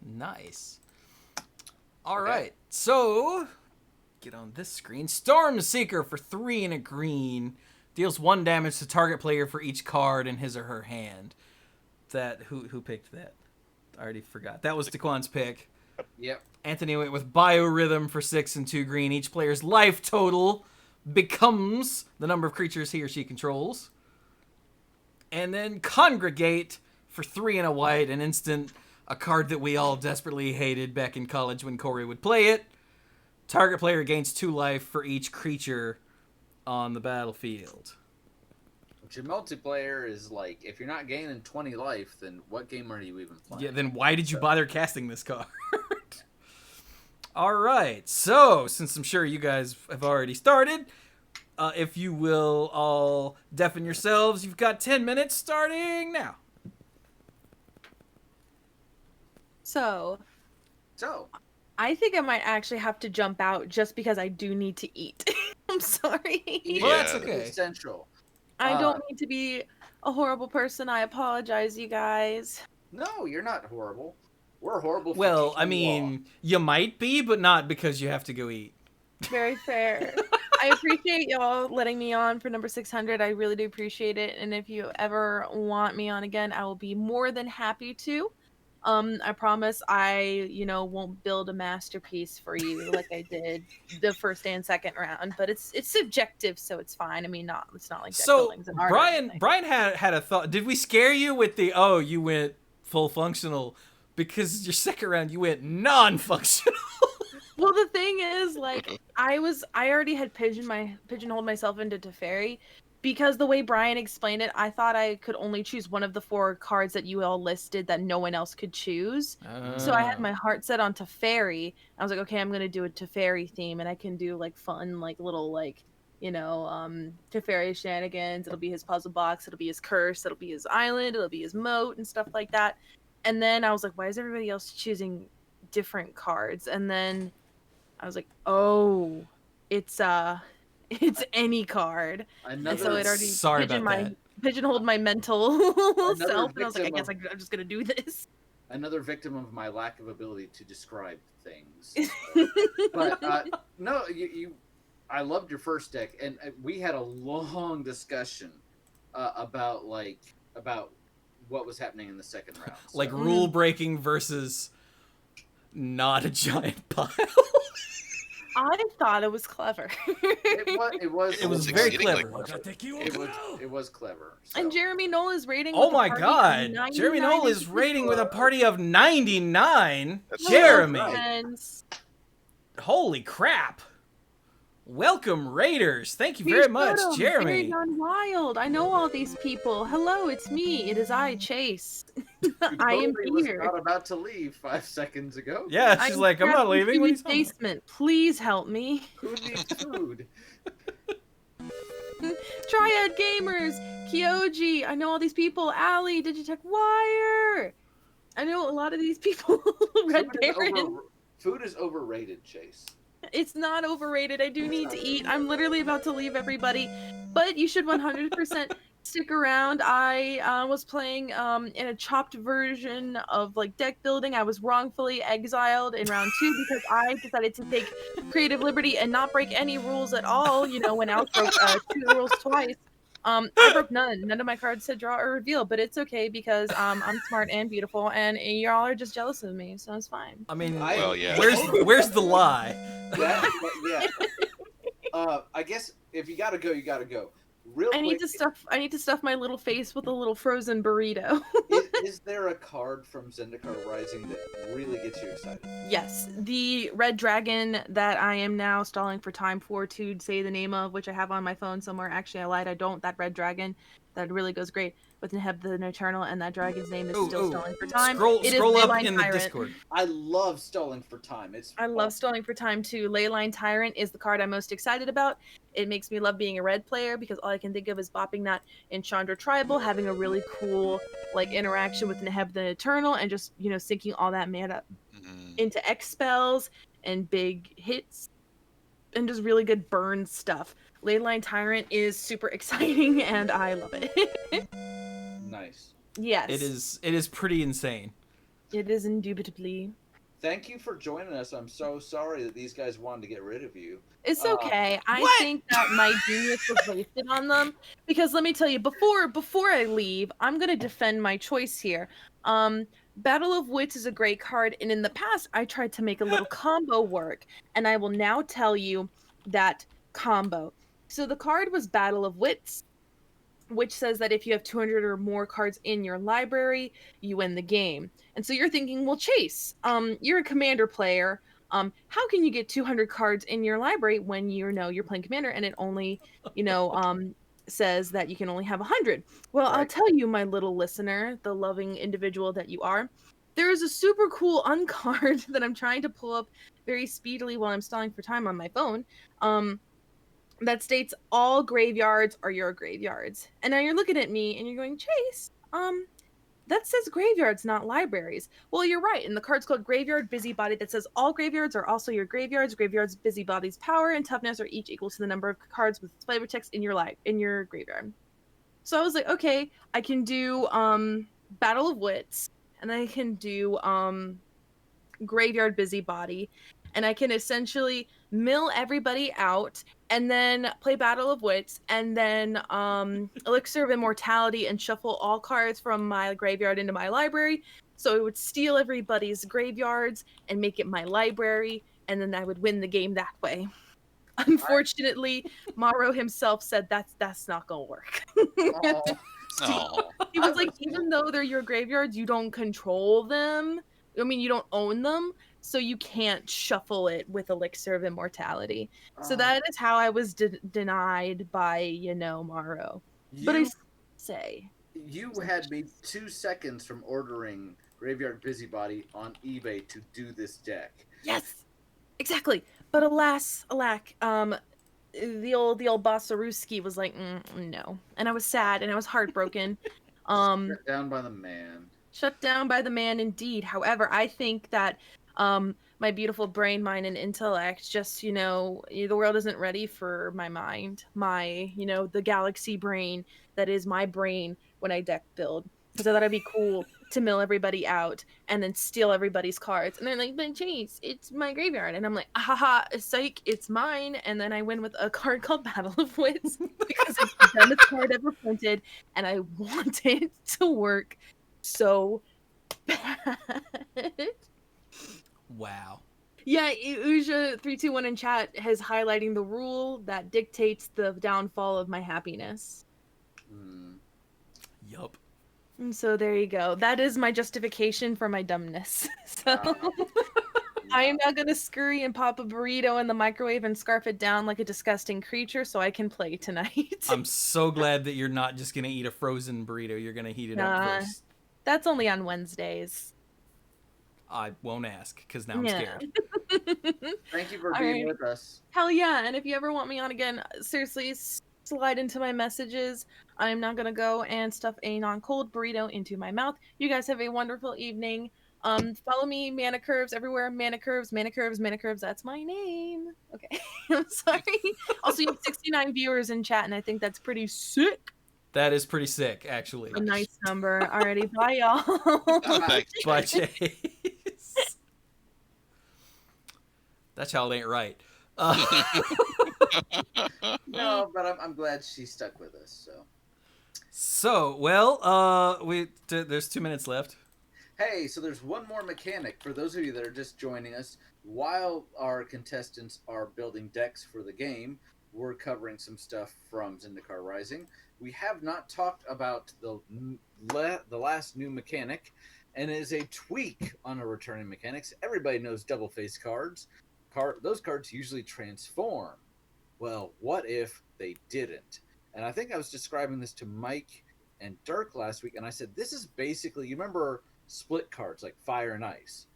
Nice. All right, so get on this screen. Stormseeker for 3 and a green deals 1 damage to target player for each card in his or her hand. Who picked that? I already forgot. That was DeQuan's pick. yep. Anthony went with Biorhythm for 6 and 2 green. Each player's life total becomes the number of creatures he or she controls. And then Congregate for 3 and a white, an instant, a card that we all desperately hated back in college when Corey would play it. Target player gains 2 life for each creature on the battlefield. But your multiplayer is like, if you're not gaining 20 life, then what game are you even playing? Yeah, then why did you bother casting this card? All right, so since I'm sure you guys have already started, if you will all deafen yourselves, you've got 10 minutes starting now. So, I think I might actually have to jump out just because I do need to eat. I'm sorry. Well, that's Yeah. okay. Essential. I don't mean to be a horrible person. I apologize, you guys. No, you're not horrible. We're horrible. For Well, teaching I law. mean, you might be, but not because you have to go eat. Very fair. I appreciate y'all letting me on for number 600. I really do appreciate it. And if you ever want me on again, I will be more than happy to. I promise I, won't build a masterpiece for you like I did the first and second round, but it's subjective, so it's fine. I mean, it's not like deck So building's an art or anything. Brian had a thought. Did we scare you with the you went full functional? Because your second round you went non-functional. Well, the thing is, like, I already had pigeonholed myself into Teferi, because the way Brian explained it, I thought I could only choose one of the 4 cards that you all listed that no one else could choose. So I had my heart set on Teferi. I was like, okay, I'm gonna do a Teferi theme, and I can do like fun, like little Teferi shenanigans. It'll be his puzzle box. It'll be his curse. It'll be his island. It'll be his moat and stuff like that. And then I was like, why is everybody else choosing different cards? And then I was like, oh, it's any card. And so it already Sorry about that. pigeonholed my mental self, and I was like, I guess I'm just gonna do this. Another victim of my lack of ability to describe things. But no, I loved your first deck, and we had a long discussion about what was happening in the second round. So. Like rule breaking versus not a giant pile. I thought it was clever. It was very exceedingly clever. It was clever. So. And Jeremy Knoll is rating. Oh with a my party god. of Jeremy 99 Knoll is rating with a party of 99. That's Jeremy. friends. Holy crap. Welcome, Raiders. Thank you We very showed much, 'em. Jeremy. Very Gone Wild. I know all these people. Hello, it's me. It is I, Chase. I am Totally was here. not about to leave 5 seconds ago. Yeah, she's like, I'm not trapped in leaving. What are you Kiwi's talking about? basement. Please help me. Who needs food? Triad Gamers, Kyoji. I know all these people. Ali, Digitech Wire. I know a lot of these people. Red Baron. Food is overrated, Chase. It's not overrated. I do need to eat. I'm literally about to leave everybody, but you should 100% stick around. I was playing in a chopped version of like deck building. I was wrongfully exiled in round 2 because I decided to take creative liberty and not break any rules at all. You know, when ALK broke 2 rules twice. I broke none. None of my cards said draw or reveal, but it's okay because I'm smart and beautiful, and y'all are just jealous of me, so it's fine. I mean, Well, yeah. where's the lie? Yeah. I guess if you gotta go, you gotta go. Real I need quick, to stuff my little face with a little frozen burrito. is there a card from Zendikar Rising that really gets you excited? Yes, the red dragon that I am now stalling for time for to say the name of, which I have on my phone somewhere. Actually, I lied. I don't. That red dragon, that really goes great with Neheb the Eternal, and that dragon's name is still stalling for time. Scroll It is up Leyline in the Tyrant. Discord. I love stalling for time. I love stalling for time too. Leyline Tyrant is the card I'm most excited about. It makes me love being a red player because all I can think of is bopping that in Chandra Tribal, having a really cool like interaction with Neheb the Eternal, and just sinking all that mana into X spells and big hits and just really good burn stuff. Leyline Tyrant is super exciting and I love it. Nice. Yes. It is pretty insane. It is indubitably. Thank you for joining us. I'm so sorry that these guys wanted to get rid of you. It's okay. I What? think that my genius was wasted on them because let me tell you, before I leave, I'm gonna defend my choice here. Battle of Wits is a great card, and in the past, I tried to make a little combo work, and I will now tell you that combo. So the card was Battle of Wits, which says that if you have 200 or more cards in your library, you win the game. And so you're thinking, well, Chase, you're a commander player. How can you get 200 cards in your library when you're playing commander and it only, says that you can only have 100? Well, Right. I'll tell you, my little listener, the loving individual that you are, there is a super cool uncard that I'm trying to pull up very speedily while I'm stalling for time on my phone. That states all graveyards are your graveyards. And now you're looking at me and you're going, Chase, that says graveyards, not libraries. Well, you're right. And the card's called Graveyard Busybody that says all graveyards are also your graveyards. Graveyards Busybody's power and toughness are each equal to the number of cards with flavor text in your graveyard. So I was like, okay, I can do Battle of Wits, and I can do Graveyard Busybody, and I can essentially mill everybody out and then play Battle of Wits, and then Elixir of Immortality and shuffle all cards from my graveyard into my library. So it would steal everybody's graveyards and make it my library, and then I would win the game that way. Unfortunately, Maro himself said that's not gonna work. Oh, He was like, even though they're your graveyards, you don't control them. I mean, you don't own them, so you can't shuffle it with Elixir of Immortality. So that is how I was denied by, Maro. But I say... You had me 2 seconds from ordering Graveyard Busybody on eBay to do this deck. Yes! Exactly! But alas, alack, the old boss Saruski was like, no. And I was sad, and I was heartbroken. Shut down by the man. Shut down by the man, indeed. However, I think that my beautiful brain, mind, and intellect just, the world isn't ready for my mind. My, the galaxy brain that is my brain when I deck build. Because I thought it'd be cool to mill everybody out and then steal everybody's cards. And they're like, but Chase, it's my graveyard. And I'm like, haha, psych, it's mine. And then I win with a card called Battle of Wits because it's the dumbest card ever printed. And I want it to work so bad. Wow. Yeah, Uja321 in chat is highlighting the rule that dictates the downfall of my happiness. Yup. And so there you go. That is my justification for my dumbness. So I am now gonna scurry and pop a burrito in the microwave and scarf it down like a disgusting creature so I can play tonight. I'm so glad that you're not just gonna eat a frozen burrito. You're gonna heat it up first. That's only on Wednesdays. I won't ask because now I'm scared. Thank you for being with us. Hell yeah. And if you ever want me on again, seriously, slide into my messages. I am now gonna go and stuff a non-cold burrito into my mouth. You guys have a wonderful evening. Follow me, ManaCurves, everywhere. ManaCurves. That's my name. Okay. I'm sorry. Also, you have 69 viewers in chat, and I think that's pretty sick. That is pretty sick, actually. A nice number. Alrighty, bye, y'all. Bye, Chase. That child ain't right. No, but I'm glad she stuck with us. So well, there's 2 minutes left. Hey, so there's one more mechanic for those of you that are just joining us. While our contestants are building decks for the game, we're covering some stuff from Zendikar Rising. We have not talked about the last new mechanic, and it is a tweak on a returning mechanics. Everybody knows double face cards. Those cards usually transform. Well, what if they didn't? And I think I was describing this to Mike and Dirk last week, and I said, this is basically, you remember split cards like Fire and Ice?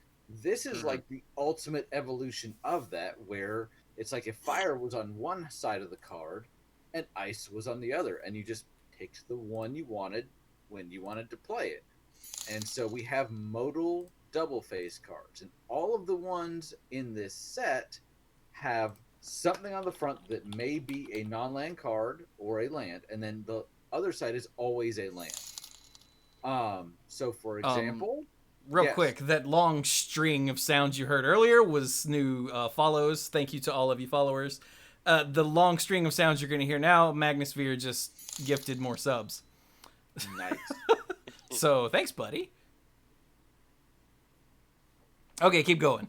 This is like the ultimate evolution of that, where it's like if Fire was on one side of the card and Ice was on the other, and you just picked the one you wanted when you wanted to play it. And so we have modal double phase cards, and all of the ones in this set have something on the front that may be a non-land card or a land, and then the other side is always a land. So for example, real quick, that long string of sounds you heard earlier was new follows. Thank you to all of you followers. The long string of sounds you're going to hear now, Magnusphere just gifted more subs. Nice. So thanks, buddy. Okay, keep going.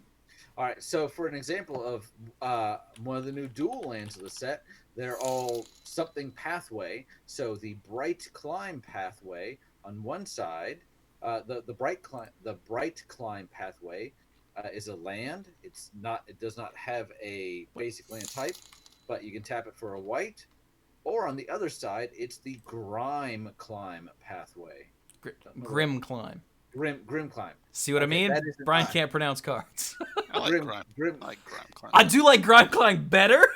All right, so for an example of one of the new dual lands of the set, they're all something pathway. So the Bright Climb pathway on one side, the Bright Climb pathway is a land. It does not have a basic land type, but you can tap it for a white. Or on the other side, it's the Grime Climb pathway. Grim Climb. Grim Climb. See what I mean? Brian can't pronounce cards. I like Grime Climb. I do like Grime Climb better.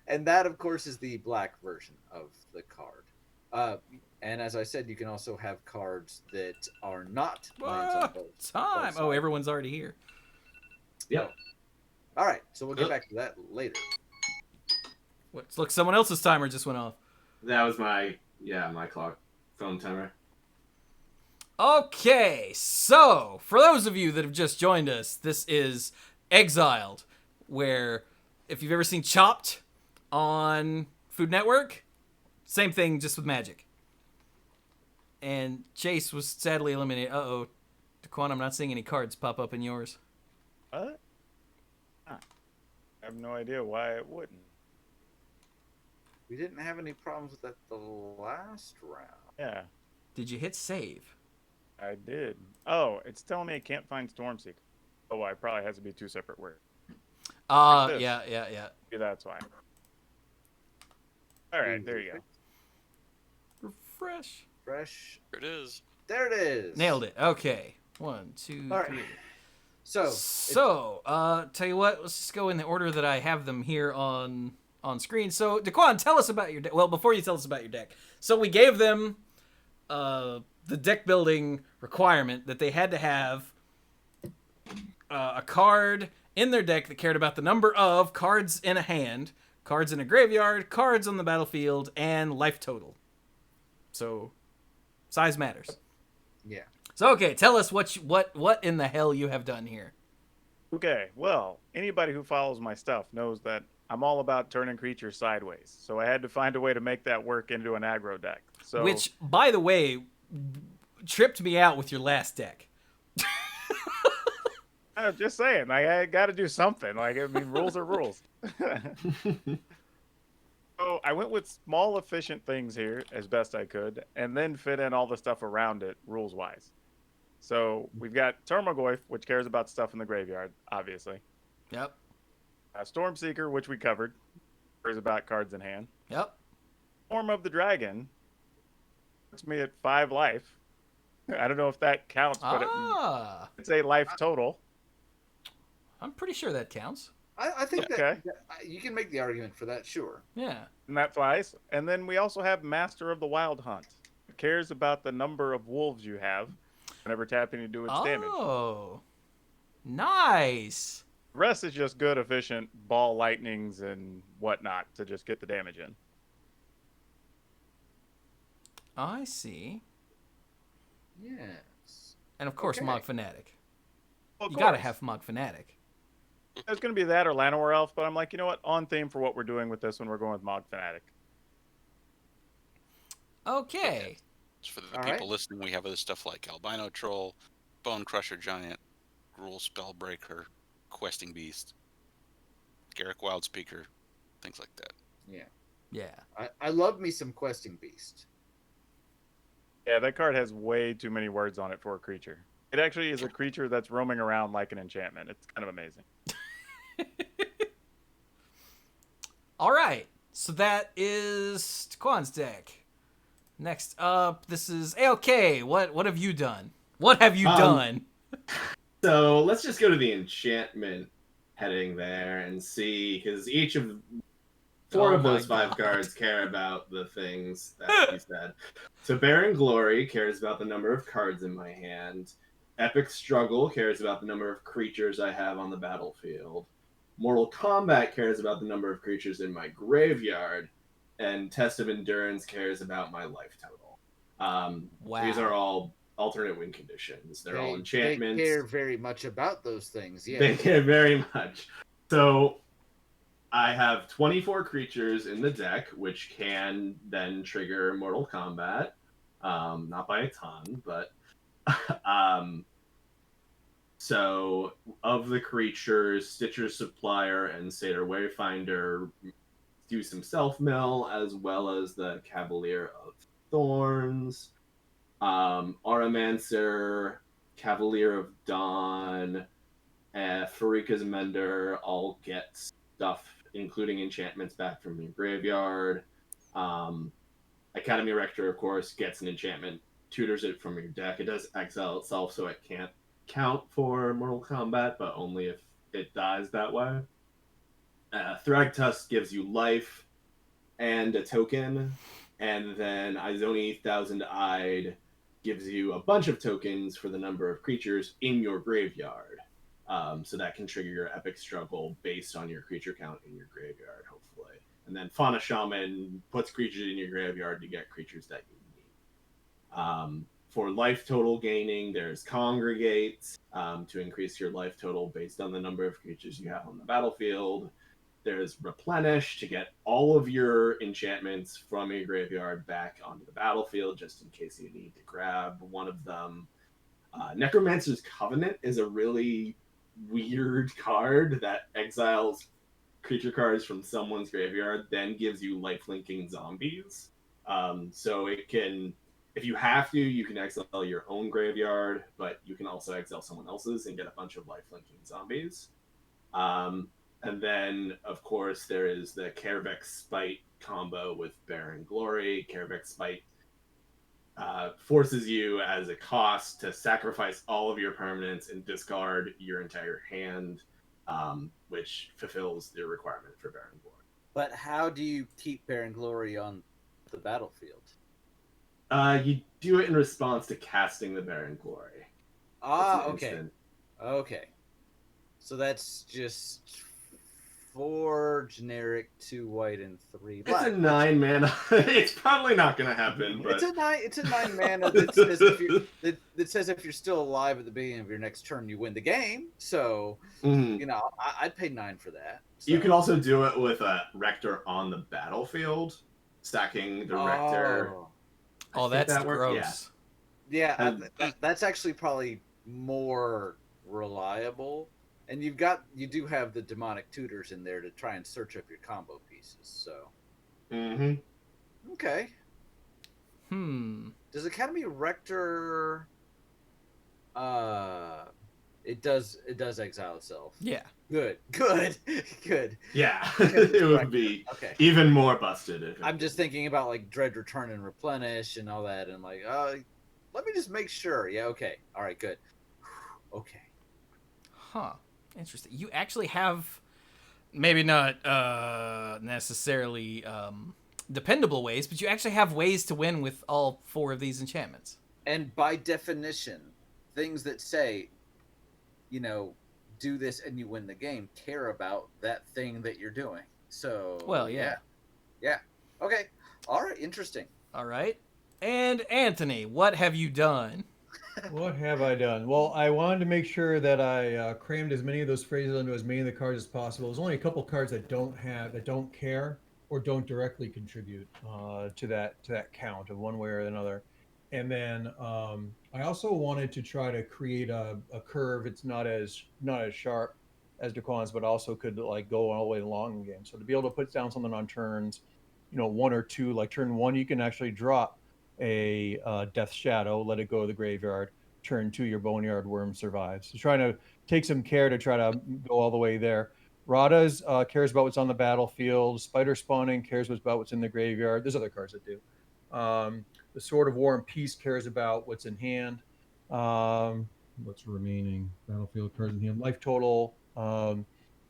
And that, of course, is the black version of the card. And as I said, you can also have cards that are not lands on both. Oh, everyone's already here. Yep. All right, so we'll get back to that later. Look, someone else's timer just went off. That was my clock, phone timer. Okay, so for those of you that have just joined us, this is Exiled, where if you've ever seen Chopped on Food Network, same thing, just with magic. And Chase was sadly eliminated. Uh-oh. DeQuan, I'm not seeing any cards pop up in yours. What? I have no idea why it wouldn't. We didn't have any problems with that the last round. Yeah. Did you hit save? I did. Oh, it's telling me I can't find Stormseeker. Oh, it probably has to be two separate words. Yeah. Yeah, that's why. All right, there you go. Refresh. Fresh. There it is. There it is. Nailed it. Okay. 1, 2, All right. 3. So, tell you what, let's just go in the order that I have them here on screen. So, DeQuan, tell us about your deck. Well, before you tell us about your deck. So, we gave them the deck building requirement that they had to have a card in their deck that cared about the number of cards in a hand, cards in a graveyard, cards on the battlefield, and life total. So, size matters. Yeah. So okay, tell us what in the hell you have done here. Okay, well, anybody who follows my stuff knows that I'm all about turning creatures sideways. So I had to find a way to make that work into an aggro deck. So Which, by the way, tripped me out with your last deck. I'm just saying, I got to do something. Like, I mean, rules are rules. So I went with small, efficient things here as best I could, and then fit in all the stuff around it, rules-wise. So we've got Termagoyf, which cares about stuff in the graveyard, obviously. Yep. Stormseeker, which we covered, cares about cards in hand. Yep. Form of the Dragon puts me at 5 life. I don't know if that counts, but it's a life total. I'm pretty sure that counts. I think Okay. that you can make the argument for that, sure. Yeah. And that flies. And then we also have Master of the Wild Hunt. It cares about the number of wolves you have whenever tapping to do its damage. Oh. Nice. The rest is just good, efficient ball lightnings and whatnot to just get the damage in. I see. Yes. And of course, Okay. Mog Fanatic. Well, of You gotta course. have Mog Fanatic. There's going to be that or Llanowar Elf, but I'm like, you know what? On theme for what we're doing with this one, we're going with Mog Fanatic. Okay. For the All people right. listening, we have other stuff like Albino Troll, Bone Crusher Giant, Rule Spellbreaker, Questing Beast, Garrick Wildspeaker, things like that. Yeah. Yeah. I love me some Questing Beast. Yeah, that card has way too many words on it for a creature. It actually is a creature that's roaming around like an enchantment. It's kind of amazing. All right. So that is DeQuan's deck. Next up, this is ALK. What have you done? What have you done? So let's just go to the enchantment heading there and see, because each of four Oh of those my 5 God. cards care about the things that you said. So Barren Glory cares about the number of cards in my hand. Epic Struggle cares about the number of creatures I have on the battlefield. Mortal Kombat cares about the number of creatures in my graveyard. And Test of Endurance cares about my life total. Wow. These are all alternate win conditions. They're all enchantments. They care very much about those things. Yeah. They care very much. So I have 24 creatures in the deck, which can then trigger Mortal Kombat. Not by a ton, but so of the creatures, Stitcher's Supplier and Satyr Wayfinder do some self-mill, as well as the Cavalier of Thorns, Auramancer, Cavalier of Dawn, Farika's Mender all get stuff, including enchantments, back from your graveyard. Academy Rector, of course, gets an enchantment, tutors it from your deck. It does exile itself, so it can't count for Mortal Kombat, but only if it dies that way. Thragtusk gives you life and a token, and then Izoni Thousand-Eyed gives you a bunch of tokens for the number of creatures in your graveyard. So that can trigger your Epic Struggle based on your creature count in your graveyard, hopefully. And then Fauna Shaman puts creatures in your graveyard to get creatures that you need. For life total gaining, there's Congregate to increase your life total based on the number of creatures you have on the battlefield. There's Replenish to get all of your enchantments from your graveyard back onto the battlefield, just in case you need to grab one of them. Necromancer's Covenant is a really weird card that exiles creature cards from someone's graveyard, then gives you lifelinking zombies. So it can, if you have to, you can exile your own graveyard, but you can also exile someone else's and get a bunch of lifelinking zombies. And then, of course, there is the Kaervek Spite combo with Barren Glory. Kaervek Spite forces you as a cost to sacrifice all of your permanents and discard your entire hand, which fulfills the requirement for Barren Glory. But how do you keep Barren Glory on the battlefield? You do it in response to casting the Barren Glory. Ah, It's an okay. instant. Okay. So that's just 4 4 generic, 2 white, and 3 It's black. a 9 mana. It's probably not going to happen, but It's a 9 mana that says that says if you're still alive at the beginning of your next turn, you win the game. So Mhm. you know, I'd pay 9 for that. So. You can also do it with a Rector on the battlefield, stacking the Rector. Oh, think that's that works, gross. Yeah, And- that's actually probably more reliable. And you do have the demonic tutors in there to try and search up your combo pieces. So Mhm. okay. Does Academy Rector? It does exile itself. Yeah. Good. Yeah, it would be Okay. even more busted. If I'm just thinking about like Dread Return and Replenish and all that, and like, let me just make sure. Yeah. Okay. All right. Good. Okay. Huh. Interesting. You actually have maybe not necessarily dependable ways, but you actually have ways to win with all 4 of these enchantments. And by definition, things that say, you know, do this and you win the game care about that thing that you're doing. So Well, yeah. Okay. All right. Interesting. All right. And Anthony, what have you done? What have I done? Well, I wanted to make sure that I crammed as many of those phrases into as many of the cards as possible. There's only a couple cards that don't care or don't directly contribute to that count of one way or another. And then I also wanted to try to create a curve. It's not as sharp as DeQuan's, but also could like go all the way along the game. So to be able to put down something on turns, 1 or 2, like turn 1, you can actually drop a Death Shadow, let it go to the graveyard. Turn 2, your Boneyard Worm survives. So trying to take some care to try to go all the way there. Rada's cares about what's on the battlefield. Spider Spawning cares about what's in the graveyard. There's other cards that do. The Sword of War and Peace cares about what's in hand. What's remaining? Battlefield cards in hand. Life total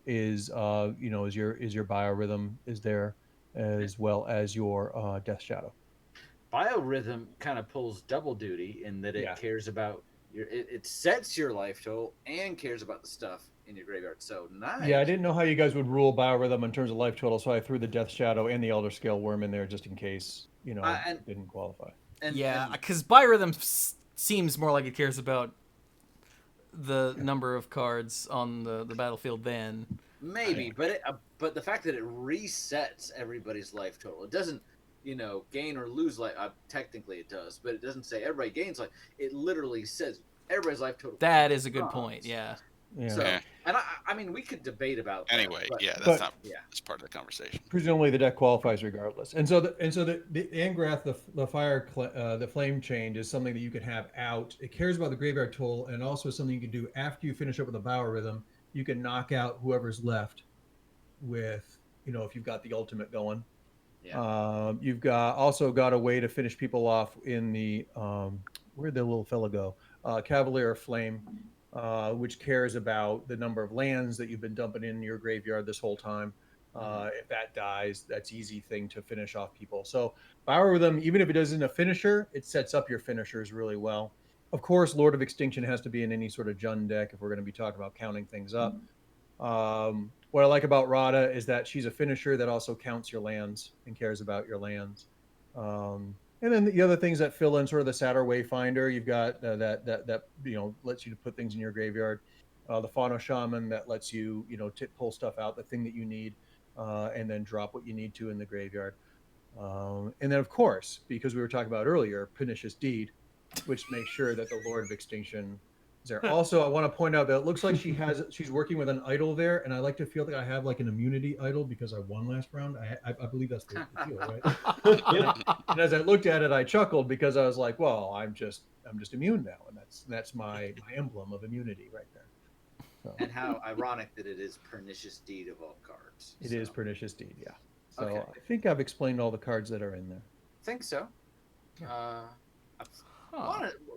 is your biorhythm is there, as well as your Death Shadow. Biorhythm kind of pulls double duty in that it cares about it sets your life total and cares about the stuff in your graveyard. So nice. Yeah, I didn't know how you guys would rule biorhythm in terms of life total, so I threw the Death Shadow and the Elder Scale Worm in there just in case it didn't qualify. Because Biorhythm seems more like it cares about the number of cards on the battlefield than maybe, but the fact that it resets everybody's life total, it doesn't gain or lose life. Technically it does, but it doesn't say everybody gains life. It literally says everybody's life total. That is a good point. Yeah. So, and I mean, we could debate about anyway. That, that's part of the conversation. Presumably, the deck qualifies regardless. And so the Angrath, the flame change is something that you can have out. It cares about the graveyard toll, and also something you can do after you finish up with a Biorhythm. You can knock out whoever's left with, if you've got the ultimate going. Yeah. You've also got a way to finish people off in the where'd the little fella go? Cavalier of Flame, which cares about the number of lands that you've been dumping in your graveyard this whole time. If that dies, that's easy thing to finish off people. So Biorhythm, even if it isn't a finisher, it sets up your finishers really well. Of course, Lord of Extinction has to be in any sort of Jund deck if we're going to be talking about counting things up. What I like about Rada is that she's a finisher that also counts your lands and cares about your lands. And then the other things that fill in sort of the Satyr Wayfinder, you've got that lets you to put things in your graveyard. The Fauno Shaman that lets you pull stuff out, the thing that you need, and then drop what you need to in the graveyard. And then of course, because we were talking about earlier, Pernicious Deed, which makes sure that the Lord of Extinction is there. Also, I want to point out that it looks like she's working with an idol there, and I like to feel that I have like an immunity idol because I won last round. I believe that's the deal, right? And as I looked at it, I chuckled because I was like, well, I'm just immune now, and that's my emblem of immunity right there. So. And how ironic that it is Pernicious Deed of all cards. It is Pernicious Deed, yeah. So okay. I think I've explained all the cards that are in there. I think so. Yeah.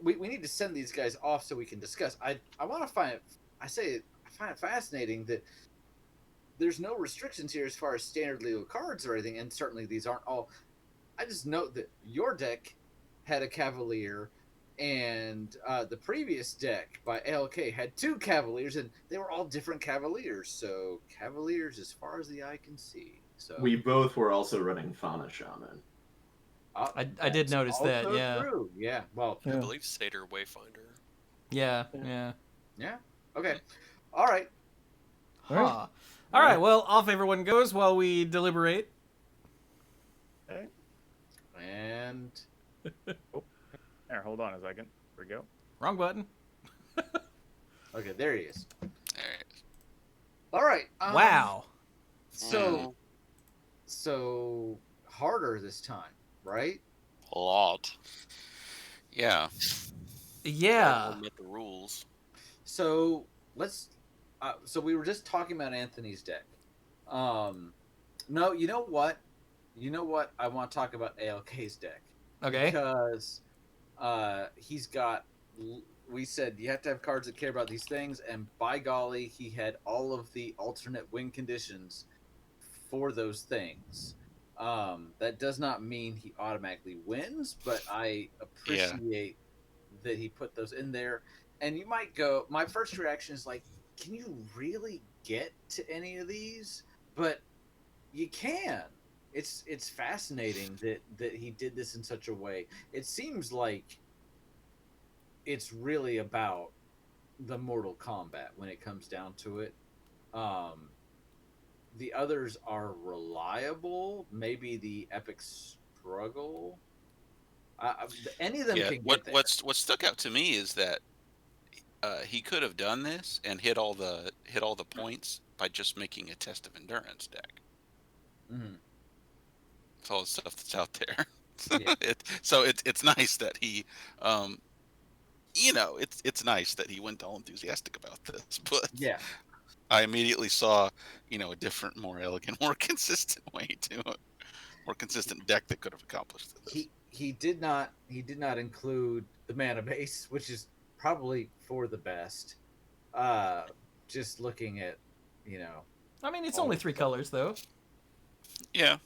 We need to send these guys off so we can discuss. I want to find it. I find it fascinating that there's no restrictions here as far as standard legal cards or anything, and certainly these aren't all. I just note that your deck had a Cavalier And the previous deck by ALK had 2 Cavaliers, and they were all different Cavaliers. So Cavaliers as far as the eye can see. So We both were also running Fauna Shaman. I did that's notice that, also yeah. true. Yeah. Well, I believe Satyr Wayfinder. Yeah. yeah. Okay. All right. Huh. All right, well, off everyone goes while we deliberate. Okay. And There, hold on a second. Here we go. Wrong button. okay, there he is. All right. All right. Wow. So harder this time, right? A lot. Yeah. Yeah. Everyone met the rules. So let's. So we were just talking about Anthony's deck. No, you know what? I want to talk about ALK's deck Okay. because he's got. We said you have to have cards that care about these things, and by golly, he had all of the alternate win conditions for those things. That does not mean he automatically wins, but I appreciate that he put those in there. And you might go, my first reaction is like, can you really get to any of these? But you can. It's fascinating that he did this in such a way. It seems like it's really about the Mortal Kombat when it comes down to it. The others are reliable. Maybe the Epic Struggle. Any of them can get there. What stuck out to me is that he could have done this and hit all the points by just making a Test of Endurance deck. Mm-hmm. It's all the stuff that's out there. Yeah. It's nice that he, it's nice that he went all enthusiastic about this. But Yeah. I immediately saw, a different, more elegant, more consistent way to it, more consistent deck that could have accomplished this. He did not include the mana base, which is probably for the best. Just looking at, I mean, it's only 3 colors, though. Yeah.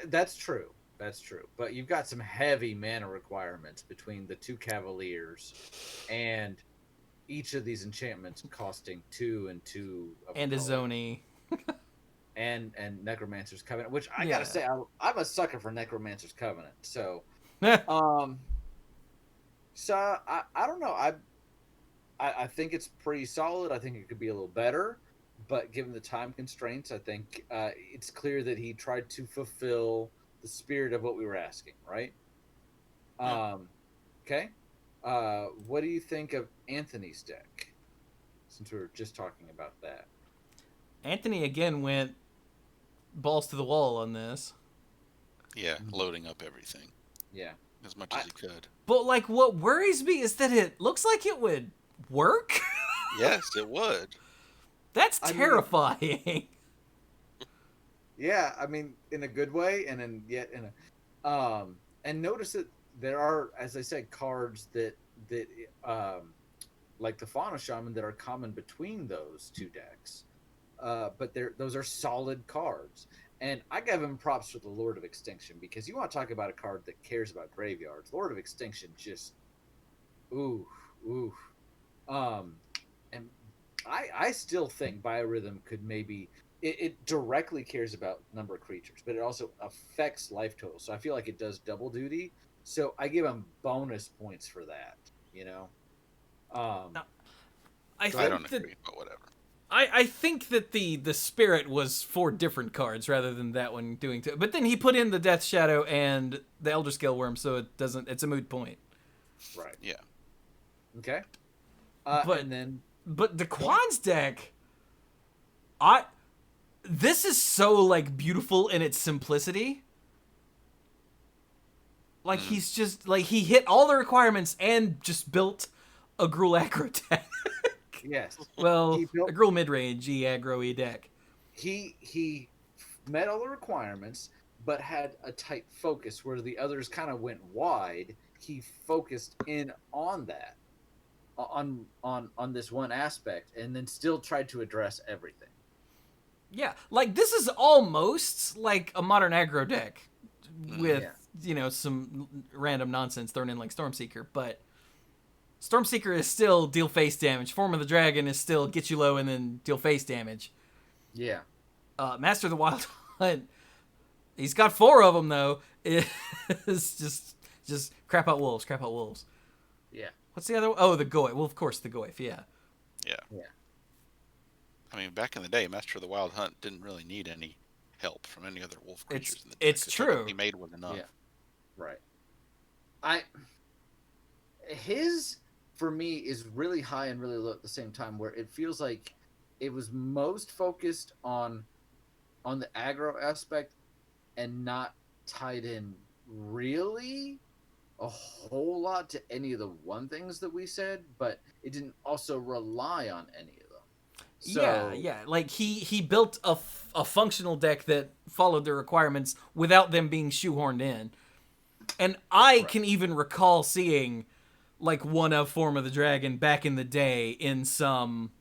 That's true. That's true. But you've got some heavy mana requirements between the 2 Cavaliers and each of these enchantments costing 2 and 2 of And a color. Zoni. and Necromancer's Covenant, which I gotta say, I'm a sucker for Necromancer's Covenant. So, so I don't know. I think it's pretty solid. I think it could be a little better, but given the time constraints, I think it's clear that he tried to fulfill the spirit of what we were asking, right? Okay. What do you think of Anthony's deck? Since we were just talking about that. Anthony again went balls to the wall on this. Yeah, loading up everything. Yeah. As much as he could. But, like, what worries me is that it looks like it would work. Yes, it would. That's terrifying. Yeah, I mean, in a good way, and and notice that there are, as I said, cards that like the Fauna Shaman that are common between those 2 decks. But those are solid cards. And I give him props for the Lord of Extinction, because you want to talk about a card that cares about graveyards. Lord of Extinction just, ooh. And I still think Biorhythm could maybe, it directly cares about number of creatures, but it also affects life total. So I feel like it does double duty. So I give him bonus points for that, I don't agree, but whatever. I think that the spirit was 4 different cards rather than that one doing 2. But then he put in the Death Shadow and the Elder Scale Worm, so it's a moot point. Right. Yeah. Okay. But DeQuan's deck, this is so, like, beautiful in its simplicity. Like, he's just, like, he hit all the requirements and just built a Gruul aggro deck. Yes. Well, a Gruul mid-range aggro-y deck. He met all the requirements, but had a tight focus where the others kind of went wide. He focused in on that, on this one aspect, and then still tried to address everything. Yeah, like, this is almost like a modern aggro deck with some random nonsense thrown in like Stormseeker, but Stormseeker is still deal face damage. Form of the Dragon is still get you low and then deal face damage. Yeah. Master of the Wild Hunt, he's got 4 of them though. It's just crap out wolves. Yeah. What's the other one? Oh, the Goyf. Well, of course, the Goyf, yeah. Yeah. Yeah. I mean, back in the day, Master of the Wild Hunt didn't really need any help from any other wolf creatures in the deck. It's true. What he made was enough. Yeah. Right. His, for me, is really high and really low at the same time, where it feels like it was most focused on the aggro aspect and not tied in really a whole lot to any of the one things that we said, but it didn't also rely on any of them. So, Yeah. Like he built a functional deck that followed the requirements without them being shoehorned in. And I can even recall seeing like one of Form of the Dragon back in the day in some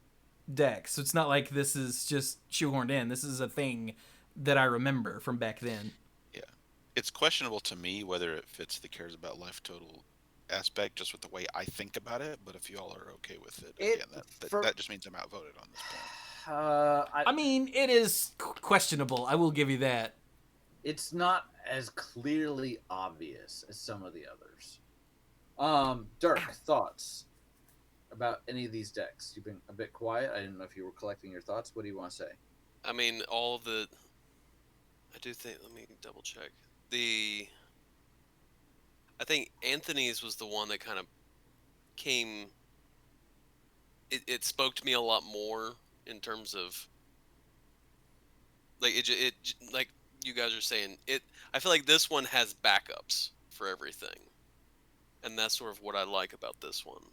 decks. So it's not like this is just shoehorned in. This is a thing that I remember from back then. Yeah. It's questionable to me whether it fits the cares about life total aspect just with the way I think about it, but if you all are okay with it, again, that just means I'm outvoted on this point. I mean, it is questionable. I will give you that. It's not as clearly obvious as some of the others. Dirk, thoughts about any of these decks? You've been a bit quiet. I didn't know if you were collecting your thoughts. What do you want to say? I mean, I do think. Let me double check. I think Anthony's was the one that kind of came. It spoke to me a lot more in terms of like it like you guys are saying it. I feel like this one has backups for everything, and that's sort of what I like about this one.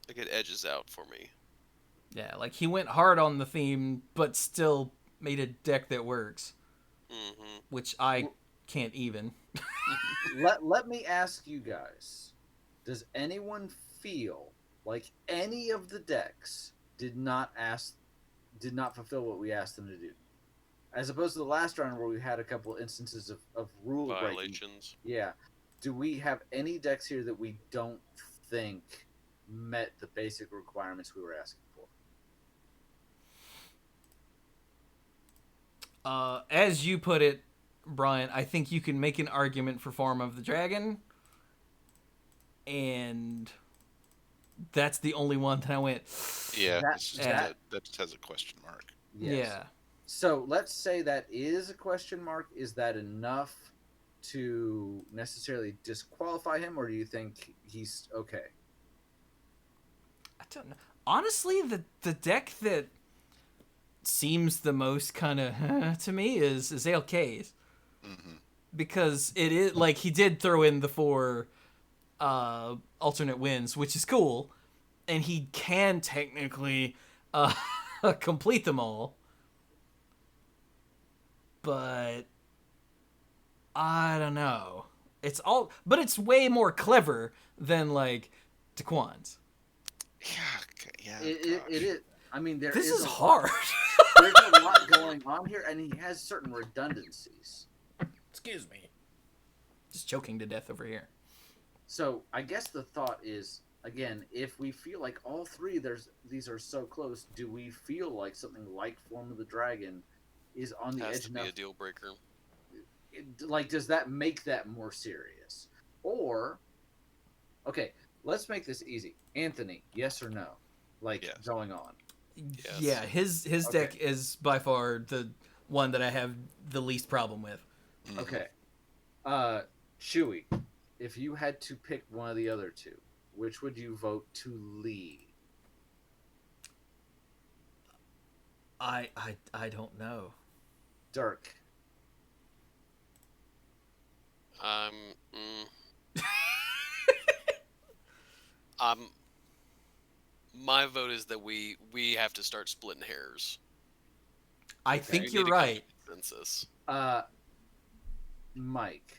Like it edges out for me. Yeah, like he went hard on the theme, but still made a deck that works. Mm-hmm. Which I can't even. Let me ask you guys: does anyone feel like any of the decks did not fulfill what we asked them to do, as opposed to the last round where we had a couple instances of rule Violations? breaking? Yeah. Do we have any decks here that we don't think met the basic requirements we were asking for? As you put it, Brian, I think you can make an argument for Form of the Dragon, and that's the only one that I went. Yeah, that has a question mark. Yes. Yeah. So let's say that is a question mark. Is that enough to necessarily disqualify him, or do you think he's okay? I don't know. Honestly, the deck that seems the most kind of to me is ALK's. Mm-hmm. Because it is like he did throw in the 4 alternate wins, which is cool, and he can technically complete them all. But I don't know. But it's way more clever than like DeQuan's. Yeah. It is. I mean, This is hard. There's a lot going on here, and he has certain redundancies. Excuse me. Just choking to death over here. So I guess the thought is, again, if we feel like all three these are so close, do we feel like something like Form of the Dragon is on the Has edge to be enough? a deal breaker. Like, does that make that more serious? Or, okay, let's make this easy. Anthony, yes or no? Like, Yes. going on. Yes. Yeah, his deck is by far the one that I have the least problem with. Mm-hmm. Okay. Chewy, if you had to pick one of the other two, which would you vote to lead? I don't know. Dirk. My vote is that we have to start splitting hairs. I We think need you're to come to right. consensus. Mike.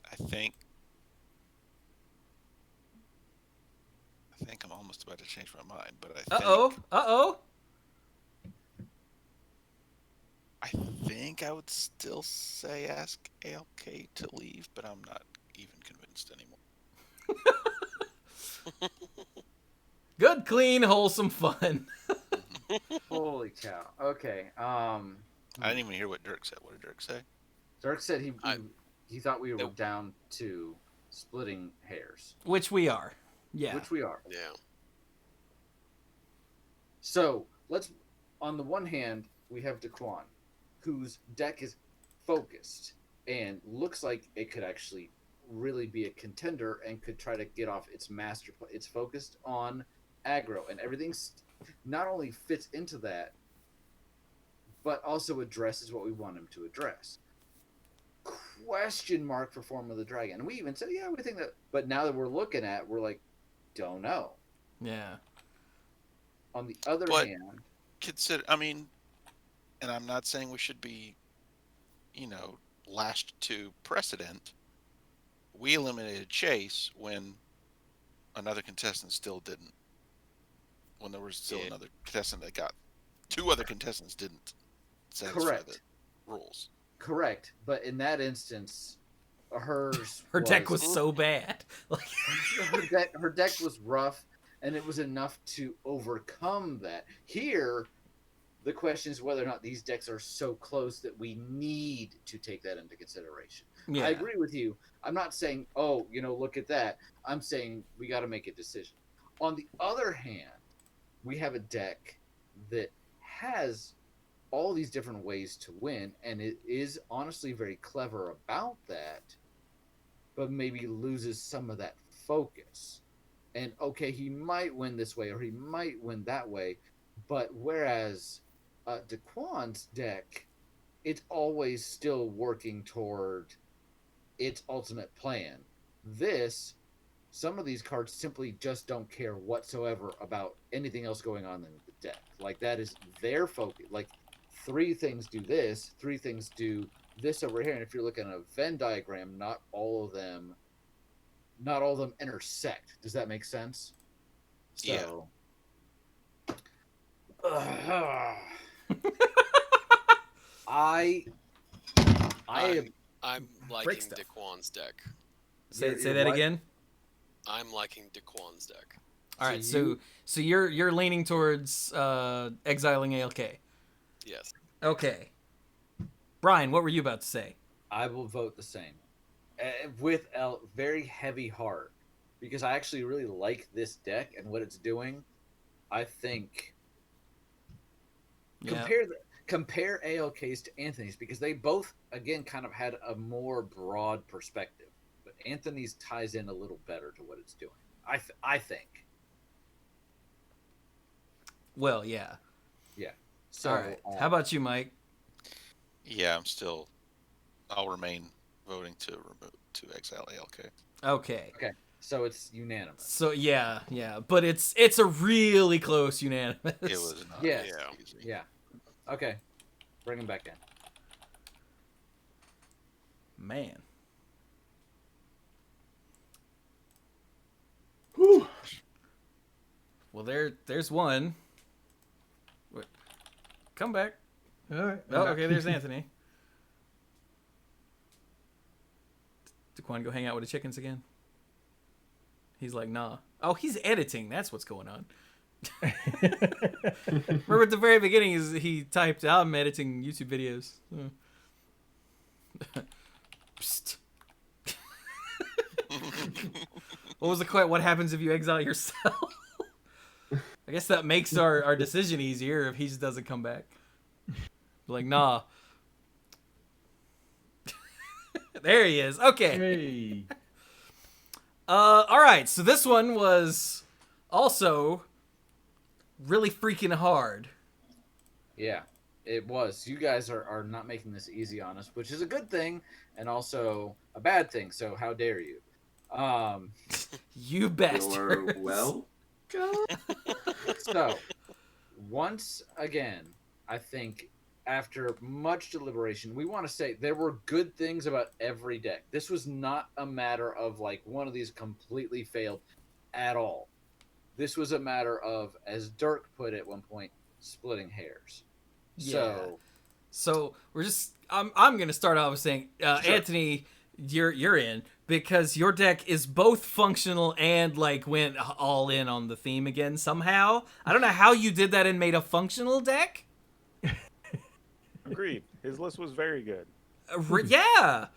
I think almost about to change my mind, but I think I would still say ask ALK to leave, but I'm not even convinced anymore. Good, clean, wholesome fun. Holy cow. Okay. I didn't even hear what Dirk said. What did Dirk say? Dirk said he thought we were down to splitting hairs. Which we are. Yeah. Which we are. Yeah. So let's, on the one hand, we have DeQuan, whose deck is focused and looks like it could actually really be a contender and could try to get off its master play. It's focused on aggro, and everything's not only fits into that, but also addresses what we want him to address. Question mark for Form of the Dragon. And we even said, yeah, we think that, but now that we're looking at, we're like, don't know. Yeah. On the other hand, consider, I mean, and I'm not saying we should be, lashed to precedent. We eliminated Chase when another contestant still didn't. When there was still another contestant that got, two other contestants didn't satisfy the rules. Correct, but in that instance, her deck was so bad. her deck was rough, and it was enough to overcome that. Here, the question is whether or not these decks are so close that we need to take that into consideration. Yeah. I agree with you. I'm not saying, look at that. I'm saying we got to make a decision. On the other hand, we have a deck that has all these different ways to win, and it is honestly very clever about that, but maybe loses some of that focus. And okay, he might win this way or he might win that way, but whereas DeQuan's deck, it's always still working toward its ultimate plan. Some of these cards simply just don't care whatsoever about anything else going on in the deck. Like, that is their focus. Like, 3 things do this, 3 things do this over here. And if you're looking at a Venn diagram, not all of them intersect. Does that make sense? So, yeah. I'm liking DeQuan's deck. Say that again. I'm liking DeQuan's deck. All right, so you're leaning towards exiling ALK. Yes. Okay. Brian, what were you about to say? I will vote the same, with a very heavy heart, because I actually really like this deck and what it's doing. I think compare ALK's to Anthony's, because they both, again, kind of had a more broad perspective. But Anthony's ties in a little better to what it's doing, I think. Well, yeah. Yeah. So, all right. How about you, Mike? Yeah, I'll remain voting to exile ALK. Okay. Okay. So it's unanimous. So yeah, but it's a really close unanimous. It was not easy. Yeah. Okay. Bring him back in. Man. Whew. Well, there's one. Wait. Come back. All right. Oh, okay, there's Anthony. DeQuan, go hang out with the chickens again? He's like, nah. Oh, he's editing. That's what's going on. Remember at the very beginning, he typed, I'm editing YouTube videos. Psst. What was the question? What happens if you exile yourself? I guess that makes our decision easier if he just doesn't come back. Like, nah. There he is. Okay. Hey. All right. So this one was also really freaking hard. Yeah, it was. You guys are not making this easy on us, which is a good thing and also a bad thing. So how dare you? You bastards. You're welcome. So, once again, I think after much deliberation, we want to say there were good things about every deck. This was not a matter of like one of these completely failed at all. This was a matter of, as Dirk put it at one point, splitting hairs. So we're just. I'm gonna start off with saying, Sure. Anthony, you're in because your deck is both functional and like went all in on the theme again somehow. I don't know how you did that and made a functional deck. Agreed. His list was very good. Yeah.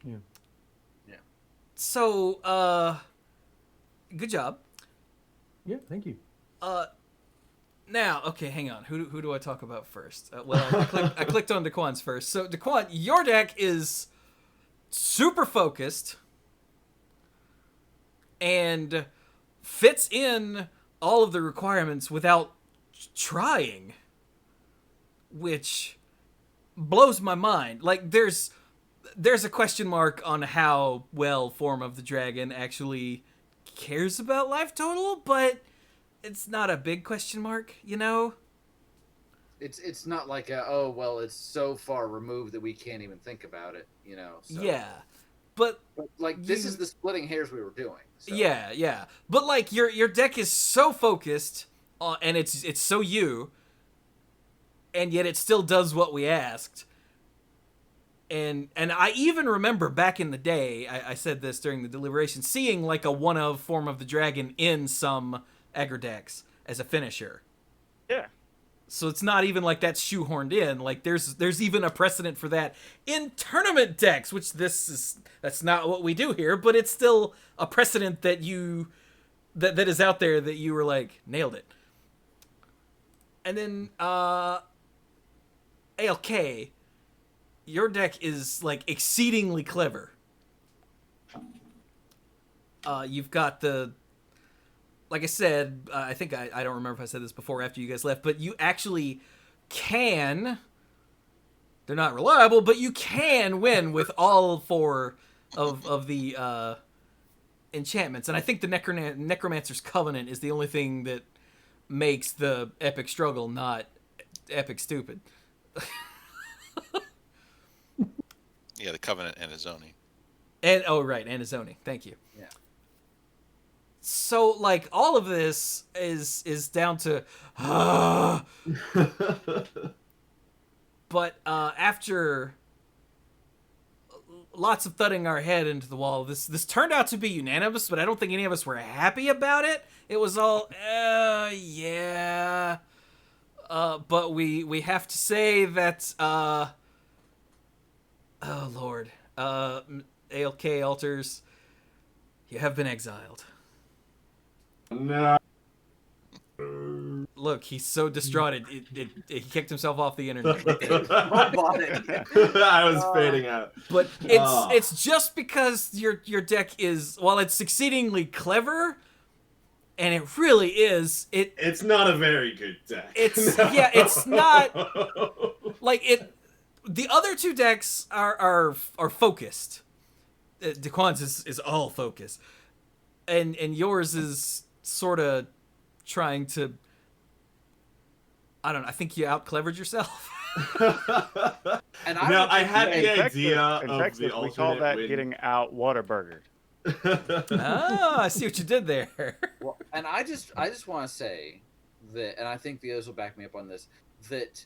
Yeah. So, good job. Yeah, thank you. Now, okay, hang on. Who do I talk about first? Well, I clicked on DeQuan's first. So, DeQuan, your deck is super focused and fits in all of the requirements without trying, which blows my mind. Like, there's a question mark on how well Form of the Dragon actually cares about life total, but it's not a big question mark, you know? It's not like it's so far removed that we can't even think about it, you know. So. Yeah. But like this is the splitting hairs we were doing. So. Yeah. But like your deck is so focused and it's so you, and yet it still does what we asked. And I even remember back in the day, I said this during the deliberation, seeing like a one of Form of the Dragon in some aggro decks as a finisher. Yeah. So it's not even like that's shoehorned in. Like there's even a precedent for that in tournament decks, which that's not what we do here, but it's still a precedent that that is out there that you were like nailed it. And then ALK, your deck is like exceedingly clever. You've got like I said, I think I don't remember if I said this before or after you guys left, but you actually can, they're not reliable, but you can win with all four of the enchantments. And I think the Necromancer's Covenant is the only thing that makes the epic struggle not epic stupid. Yeah, the Covenant and Azoni. And and Azoni. Thank you. Yeah. So like all of this is down to but after lots of thudding our head into the wall, this turned out to be unanimous, but I don't think any of us were happy about it. It was all yeah. But we have to say that oh Lord, ALK Alters, you have been exiled. No. Look, he's so distraught. He kicked himself off the internet. I was fading out. But it's just because your deck is, while it's exceedingly clever, and it really is, it's not a very good deck. It's not like it. The other two decks are focused. DeQuan's is all focus, and yours is sort of trying to. I don't know. I think you out clevered yourself. And I had the idea in of Texas, the alternate we call that win. getting out waterburgered. Oh, I see what you did there. Well, and I just want to say that, and I think the others will back me up on this, that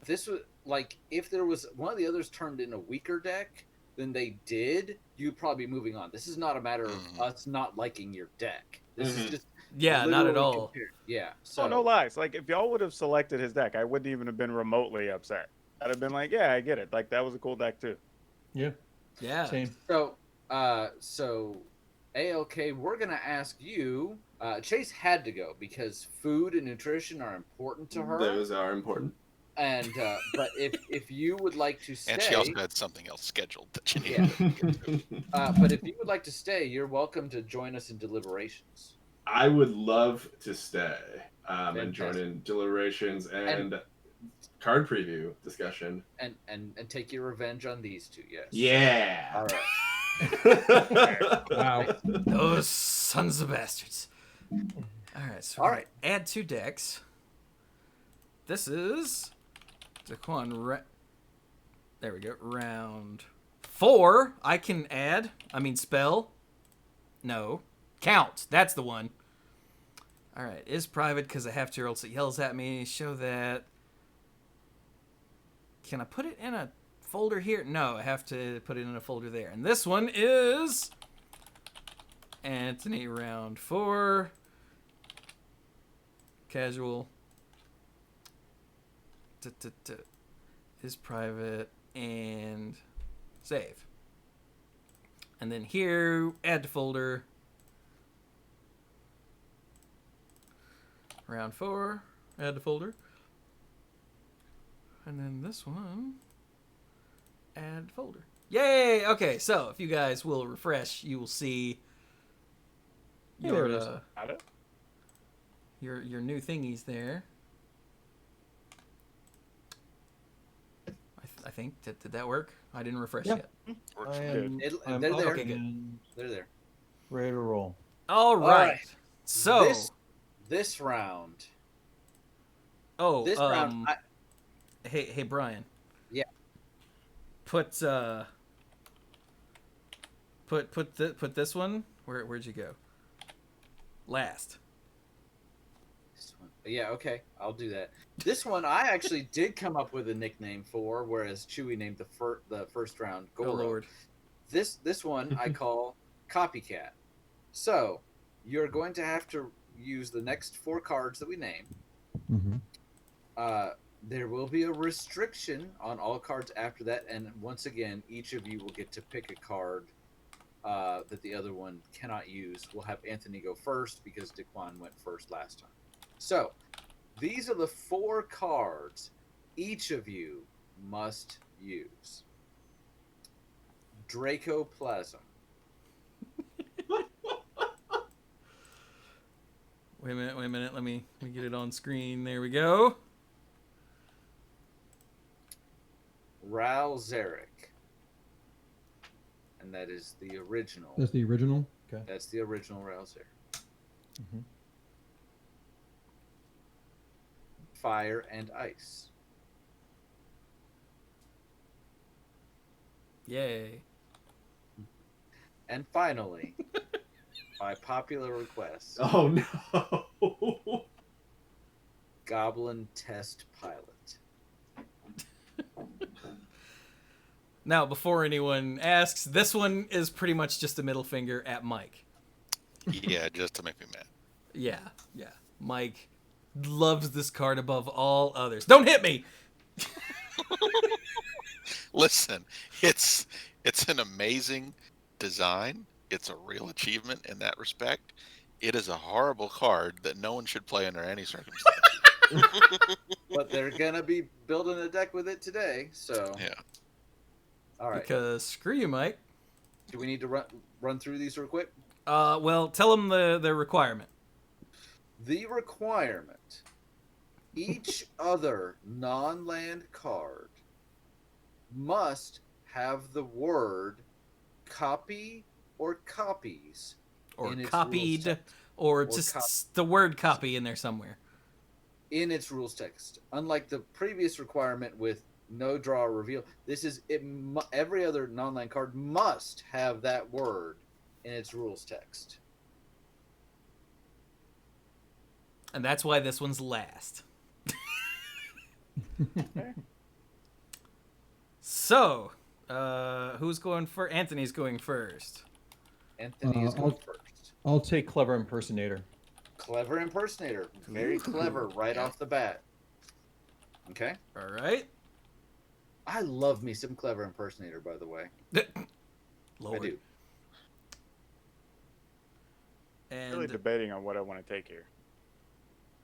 this was like if there was one of the others turned in a weaker deck than they did, you'd probably be moving on. This is not a matter of us not liking your deck. This is just Yeah, not at literally all. compared. Yeah. So Oh, no lies. Like, if y'all would have selected his deck, I wouldn't even have been remotely upset. I'd have been like, yeah, I get it. Like, that was a cool deck, too. Yeah, Yeah. same. So ALK, we're gonna ask you. Chase had to go because food and nutrition are important to her. Those are important. And but if you would like to stay, And she also had something else scheduled that she Yeah. needed. but if you would like to stay, you're welcome to join us in deliberations. I would love to stay and join Fantastic. in deliberations and card preview discussion. And take your revenge on these two. Yes. Yeah. All right. Wow. Those sons of bastards. All right. So All right. add 2 decks. This is DeQuan. There we go. Round 4. I can add. I mean spell. No. Count. That's the one. All right, is private because I have to or else it yells at me. Show that. Can I put it in a folder here? No, I have to put it in a folder there. And this one is Anthony round 4. Casual. Is private and save. And then here, add to folder. Round 4, add to folder. And then this one, add folder. Yay! Okay, so if you guys will refresh, you will see There your it is. Got it? your new thingies there. I think did that work? I didn't refresh Yeah. yet. Works I for am, good. I'm They're up there. and They're there. ready to roll. All right. right. So This round. oh This round. hey Brian. Yeah. Put this one. Where'd you go? Last. This one. Yeah, okay, I'll do that. This one I actually did come up with a nickname for, whereas Chewy named the first round Oh Goro. Lord. This one I call Copycat. So you're going to have to use the next 4 cards that we name. Mm-hmm. There will be a restriction on all cards after that, and once again, each of you will get to pick a card that the other one cannot use. We'll have Anthony go first because DeQuan went first last time. So these are the 4 cards each of you must use. Dracoplasm. Wait a minute. Let me get it on screen. There we go. Ralzeric. And that is the original. That's the original. Okay. That's the original Ralzeric. Mm-hmm. Fire and Ice. Yay. And finally, by popular request, Oh no. Goblin Test Pilot. Now, before anyone asks, this one is pretty much just a middle finger at Mike. Yeah, just to make me mad. Yeah. Mike loves this card above all others. Don't hit me! Listen, it's an amazing design. It's a real achievement in that respect. It is a horrible card that no one should play under any circumstance. But they're going to be building a deck with it today, so... Yeah. All right. Because screw you, Mike. Do we need to run through these real quick? Well, tell them the requirement. The requirement. Each other non-land card must have the word copy or copies Or in its rules copied, text. or just the word copy in there somewhere. In its rules text. Unlike the previous requirement with no draw or reveal, this is every other non-land card must have that word in its rules text. And that's why this one's last. So, who's going first? Anthony's going first. Anthony is going first. I'll take Clever Impersonator. Clever Impersonator. Very clever right off the bat. Okay. All right. I love me some Clever Impersonator, by the way. Lord. I do. And Really debating on what I want to take here.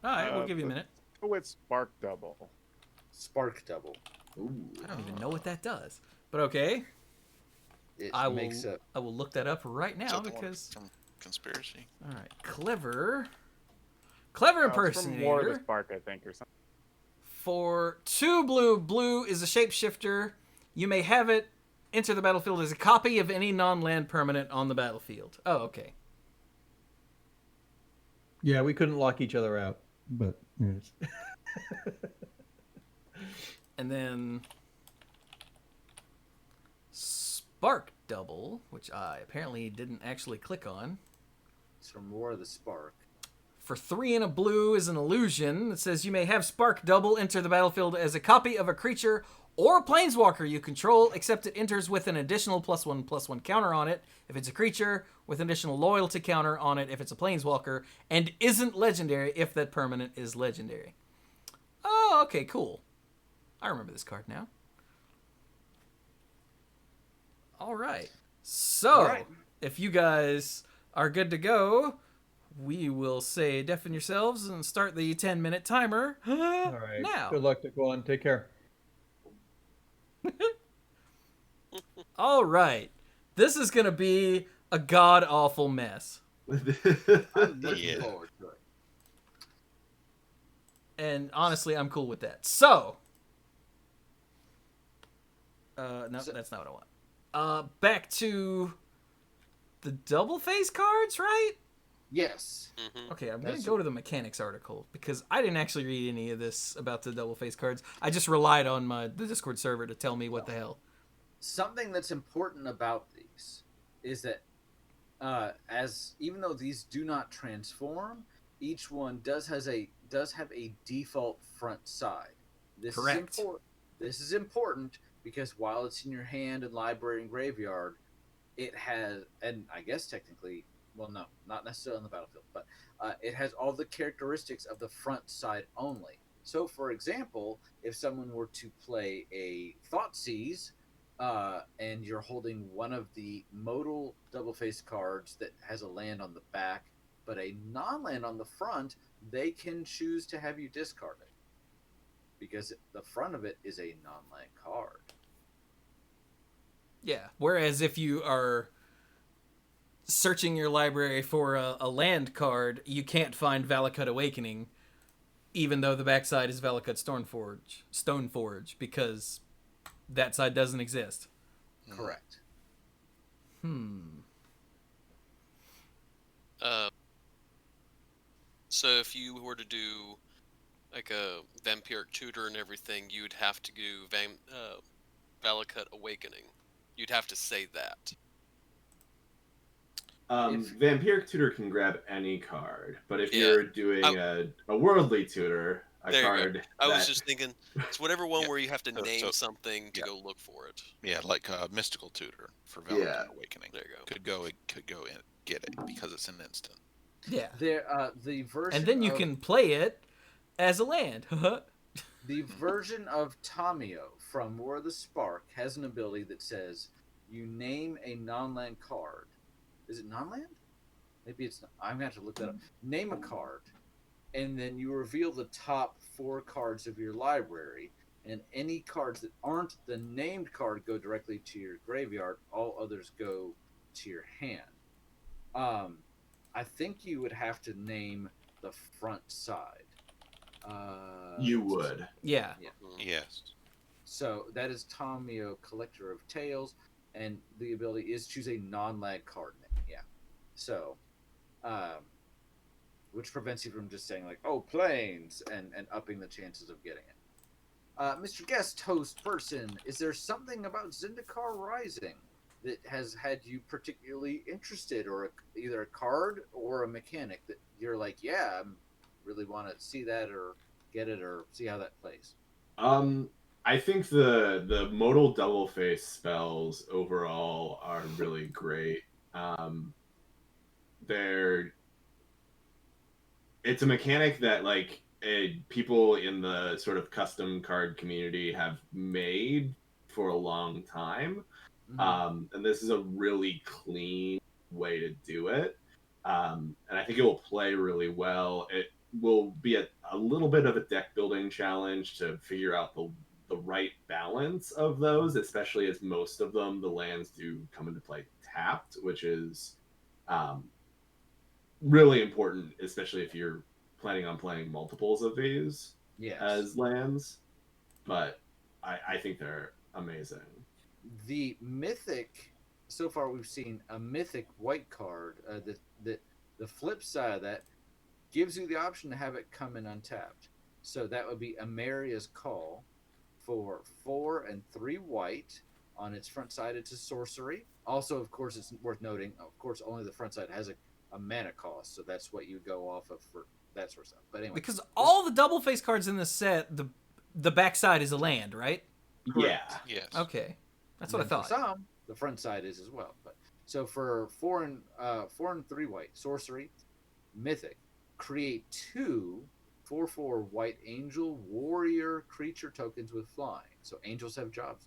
all right, we'll give you a minute. Go with Spark Double. Spark Double. Ooh. I don't even know what that does, but okay. It I will makes a look that up right Is now that the one because from Conspiracy? all right, clever It's from War of the Impersonator Spark, I think, or something. for 2 blue. Blue is a shapeshifter. You may have it enter the battlefield as a copy of any non-land permanent on the battlefield. Oh, okay. Yeah, we couldn't lock each other out, but yes. And then Spark Double, which I apparently didn't actually click on. it's from War of the Spark. For 3 and a blue is an illusion. It says you may have Spark Double enter the battlefield as a copy of a creature or a planeswalker you control, except it enters with an additional +1/+1 counter on it if it's a creature, with an additional loyalty counter on it if it's a planeswalker, and isn't legendary if that permanent is legendary. Oh, okay, cool. I remember this card now. All right. So, if you guys are good to go, we will say deafen yourselves and start the 10-minute timer. All right. Now. Good luck, DeQuan. Take care. All right. This is going to be a god-awful mess. I'm looking forward to it. And honestly, I'm cool with that. So. No, that's not what I want. Back to the double face cards, right? Yes. Mm-hmm. Okay, I'm going to go to the mechanics article because I didn't actually read any of this about the double face cards. I just relied on the Discord server to tell me what the hell. Something that's important about these is that even though these do not transform, each one does have a default front side. Correct. This is important because while it's in your hand and library and graveyard, it has, and I guess technically, well, no, not necessarily on the battlefield, but it has all the characteristics of the front side only. So, for example, if someone were to play a Thoughtseize, and you're holding one of the modal double face cards that has a land on the back, but a non-land on the front, they can choose to have you discard it because the front of it is a non-land card. Yeah. Whereas if you are searching your library for a land card, you can't find Valakut Awakening, even though the backside is Valakut Stoneforge, because that side doesn't exist. Correct. So if you were to do like a Vampiric Tutor and everything, you'd have to do Valakut Awakening. You'd have to say that. Vampiric Tutor can grab any card, but if you're doing a Worldly Tutor, I was just thinking, it's whatever one where you have to name something to go look for it. Yeah, like Mystical Tutor for Valakut Awakening. There you go. Could go and get it because it's an instant. Yeah. The version, and then you can play it as a land. The version of Tamio from War of the Spark has an ability that says you name a non-land card. Is it non-land? Maybe it's not. I'm going to have to look that up. Name a card, and then you reveal the top 4 cards of your library, and any cards that aren't the named card go directly to your graveyard. All others go to your hand. I think you would have to name the front side. You would. Yeah. Yes. So that is Tamio, Collector of Tales, and the ability is choose a non-land card name. Yeah. So, which prevents you from just saying like, "Oh, planes," and upping the chances of getting it. Mr. Guest Host Person, is there something about Zendikar Rising that has had you particularly interested, or either a card or a mechanic that you're like, yeah, I really want to see that or get it or see how that plays? I think the modal double face spells overall are really great. It's a mechanic that like people in the sort of custom card community have made for a long time. And this is a really clean way to do it. And I think it will play really well. It will be a little bit of a deck building challenge to figure out the right balance of those, especially as most of them, the lands do come into play tapped, which is really important, especially if you're planning on playing multiples of these as lands. But I think they're amazing. The mythic, so far we've seen a mythic white card that the flip side of that gives you the option to have it come in untapped. So that would be Amaria's Call for 4 and 3 white. On its front side, it's a sorcery. Also, of course, it's worth noting, of course, only the front side has a mana cost. So that's what you go off of for that sort of stuff. But anyway, Because all the double face cards in this set, the backside is a land, right? Yeah. Yes. Okay, that's and what I then thought. For some, the front side is as well. But so for 4 and 3 white sorcery, mythic, create 2 4/4 white angel warrior creature tokens with flying. So angels have jobs.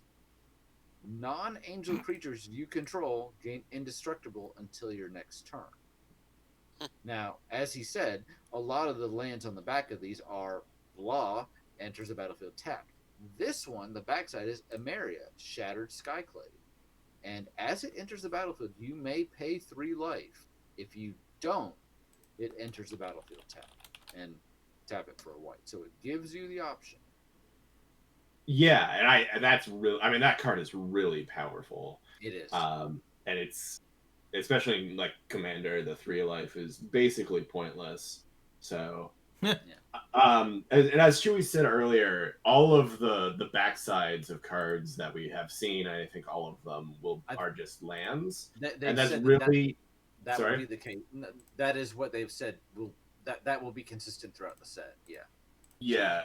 Non-angel creatures you control gain indestructible until your next turn. Now, as he said, a lot of the lands on the back of these are blah, enters the battlefield tapped. This one, the backside is Emeria, Shattered Skyclave. And as it enters the battlefield, you may pay 3 life. If you don't, it enters the battlefield tapped. And tap it for a white. So it gives you the option. Yeah, and that's really, I mean, that card is really powerful. It is. And it's, especially in, like, Commander, the 3 life is basically pointless. So, and as Chewy said earlier, all of the backsides of cards that we have seen, I think all of them are just lands. And that's really... That will be the case. That is what they've said. That will be consistent throughout the set. Yeah. Yeah.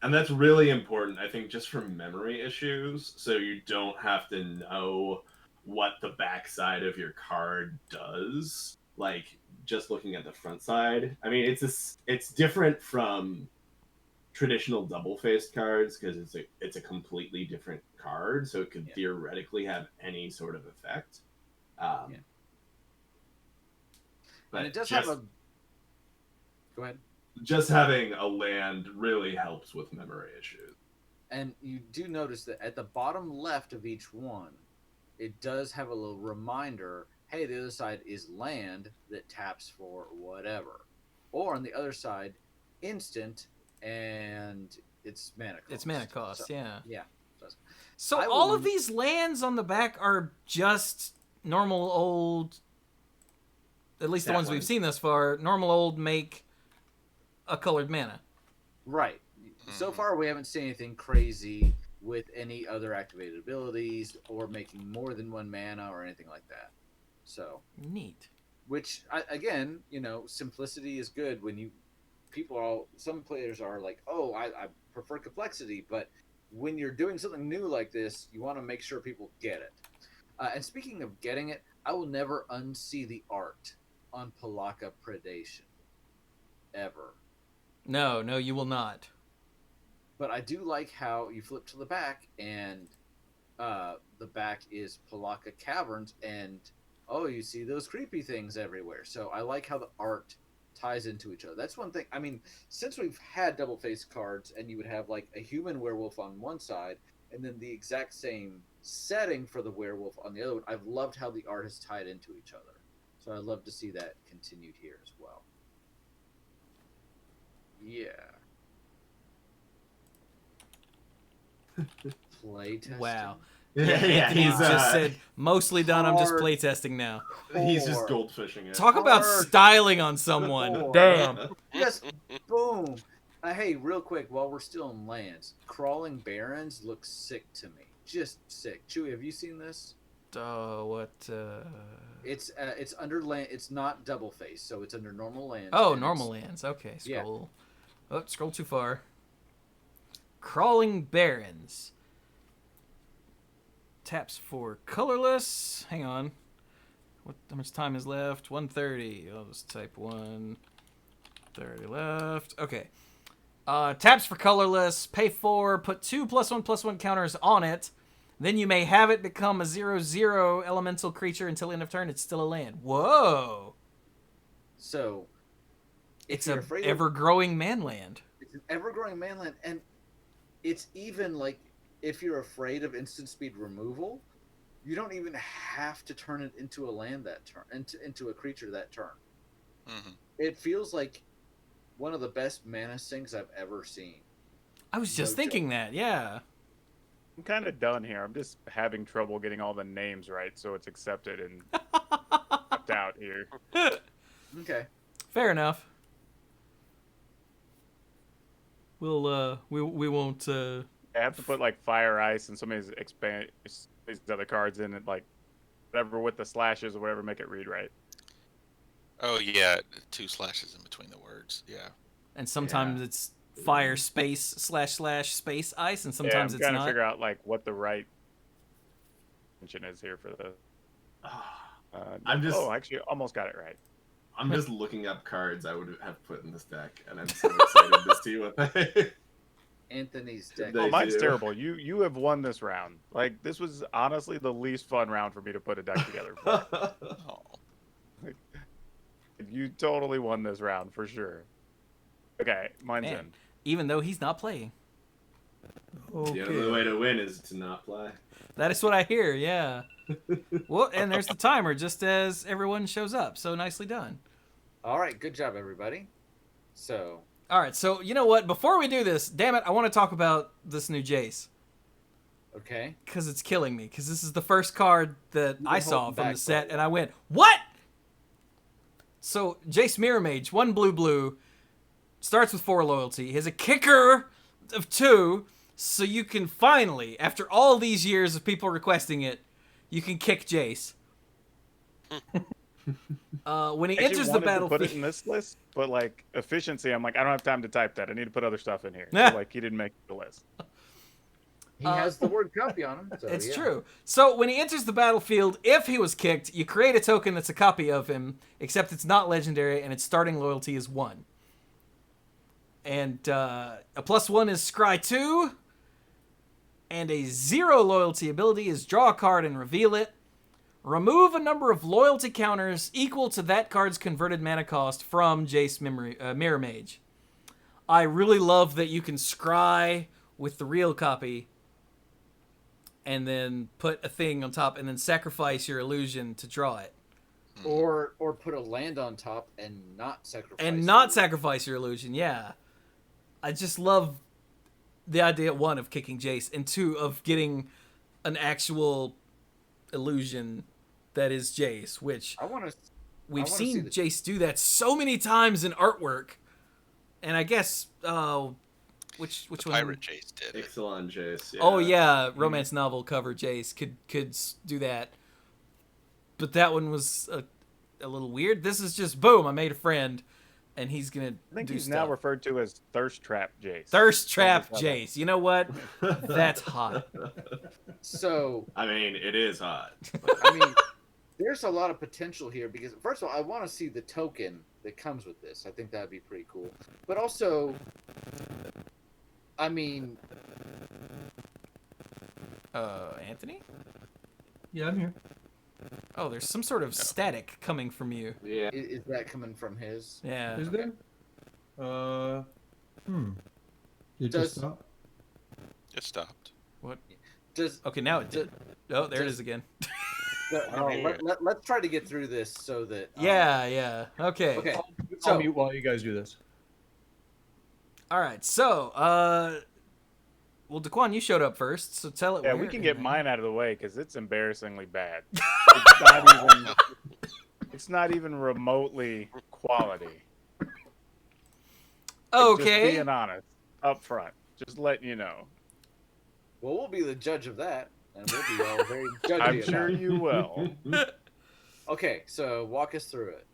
And that's really important, I think, just for memory issues. So you don't have to know what the backside of your card does. Like, just looking at the front side. I mean, it's different from traditional double-faced cards because it's a completely different card. So it could theoretically have any sort of effect. But and it does have a... Go ahead. Just having a land really helps with memory issues. And you do notice that at the bottom left of each one, it does have a little reminder, hey, the other side is land that taps for whatever. Or on the other side, instant, and it's mana cost. It's mana cost, so, yeah. Yeah. So all of these lands on the back are just normal old... At least the ones we've seen thus far, normal old make a colored mana. Right. So far, we haven't seen anything crazy with any other activated abilities or making more than 1 mana or anything like that. So neat. Which, again, simplicity is good when some players are like, oh, I prefer complexity, but when you're doing something new like this, you want to make sure people get it. And speaking of getting it, I will never unsee the art on Pelakka Predation. Ever. No, you will not. But I do like how you flip to the back, and the back is Pelakka Caverns, and you see those creepy things everywhere. So I like how the art ties into each other. That's one thing. I mean, since we've had double-faced cards, and you would have like a human werewolf on one side, and then the exact same setting for the werewolf on the other one, I've loved how the art has tied into each other. So I'd love to see that continued here as well. Yeah. Playtesting. Wow. Yeah, he's just said, mostly done, I'm just playtesting now. He's just goldfishing it. Talk about styling on someone. Damn. Yes, boom. Hey, real quick, while we're still in lands, Crawling Barrens looks sick to me. Just sick. Chewy, have you seen this? What? It's under land. It's not double face, so it's under normal lands. Oh, normal lands. Okay, scroll. Yeah. Oh, scroll too far. Crawling Barrens. Taps for colorless. Hang on. How much time is left? 1:30. I'll just type 1:30 left. Okay. Taps for colorless. Pay 4. Put 2 +1/+1 counters on it. Then you may have it become a 0/0 elemental creature until end of turn. It's still a land. Whoa. So, it's an ever-growing manland. It's an ever-growing manland, and it's even like if you're afraid of instant speed removal, you don't even have to turn it into a land that turn, into a creature that turn. Mm-hmm. It feels like one of the best mana sinks I've ever seen. I was just thinking that, yeah. I'm kind of done here. I'm just having trouble getting all the names right, so it's accepted and kept out here. Okay. Fair enough. We won't. I have to put like fire, ice, and some of these other cards in it, like whatever with the slashes or whatever, make it read right. Oh yeah, 2 slashes in between the words. Yeah. And sometimes it's fire space / space ice, and Yeah, sometimes I'm it's trying to not. figure out like what the right mention is here for the. I'm just. Oh, actually, almost got it right. I'm just looking up cards I would have put in this deck, and I'm so excited to see what they. Anthony's deck. They Oh, mine's do. terrible. You have won this round. Like this was honestly the least fun round for me to put a deck together for. Oh. You totally won this round for sure. Okay, mine's Man. in. Even though he's not playing. The only way to win is to not play. That is what I hear, yeah. Well, and there's the timer just as everyone shows up. So nicely done. All right, good job, everybody. So, All right, so you know what? Before we do this, damn it, I want to talk about this new Jace. okay. Because it's killing me. Because this is the first card that You've I been saw holding from the back set, for a and I went, what? So, Jace Mirror Mage, 1 blue, starts with 4 loyalty. He has a kicker of 2, so you can finally, after all these years of people requesting it, you can kick Jace. When he I actually enters the wanted to battlefield, put it in this list, but like efficiency, I'm like I don't have time to type that. I need to put other stuff in here. So, like he didn't make the list. He has the word copy on him. So, it's yeah. true. So when he enters the battlefield, if he was kicked, you create a token that's a copy of him, except it's not legendary, and its starting loyalty is 1. And a +1 is Scry 2, and a 0 loyalty ability is draw a card and reveal it. Remove a number of loyalty counters equal to that card's converted mana cost from Jace Mirror Mage. I really love that you can scry with the real copy and then put a thing on top and then sacrifice your illusion to draw it. Or put a land on top and not sacrifice. And not sacrifice your illusion, yeah. I just love the idea, 1, of kicking Jace, and 2, of getting an actual illusion that is Jace, which we've seen Jace do that so many times in artwork. And I guess which one? Pirate Jace did it. Exiled Chase. Yeah. Oh yeah, romance novel cover Jace could do that. But that one was a little weird. This is just boom, I made a friend, and he's gonna I think do he's stuff. now referred to as Thirst Trap Jace. Thirst Trap Jace. You know what? That's hot. So I mean, it is hot. I mean, there's a lot of potential here because first of all, I want to see the token that comes with this. I think that'd be pretty cool. But also, I mean, Anthony? Yeah, I'm here. Oh, there's some sort of static coming from you. Yeah. is that coming from his? Yeah. Is there? It Does- just stopped? It stopped. Does Okay, now it did. Oh, there it is again. let's try to get through this so that Yeah. Okay. Okay. I'll So mute while you guys do this. All right. So, well, DeQuan, you showed up first, so tell it. Yeah, where we can in get there. mine out of the way because it's embarrassingly bad. It's not even remotely quality. Just Okay. being honest up front, just letting you know. well, we'll be the judge of that, and we'll be all very judgy. I'm about sure it. you will. Okay, so walk us through it.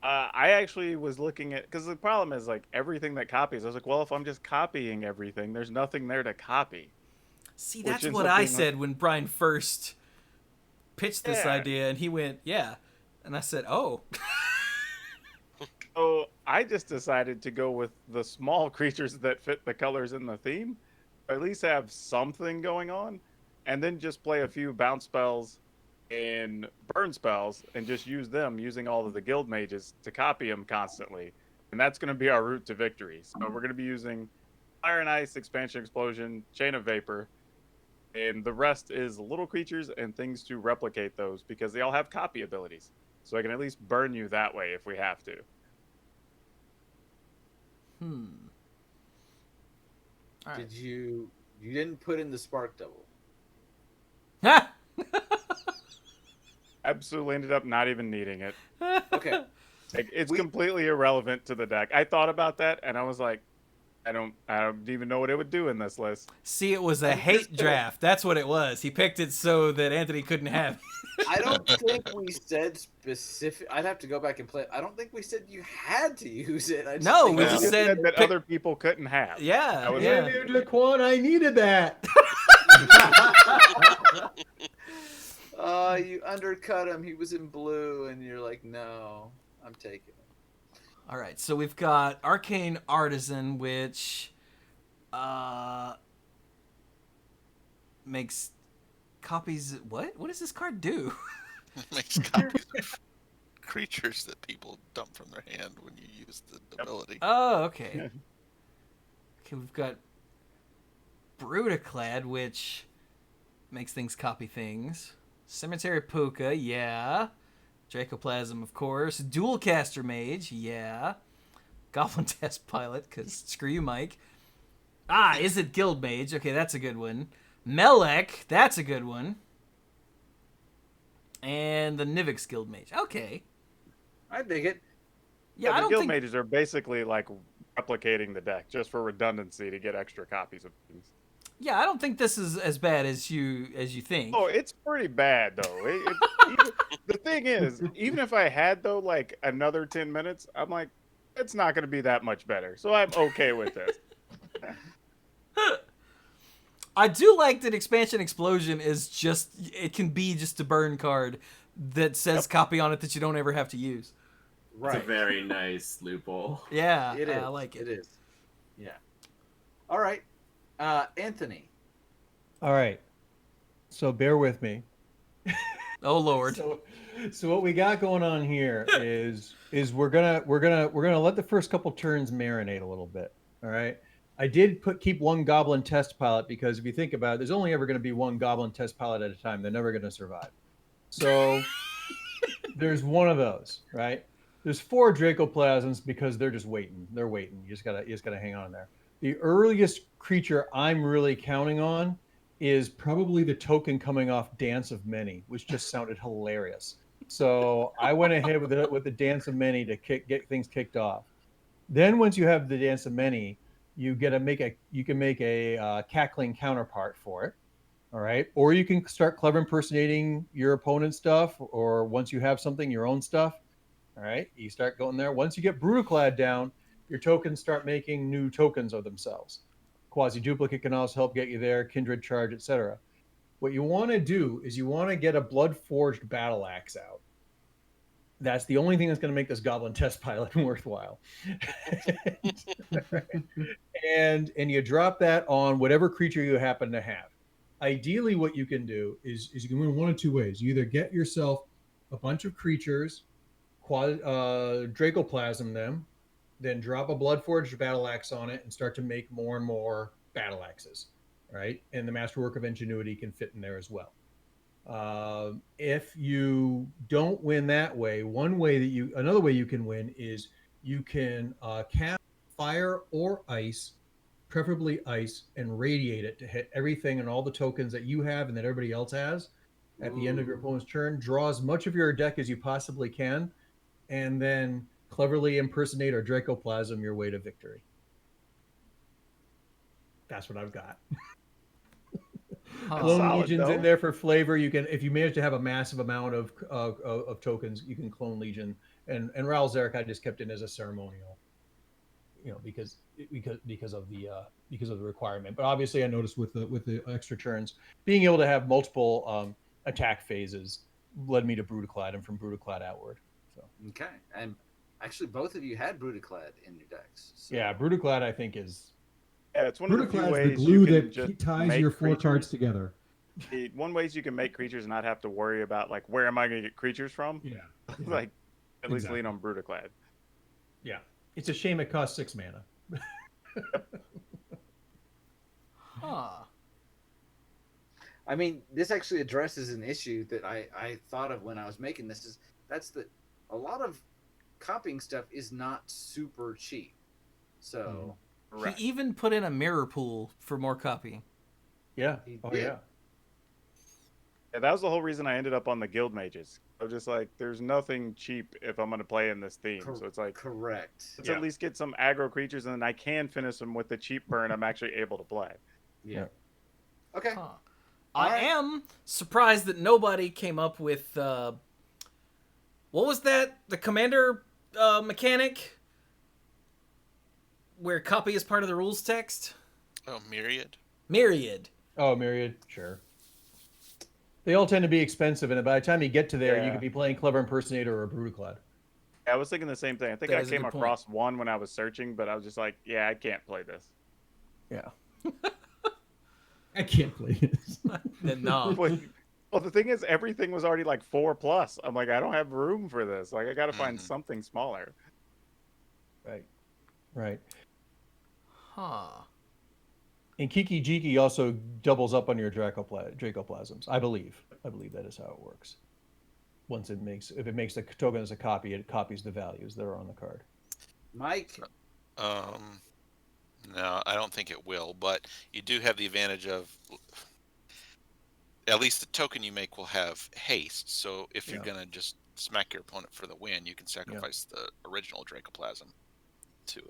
I actually was looking at because the problem is like everything that copies. I was like, well, if I'm just copying everything, there's nothing there to copy. See, Which that's ends what up I being said when Brian first pitched this Yeah. idea, and he went, "Yeah," and I said, "Oh." So I just decided to go with the small creatures that fit the colors in the theme, or at least have something going on, and then just play a few bounce spells and burn spells and just use them using all of the guild mages to copy them constantly. And that's going to be our route to victory. So we're going to be using Fire and Ice, Expansion Explosion, Chain of Vapor, and the rest is little creatures and things to replicate those because they all have copy abilities. So I can at least burn you that way if we have to. All right. Did you didn't put in the spark double? Ha! Absolutely ended up not even needing it. Okay. Like, it's completely irrelevant to the deck. I thought about that and I was like, I don't even know what it would do in this list. See, it was a hate draft. That's what it was. He picked it so that Anthony couldn't have I don't think we said specific. I'd have to go back and play. I don't think we said you had to use it. I just No, think we We just just said said that pick- other people couldn't have. Yeah, That was yeah. I knew DeQuan, I needed that. You undercut him. He was in blue, and you're like, no, I'm taking it. All right, so we've got Arcane Artisan, which makes copies. What? What does this card do? Makes copies of creatures that people dump from their hand when you use the ability. Oh, okay. Okay, we've got Brutaclad, which makes things copy things. Cemetery Puka, yeah. Dracoplasm, of course. Dualcaster Mage, yeah. Goblin Test Pilot, because screw you, Mike. Ah, is it Guild Mage? Okay, that's a good one. Melek, that's a good one. And the Nivix Guild Mage. Okay. I dig it. Yeah, I the don't guild think... mages are basically like replicating the deck just for redundancy to get extra copies of things. Yeah, I don't think this is as bad as you think. Oh, it's pretty bad though. The thing is, even if I had though like another 10 minutes, I'm like, it's not going to be that much better. So I'm okay with this. I do like that Expansion Explosion is just, it can be just a burn card that says copy on it that you don't ever have to use. Right. It's a very nice loophole. Yeah, It is. I like it. It is. Yeah. All right. Anthony. All right. So bear with me. Oh Lord. So what we got going on here is we're gonna let the first couple turns marinate a little bit. All right. I did keep one goblin test pilot because if you think about it, there's only ever going to be one goblin test pilot at a time. They're never going to survive. So there's one of those, right? There's 4 Dracoplasms because they're just waiting. They're waiting. You just gotta hang on there. The earliest creature I'm really counting on is probably the token coming off Dance of Many, which just sounded hilarious. So I went ahead with the Dance of Many to get things kicked off. Then once you have the Dance of Many, you can make a cackling counterpart for it. All right. Or you can start clever impersonating your opponent's stuff, or once you have something, your own stuff. All right. You start going there. Once you get Brutaclad down, your tokens start making new tokens of themselves. Quasi-duplicate can also help get you there, Kindred Charge, etc. What you want to do is you want to get a Blood-Forged Battle Axe out. That's the only thing that's going to make this Goblin Test Pilot worthwhile. and you drop that on whatever creature you happen to have. Ideally, what you can do is you can win one of two ways. You either get yourself a bunch of creatures, Dracoplasm them, then drop a Bloodforged Battle Axe on it and start to make more and more Battle Axes, right? And the Masterwork of Ingenuity can fit in there as well. If you don't win that way, another way you can win is you can cast fire or ice, preferably ice, and radiate it to hit everything and all the tokens that you have and that everybody else has at the end of your opponent's turn. Draw as much of your deck as you possibly can, and then cleverly impersonate or Dracoplasm your way to victory. That's what I've got. Clone Legion's in there for flavor. You can, if you manage to have a massive amount of tokens, you can Clone Legion. And Raul Zarek I just kept in as a ceremonial, because of the requirement. But obviously, I noticed with the extra turns, being able to have multiple attack phases led me to Brutaclad, and from Brutaclad outward. So Okay, and actually, both of you had Brutaclad in your decks. So. yeah, Brutaclad I think is. Yeah, it's one of the few Brutaclad's ways the glue you can that just ties make your 4 creatures. cards together. One ways you can make creatures and not have to worry about like where am I going to get creatures from? Yeah. Like at least Exactly. lean on Brutaclad. Yeah, it's a shame it costs 6 mana. Huh. I mean, this actually addresses an issue that I thought of when I was making this. That's that a lot of copying stuff is not super cheap. So He even put in a mirror pool for more copying. Yeah. He Oh did. yeah. Yeah, that was the whole reason I ended up on the guild mages. I was just like, there's nothing cheap if I'm going to play in this theme. So it's like, correct. let's at least get some aggro creatures, and then I can finish them with the cheap burn I'm actually able to play. Yeah. Okay. Huh. I am surprised that nobody came up with what was that? The commander mechanic where copy is part of the rules text? Oh, Myriad. Myriad. Oh, Myriad, sure. They all tend to be expensive, and by the time you get to there, you Yeah. could be playing Clever Impersonator or Brutaclad. I was thinking the same thing. I think That I is a came good point. across one when I was searching, but I was just like, yeah, I can't play this. Yeah. I can't play this. No. Well, the thing is, everything was already like 4+. I'm like, I don't have room for this. Like, I got to find something smaller. Right. Huh. And Kiki Jiki also doubles up on your Dracoplasms. I believe that is how it works. If it makes the token as a copy, it copies the values that are on the card. Mike? No, I don't think it will, but you do have the advantage of at least the token you make will have haste. So if you're gonna just smack your opponent for the win, you can sacrifice the original Dracoplasm to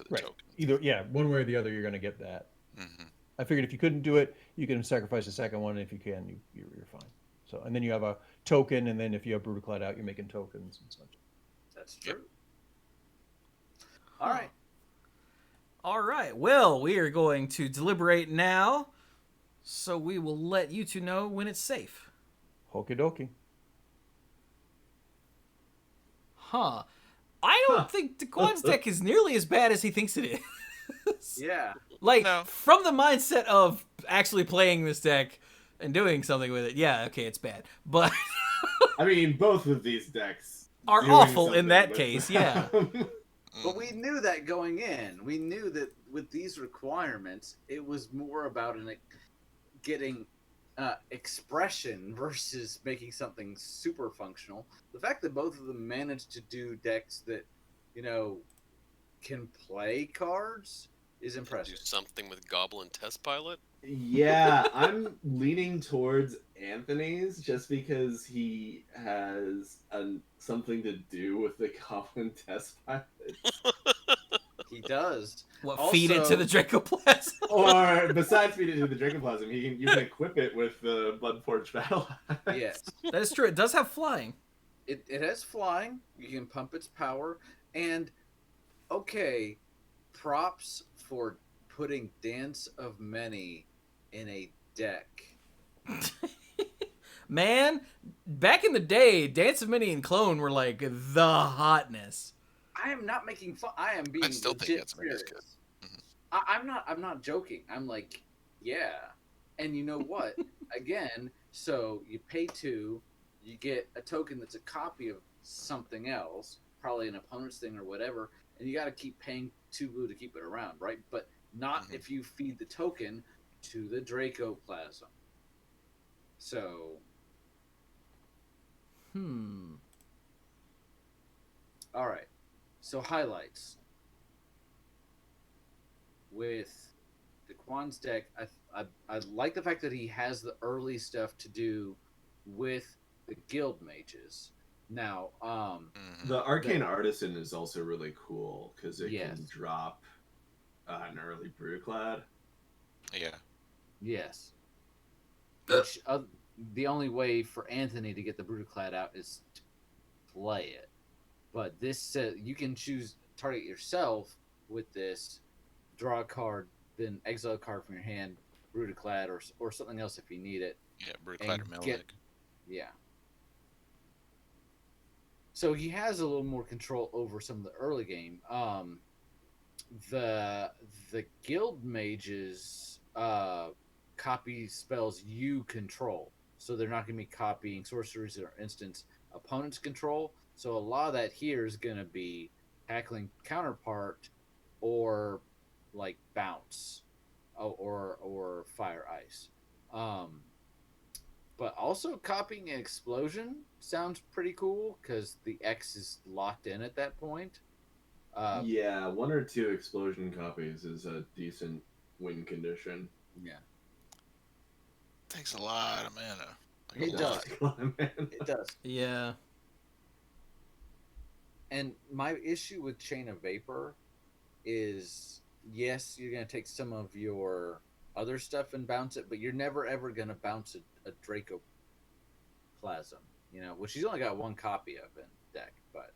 the token. One way or the other, you're going to get that. Mm-hmm. I figured if you couldn't do it, you can sacrifice the second one. And if you can, you're fine. So, and then you have a token, and then if you have Brutaclad out, you're making tokens and such. That's true. All right. Well, we are going to deliberate now, so we will let you two know when it's safe. Okie dokie. Huh. I don't think DeQuan's deck is nearly as bad as he thinks it is. Yeah. Like, No. from the mindset of actually playing this deck and doing something with it, yeah, okay, it's bad. But I mean, both of these decks are doing awful in something that with case, them. yeah. But we knew that going in. We knew that with these requirements, it was more about getting expression versus making something super functional. The fact that both of them managed to do decks that, can play cards is Do impressive. something with Goblin Test Pilot. Yeah, I'm leaning towards Anthony's just because he has something to do with the Goblin Test Pilot. He does. What, feed it to the Dracoplasm? Or besides feed it to the Dracoplasm, you can equip it with the Bloodforged Battle Axe. Yes. That is true. It does have flying. It has flying. You can pump its power. And, okay, props for putting Dance of Many in a deck. Man, back in the day, Dance of Many and Clone were like the hotness. I am not making fun. I am being I still think legit Dance of Many is serious. good. Mhm. I'm not joking. I'm like, yeah. And you know what? Again, so you pay 2, you get a token that's a copy of something else, probably an opponent's thing or whatever, and you got to keep paying 2 blue to keep it around, right? But not if you feed the token to the Dracoplasm. So. All right. So highlights. With DeQuan's deck, I like the fact that he has the early stuff to do with the guild mages. Now, the Arcane Artisan is also really cool because it Yes. can drop an early Brutaclad. Yeah. yes. Which, the only way for Anthony to get the Brutaclad out is to play it. But this says you can choose target yourself with this, draw a card, then exile a card from your hand, Brutaclad or something else if you need it. Yeah, Brutaclad or Melnick. Yeah. So he has a little more control over some of the early game. The guild mages copy spells you control, so they're not going to be copying sorceries or instants opponents control. So a lot of that here is going to be tackling counterpart or like bounce or fire ice. But also copying an explosion sounds pretty cool because the X is locked in at that point. Yeah, 1 or 2 explosion copies is a decent win condition. Yeah. Takes a lot of mana. Like It a does. lot. It does. Yeah. And my issue with Chain of Vapor is, yes, you're going to take some of your other stuff and bounce it, but you're never ever gonna bounce a Dracoplasm, which he's only got one copy of in deck, but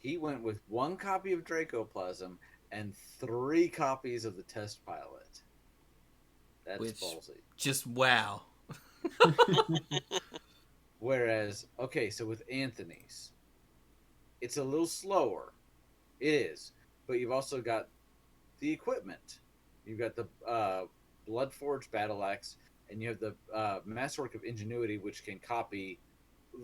he went with one copy of Dracoplasm and 3 copies of the test pilot. That's Which, ballsy. just wow. Whereas, okay, so with Anthony's, it's a little slower. It is. But you've also got the equipment. You've got the Bloodforged Battle Axe, and you have the Masterwork of Ingenuity, which can copy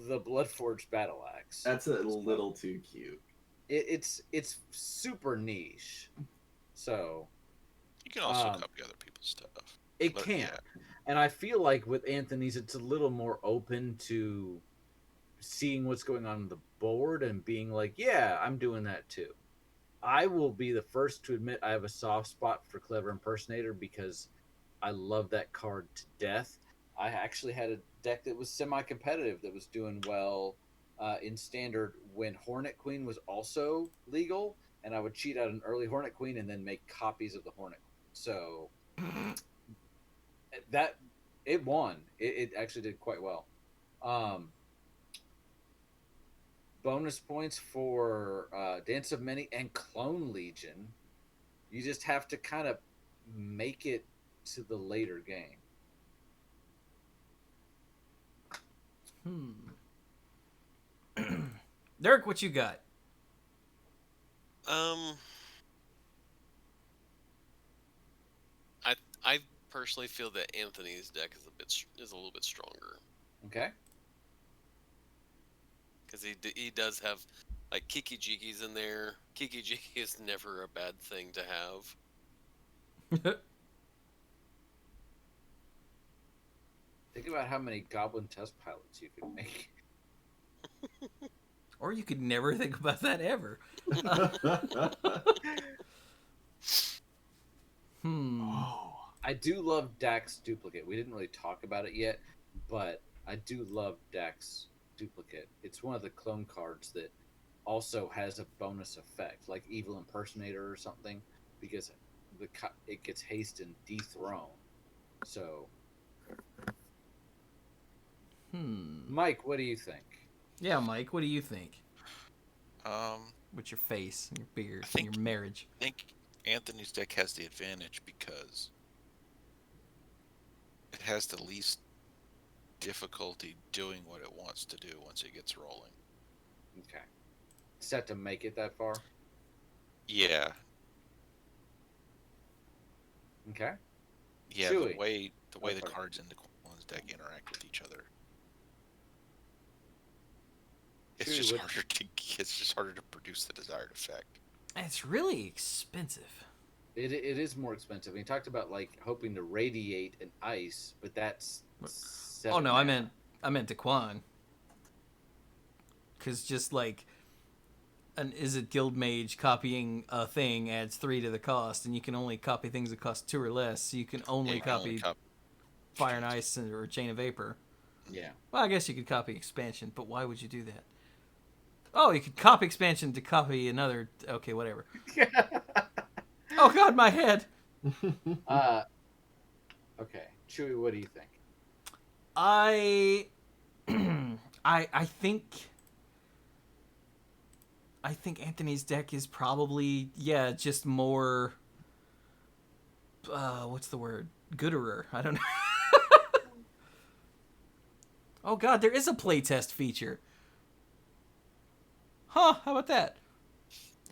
the Bloodforged Battle Axe. That's a little too cute. It's super niche. So You can also copy other people's stuff. It can. Yeah. And I feel like with Anthony's, it's a little more open to seeing what's going on the board and being like, yeah, I'm doing that too. I will be the first to admit I have a soft spot for Clever Impersonator because I love that card to death. I actually had a deck that was semi-competitive that was doing well in Standard when Hornet Queen was also legal, and I would cheat out an early Hornet Queen and then make copies of the Hornet Queen. So that it won. It actually did quite well. Bonus points for Dance of Many and Clone Legion. You just have to kind of make it to the later game. Dirk, what you got? I personally feel that Anthony's deck is a little bit stronger. Okay. Because he does have like Kiki Jiki's in there. Kiki Jiki is never a bad thing to have. Think about how many Goblin test pilots you could make. Or you could never think about that ever. I do love Dax Duplicate. We didn't really talk about it yet, but I do love Dax Duplicate. It's one of the clone cards that also has a bonus effect, like Evil Impersonator or something, because it gets haste and dethrone. So, Mike, what do you think? Yeah, Mike, what do you think? With your face and your beard and your marriage. I think Anthony's deck has the advantage because it has the least difficulty doing what it wants to do once it gets rolling. Okay. Set to make it that far? Yeah. Okay. Yeah, Chewy. the way the cards in DeQuan's deck interact with each other. It's just harder to produce the desired effect. It's really expensive. It is more expensive. He talked about like hoping to radiate an ice, but that's. Oh no, I meant DeQuan. Because just like an Izzet Guild Mage copying a thing adds 3 to the cost, and you can only copy things that cost 2 or less. So you can only copy Fire and Ice or Chain of Vapor. Yeah. Well, I guess you could copy expansion, but why would you do that? Oh, you could copy expansion to copy another. Okay, whatever. Oh God, my head. Okay, Chewy, what do you think? I think Anthony's deck is probably just more. What's the word? Gooderer. I don't know. Oh God, there is a playtest feature. Huh? How about that?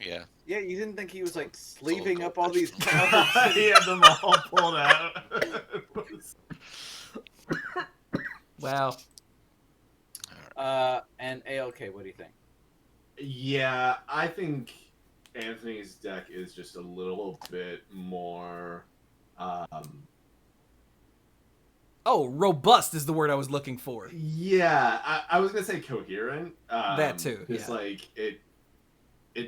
Yeah. Yeah, you didn't think he was like sleeving up all these cards? He had them all pulled out. Wow. And ALK, what do you think? Yeah, I think Anthony's deck is just a little bit more. Robust is the word I was looking for. Yeah, I was gonna say coherent. That too. It's like it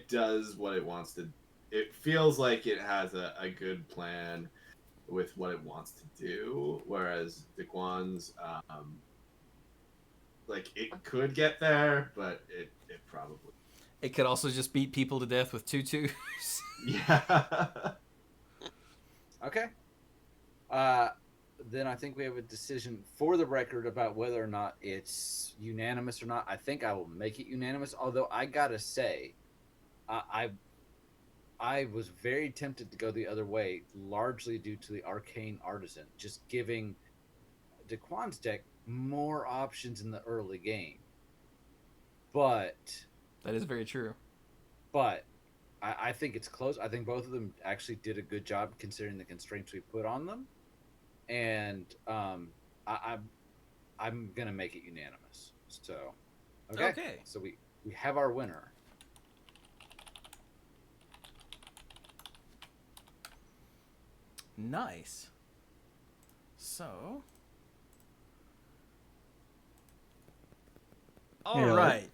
does what it wants to. It feels like it has a good plan with what it wants to do, whereas DeQuan's like it could get there, but it probably. It could also just beat people to death with 2/2s. Yeah. Okay. Then I think we have a decision for the record about whether or not it's unanimous or not. I think I will make it unanimous. Although I gotta say, I was very tempted to go the other way, largely due to the Arcane Artisan, just giving DeQuan's deck more options in the early game. But That is very true. But I think it's close. I think both of them actually did a good job considering the constraints we put on them. And I'm gonna make it unanimous. So okay. So we have our winner. Nice. So, all right,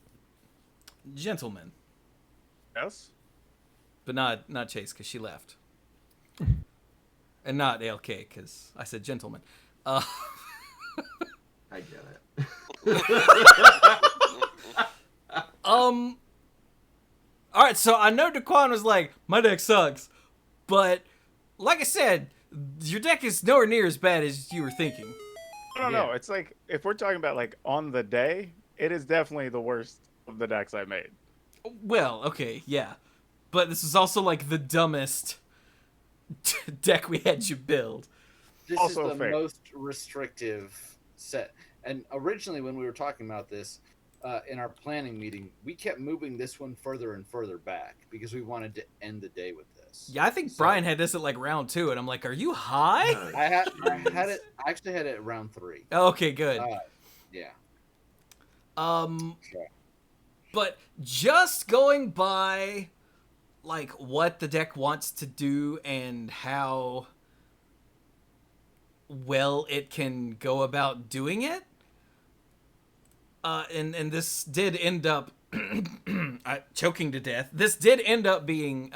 gentlemen, Yes. but not Chase because she left, and not ALK because I said gentlemen. I get it. All right, so I know DeQuan was like, my deck sucks, but like I said, your deck is nowhere near as bad as you were thinking. No. It's like, if we're talking about like on the day, it is definitely the worst of the decks I made. Well, okay, yeah, but this is also like the dumbest deck we had you build. This Also is the fair. most restrictive set. And originally, when we were talking about this in our planning meeting, we kept moving this one further and further back because we wanted to end the day with this. Yeah, I think Brian had this at like round 2, and I'm like, are you high? I had it. I actually had it at round 3. Okay, good. Yeah. Okay. But just going by like what the deck wants to do and how well it can go about doing it, and this did end up choking to death. This did end up being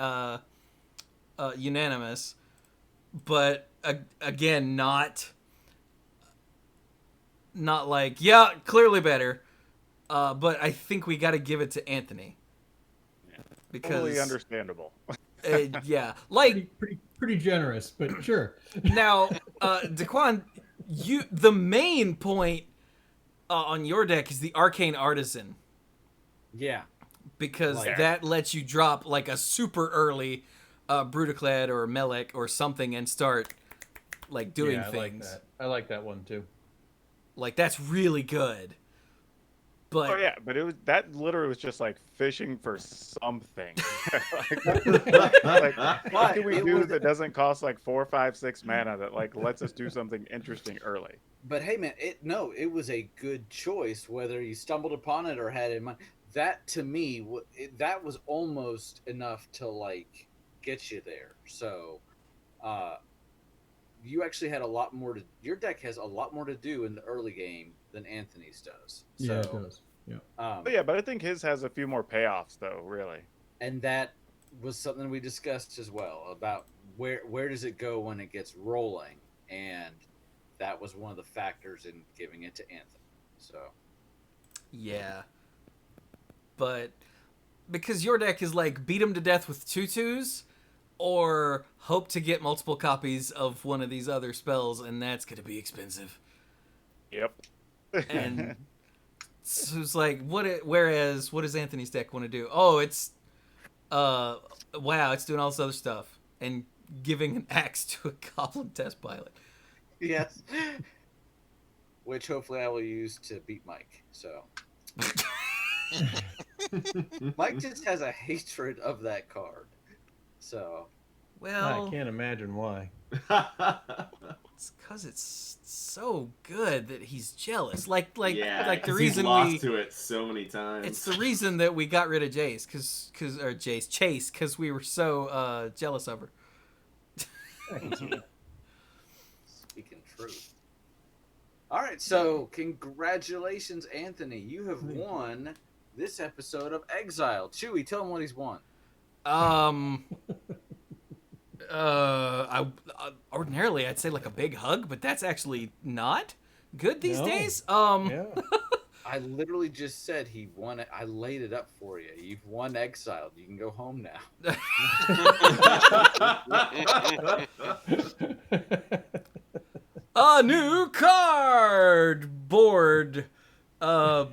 unanimous, but again, not like, yeah, clearly better. But I think we got to give it to Anthony. Because Totally understandable. yeah, like pretty generous, but sure. Now, DeQuan, the main point on your deck is the Arcane Artisan. Yeah. Because that lets you drop like a super early Brutaclad or Melek or something and start like doing things. I like that one too. Like, that's really good. But Oh yeah, but that literally was just like fishing for something. What can we do that doesn't cost like 4, 5, 6 mana that like lets us do something interesting early? But hey, man, it was a good choice whether you stumbled upon it or had it in mind. That to me, that was almost enough to like get you there. So, you actually had a lot more to. Your deck has a lot more to do in the early game than Anthony's does. So, Yeah, it does. Yeah. But I think his has a few more payoffs though, really. And that was something we discussed as well about where does it go when it gets rolling, and that was one of the factors in giving it to Anthony. So, yeah. But because your deck is like beat him to death with 2/2s or hope to get multiple copies of one of these other spells, and that's going to be expensive. Yep. And so it's like, whereas what does Anthony's deck want to do? Oh, it's wow, it's doing all this other stuff and giving an axe to a goblin test pilot. yes. Which hopefully I will use to beat Mike. So Mike just has a hatred of that card. So, well, I can't imagine why. It's because it's so good that he's jealous. Like the 'cause reason he's lost to it so many times. It's the reason that we got rid of Chase, because we were so jealous of her. speaking truth. All right, so congratulations, Anthony. You have won this episode of Exiled. Chewy, tell him what he's won. Ordinarily I'd say like a big hug, but that's actually not good these days. Yeah. I literally just said he won it. I laid it up for you. You've won Exiled. You can go home now. A new cardboard. A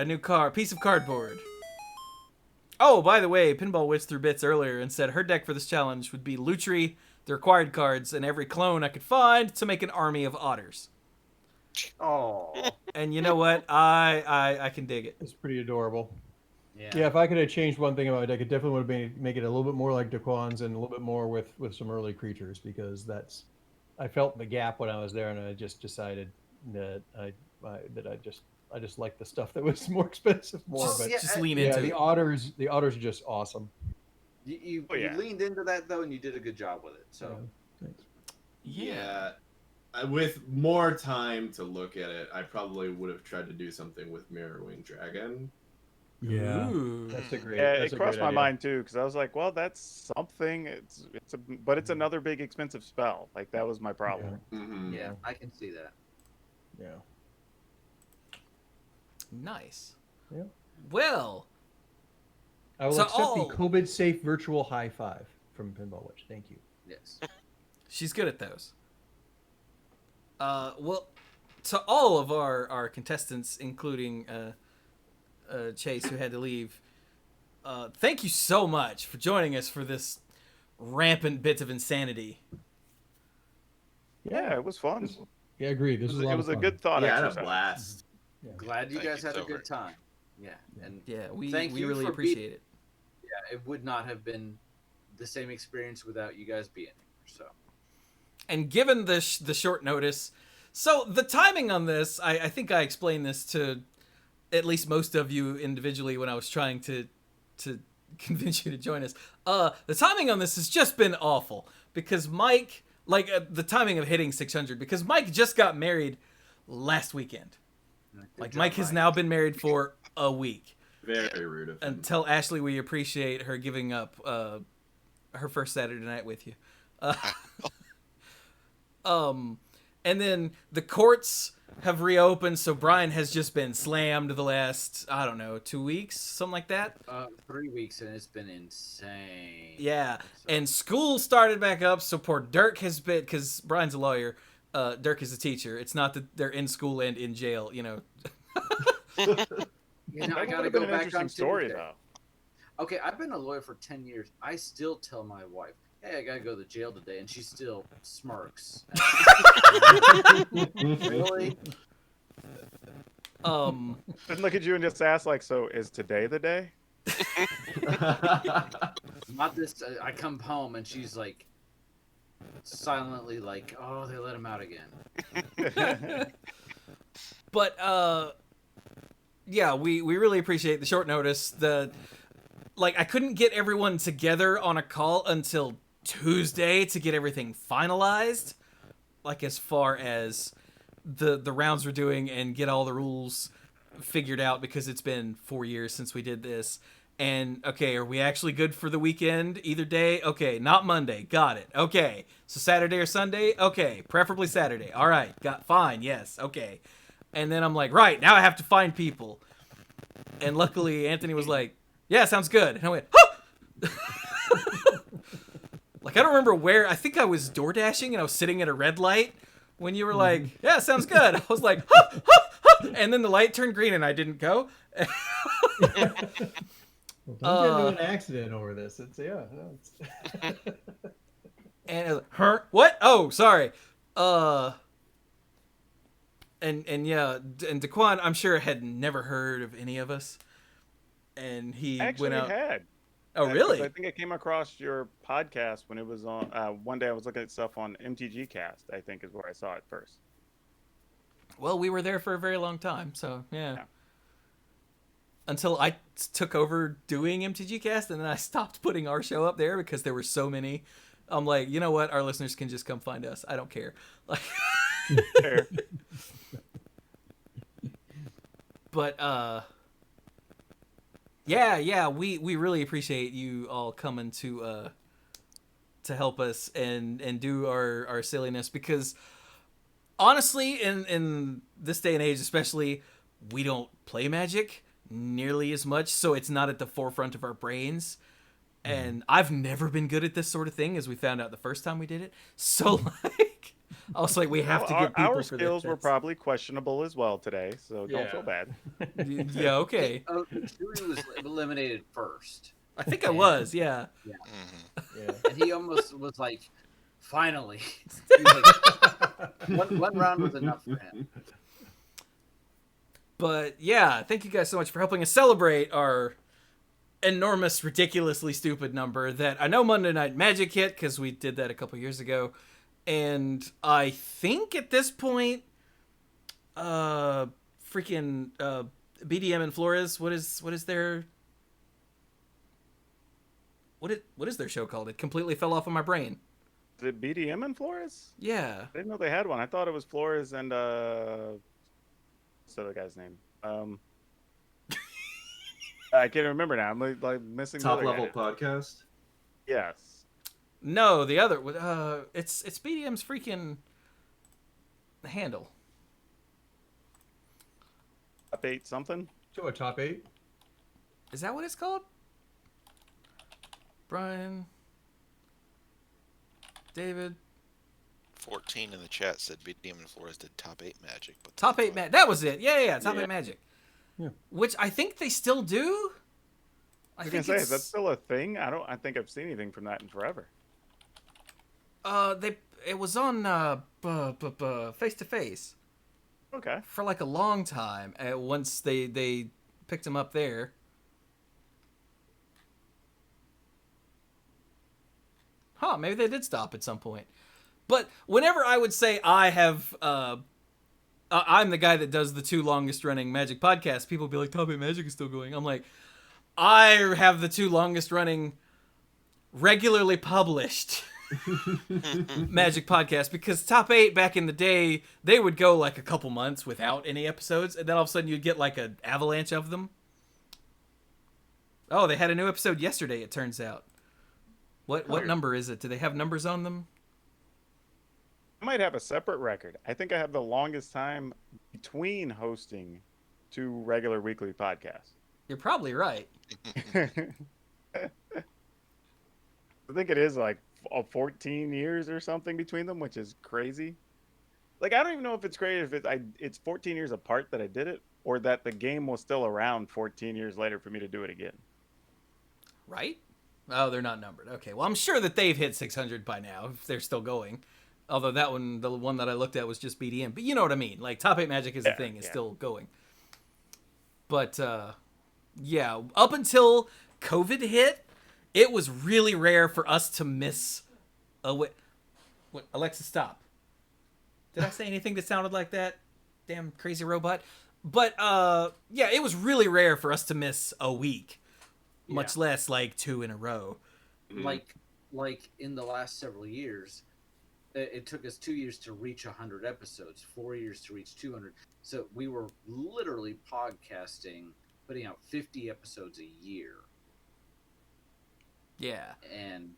new piece of cardboard. Oh, by the way, Pinball Wits threw bits earlier and said her deck for this challenge would be Lutri, the required cards, and every clone I could find to make an army of otters. Oh. And you know what? I can dig it. It's pretty adorable. Yeah. Yeah, if I could have changed one thing about my deck, it definitely would have make it a little bit more like DeQuan's and a little bit more with some early creatures, because I felt the gap when I was there, and I just decided that I just like the stuff that was more expensive more. But just lean into the it. otters are just awesome. You leaned into that though, and you did a good job with it. So Thanks. Yeah. With more time to look at it, I probably would have tried to do something with Mirror-Wing Dragon. Yeah, Ooh. that's a great. Yeah, that's it a crossed great my idea. mind too, because I was like, well, that's something. But it's another big expensive spell. Like that was my problem. Mm-hmm. yeah, I can see that. Yeah. Nice. Yeah. Well, I will So accept all- the COVID safe virtual high five from Pinball Witch. Thank you. Yes. she's good at those. Well, to all of our contestants, including Chase, who had to leave, thank you so much for joining us for this rampant bit of insanity. Yeah, it was fun. Yeah, agreed. This was a lot It of was a fun. good thought Yeah, I had a exercise. blast. Glad you Thank guys you, had a Silver. good time. Yeah, and Yeah, we Thank you really for appreciate it. yeah, it would not have been the same experience without you guys being here. So And given the short notice, so the timing on this, I think I explained this to at least most of you individually when I was trying to convince you to join us. The timing on this has just been awful because Mike, the timing of hitting 600, because Mike just got married last weekend. good job, Mike has Mike. now been married for a week. Very rude of him. And tell Ashley we appreciate her giving up her first Saturday night with you. And then the courts have reopened, so Brian has just been slammed the last, 2 weeks, something like that. 3 weeks, and it's been insane. Yeah, So- and school started back up, so poor Dirk has been, because Brian's a lawyer, Dirk is a teacher. It's not that they're in school and in jail, You know, That I gotta would've go been an back interesting on story Tuesday. though. Okay, I've been a lawyer for 10 years. I still tell my wife, hey, I gotta go to jail today, and she still smirks. Really? Um, And look at you and just ask like, so is today the day? Not this. I come home, and she's like, silently like, oh, they let him out again. but, yeah, we really appreciate the short notice. I couldn't get everyone together on a call until Tuesday to get everything finalized, as far as the rounds we're doing and get all the rules figured out, because it's been 4 years since we did this. And okay, are we actually good for the weekend either day? Okay, not Monday. Got it. Okay, so Saturday or Sunday? Okay, preferably Saturday. All right, fine. Yes. Okay. And then I'm like, right, now I have to find people. And luckily Anthony was like, yeah, sounds good. And I went, huh! I don't remember where. I think I was door dashing and I was sitting at a red light when you were like, yeah, sounds good. I was like, huh, huh, huh! And then the light turned green and I didn't go. Well, don't get into an accident over this. It's And I was like, huh? What? Oh, sorry. And DeQuan, I'm sure, had never heard of any of us. And he Actually, went out. had. Oh, really? I think I came across your podcast when it was on. One day I was looking at stuff on MTG Cast. I think is where I saw it first. Well, we were there for a very long time, so yeah. Yeah. Until I took over doing MTG Cast, and then I stopped putting our show up there because there were so many. I'm like, you know what? Our listeners can just come find us. I don't care. Fair. But yeah, we really appreciate you all coming to help us and do our silliness, because honestly, in this day and age especially, we don't play Magic nearly as much, so it's not at the forefront of our brains. And I've never been good at this sort of thing, as we found out the first time we did it. So, like, I was like, we have to get people our for skills that. were probably questionable as well today, so don't Yeah. feel bad. Yeah, okay. Chewie was eliminated first. I think I was, yeah. Yeah. And he almost was like, finally. He was like, one round was enough for him. But yeah, thank you guys so much for helping us celebrate our enormous, ridiculously stupid number that I know Monday Night Magic hit because we did that a couple years ago. And I think at this point, freaking BDM and Flores, what is their what is their show called? It completely fell off of my brain. Is it BDM and Flores? Yeah. I didn't know they had one. I thought it was Flores and what's the other guy's name? I can't remember now. I'm like missing the Top other level guy. podcast. Yes. No, the other it's BDM's freaking handle. Top 8 something. To a top 8. Is that what it's called? Brian, David. 14 in the chat said BDM and Flores did top 8 Magic. But Top 8 Magic. That was it. Yeah. Top 8 Magic. Yeah. Which I think they still do. I was gonna say, is that still a thing? I think I've seen anything from that in forever. It was on Face to Face Okay. for like a long time. Once they picked him up there. Huh, maybe they did stop at some point. But whenever I would say I have, I'm the guy that does the 2 longest running Magic podcasts, people would be like, Top 8 Magic is still going. I'm like, I have the 2 longest running regularly published Magic podcasts, because Top 8 back in the day, they would go like a couple months without any episodes, and then all of a sudden you'd get like an avalanche of them. Oh, they had a new episode yesterday, it turns out. What number is it? Do they have numbers on them? I might have a separate record. I think I have the longest time between hosting 2 regular weekly podcasts. You're probably right. I think it is like 14 years or something between them, which is crazy. Like, I don't even know if it's crazy if it's 14 years apart that I did it, or that the game was still around 14 years later for me to do it again. Right? Oh, they're not numbered. Okay, well, I'm sure that they've hit 600 by now, if they're still going. Although that one, the one that I looked at was just BDM. But you know what I mean. Like, Top 8 Magic is a thing. It's still going. But, yeah, up until COVID hit, it was really rare for us to miss a... What, Alexa, stop. Did I say anything that sounded like that? Damn crazy robot. But, yeah, it was really rare for us to miss a week. Much less, like, 2 in a row. Like in the last several years, it took us 2 years to reach 100 episodes, 4 years to reach 200. So we were literally podcasting, putting out 50 episodes a year. Yeah. And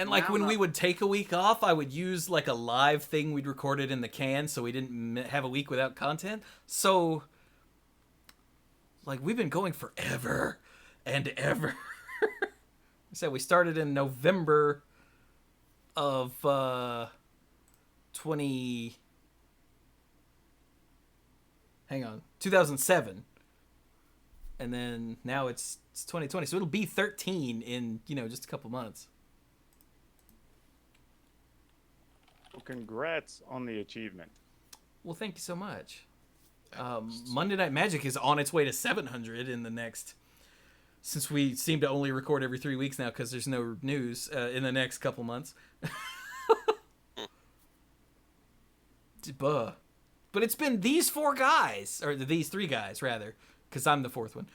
like when we would take a week off, I would use like a live thing we'd recorded in the can, so we didn't have a week without content. So, like, we've been going forever and ever. So we started in November of 2007, and then now it's 2020, so it'll be 13 in just a couple months. Well, congrats on the achievement. Well, thank you so much. Monday Night Magic is on its way to 700 in the next, since we seem to only record every 3 weeks now because there's no news in the next couple months. But it's been these 4 guys, or these 3 guys rather, because I'm the 4th one,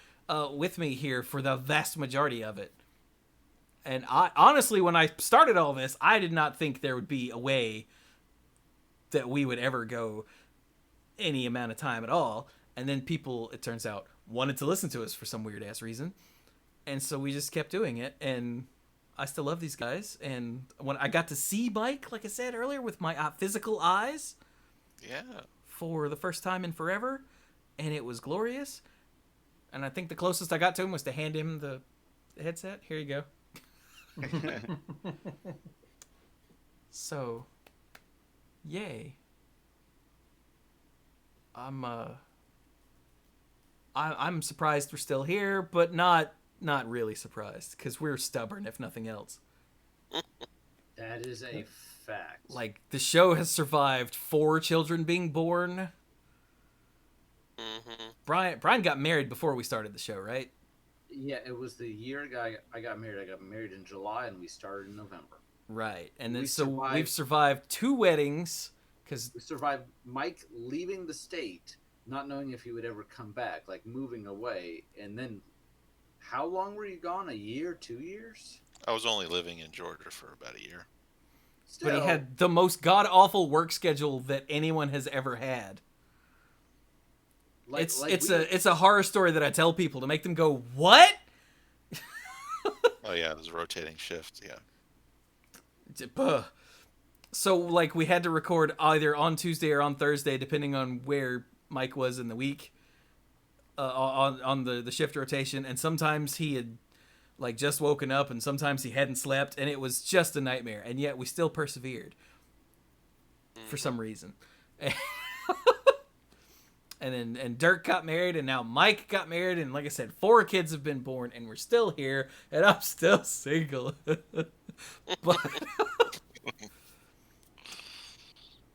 with me here for the vast majority of it. And I honestly, when I started all this, I did not think there would be a way that we would ever go any amount of time at all. And then people, it turns out, wanted to listen to us for some weird ass reason. And so we just kept doing it. And I still love these guys. And when I got to see Mike, like I said earlier, with my physical eyes, Yeah. for the first time in forever, and it was glorious. And I think the closest I got to him was to hand him the headset. Here you go. So, yay. I'm surprised we're still here, but not really surprised, because we're stubborn, if nothing else. That is a fact. Like, the show has survived 4 children being born. Mm-hmm. Brian got married before we started the show, right? Yeah, it was the year I got married. I got married in July, and we started in November. Right. And then We we've survived 2 weddings, because We survived Mike leaving the state, not knowing if he would ever come back, like moving away. And then, how long were you gone? A year, 2 years? I was only living in Georgia for about a year. but he Still, had the most god-awful work schedule that anyone has ever had. like, It's a horror story that I tell people to make them go, "What?" Oh yeah, it was a rotating shift. Yeah. So, like, we had to record either on Tuesday or on Thursday, depending on where Mike was in the week, on the shift rotation. And sometimes he had, like, just woken up, and sometimes he hadn't slept, and it was just a nightmare. And yet we still persevered for some reason. And Dirk got married, and now Mike got married, and like I said, 4 kids have been born, and we're still here, and I'm still single.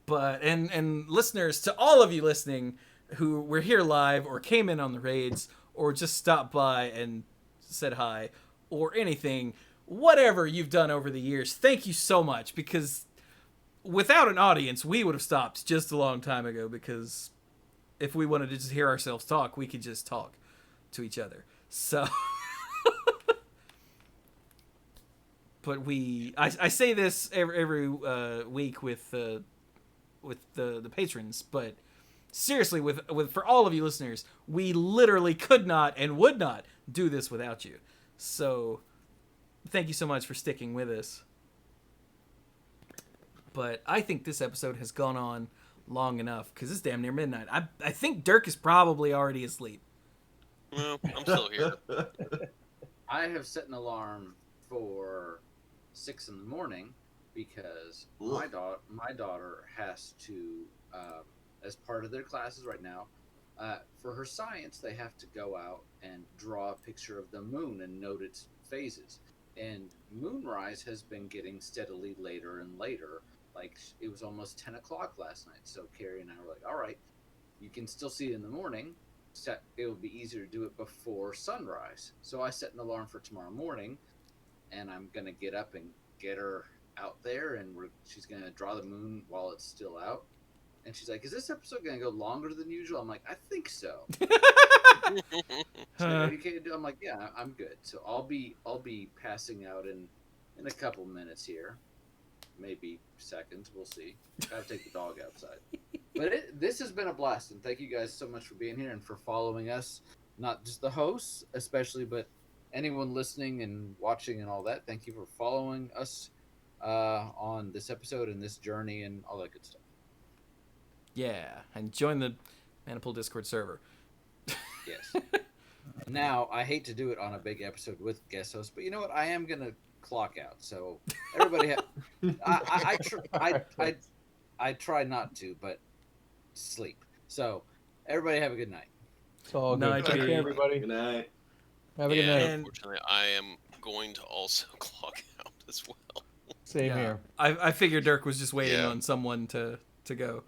But listeners, to all of you listening who were here live or came in on the raids or just stopped by and said hi or anything, whatever you've done over the years, thank you so much, because without an audience, we would have stopped just a long time ago, because if we wanted to just hear ourselves talk, we could just talk to each other. So, but I say this every week with the patrons, but seriously, with for all of you listeners, we literally could not and would not do this without you. So, thank you so much for sticking with us. But I think this episode has gone on long enough, because it's damn near midnight. I think Dirk is probably already asleep. Well, I'm still here. I have set an alarm for 6 in the morning because my daughter has to, as part of their classes right now, for her science, they have to go out and draw a picture of the moon and note its phases. And moonrise has been getting steadily later and later. Like, it was almost 10 o'clock last night. So Carrie and I were like, all right, you can still see it in the morning. It would be easier to do it before sunrise. So I set an alarm for tomorrow morning, and I'm going to get up and get her out there, and she's going to draw the moon while it's still out. And she's like, is this episode going to go longer than usual? I'm like, I think so. I'm like, yeah, I'm good. So I'll be passing out in a couple minutes here. Maybe seconds, we'll see. Gotta take the dog outside. But this has been a blast, and thank you guys so much for being here and for following us. Not just the hosts, especially, but anyone listening and watching and all that. Thank you for following us on this episode and this journey and all that good stuff. Yeah, and join the Manipool Discord server. Yes. Now, I hate to do it on a big episode with guest hosts, but you know what? I am gonna clock out. So everybody, I try not to, but sleep. So everybody have a good night. It's all good. Night, Take Pete. care, everybody. Good night. Have a good night. Unfortunately, I am going to also clock out as well. Same here. I figured Dirk was just waiting Yeah. on someone to go.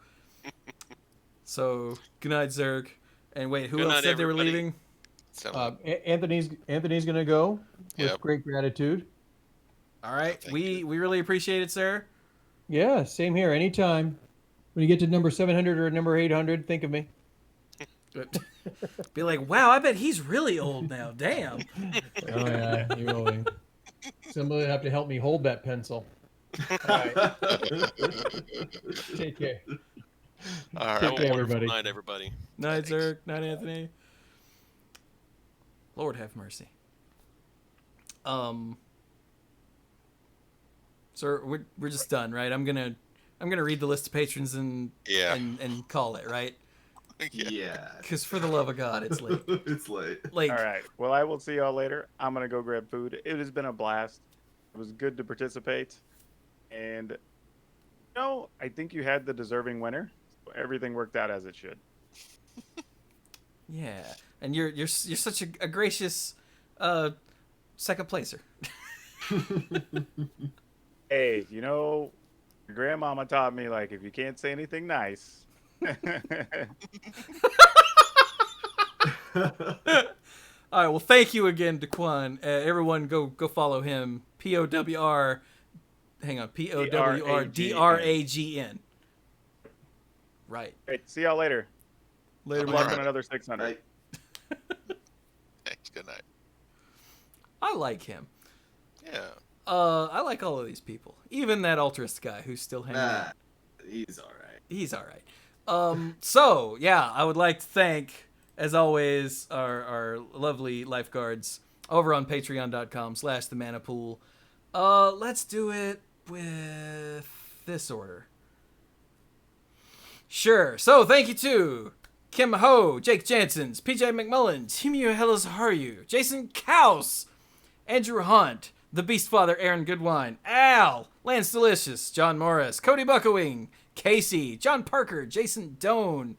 So, good night, Zerg. And wait, who Good else night, said they were everybody. leaving? So, Anthony's gonna go with Yep. great gratitude. All right, Thank we really appreciate it, sir. Yeah, same here. Anytime. When you get to number 700 or number 800, think of me. Be like, wow, I bet he's really old now. Damn. Oh yeah, you will be. Somebody will have to help me hold that pencil. All right. Take care. all right. Take care, Wonderful everybody. night, everybody. Night, Thanks. Zerg. Night, Anthony. Lord have mercy. Sir, we're just done, right? I'm gonna I'm gonna read the list of patrons and Yeah. and call it right. Yeah. Because for the love of God, it's late. It's late. Like, All right. Well, I will see y'all later. I'm gonna go grab food. It has been a blast. It was good to participate, and I think you had the deserving winner. So everything worked out as it should. yeah, and you're such a gracious second placer. Hey, your grandmama taught me, like, if you can't say anything nice. All right, well, thank you again, DeQuan. Everyone, go follow him. POWR. Hang on, POWRDRAGN. Right. Hey, see y'all later. Later, Good luck man. on another 600. Right. Thanks. Good night. I like him. Yeah. I like all of these people, even that Alterist guy who's still hanging out. He's all right. He's all right. So yeah, I would like to thank, as always, our lovely lifeguards over on patreon.com/themanapool. Let's do it with this order. Sure. So thank you to Kim Ho, Jake Jansons, PJ McMullins, Himiu Helazaharu, Jason Kaus, Andrew Hunt, The Beastfather Aaron Goodwine, Al, Lance Delicious, John Morris, Cody Buckawing, Casey, John Parker, Jason Doan.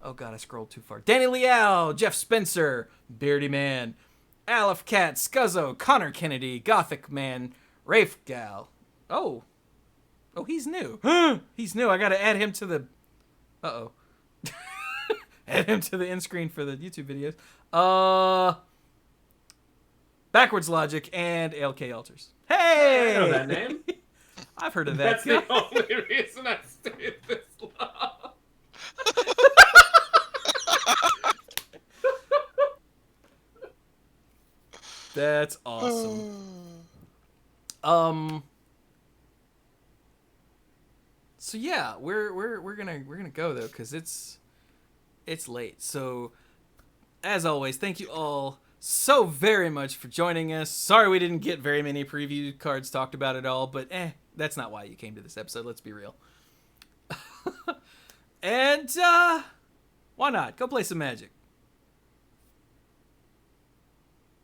Oh god, I scrolled too far. Danny Liao, Jeff Spencer, Beardy Man, Aleph Cat, Scuzzo, Connor Kennedy, Gothic Man, Rafe Gal. Oh, he's new. He's new. I gotta add him to the. Add him to the end screen for the YouTube videos. Backwards Logic and ALK Alters. Hey! I know that name. I've heard of that. That's the only reason I stayed this long. That's awesome. So yeah, we're gonna go though, because it's late. So as always, thank you all so very much for joining us. Sorry we didn't get very many preview cards talked about at all, but that's not why you came to this episode, let's be real. And why not? Go play some Magic.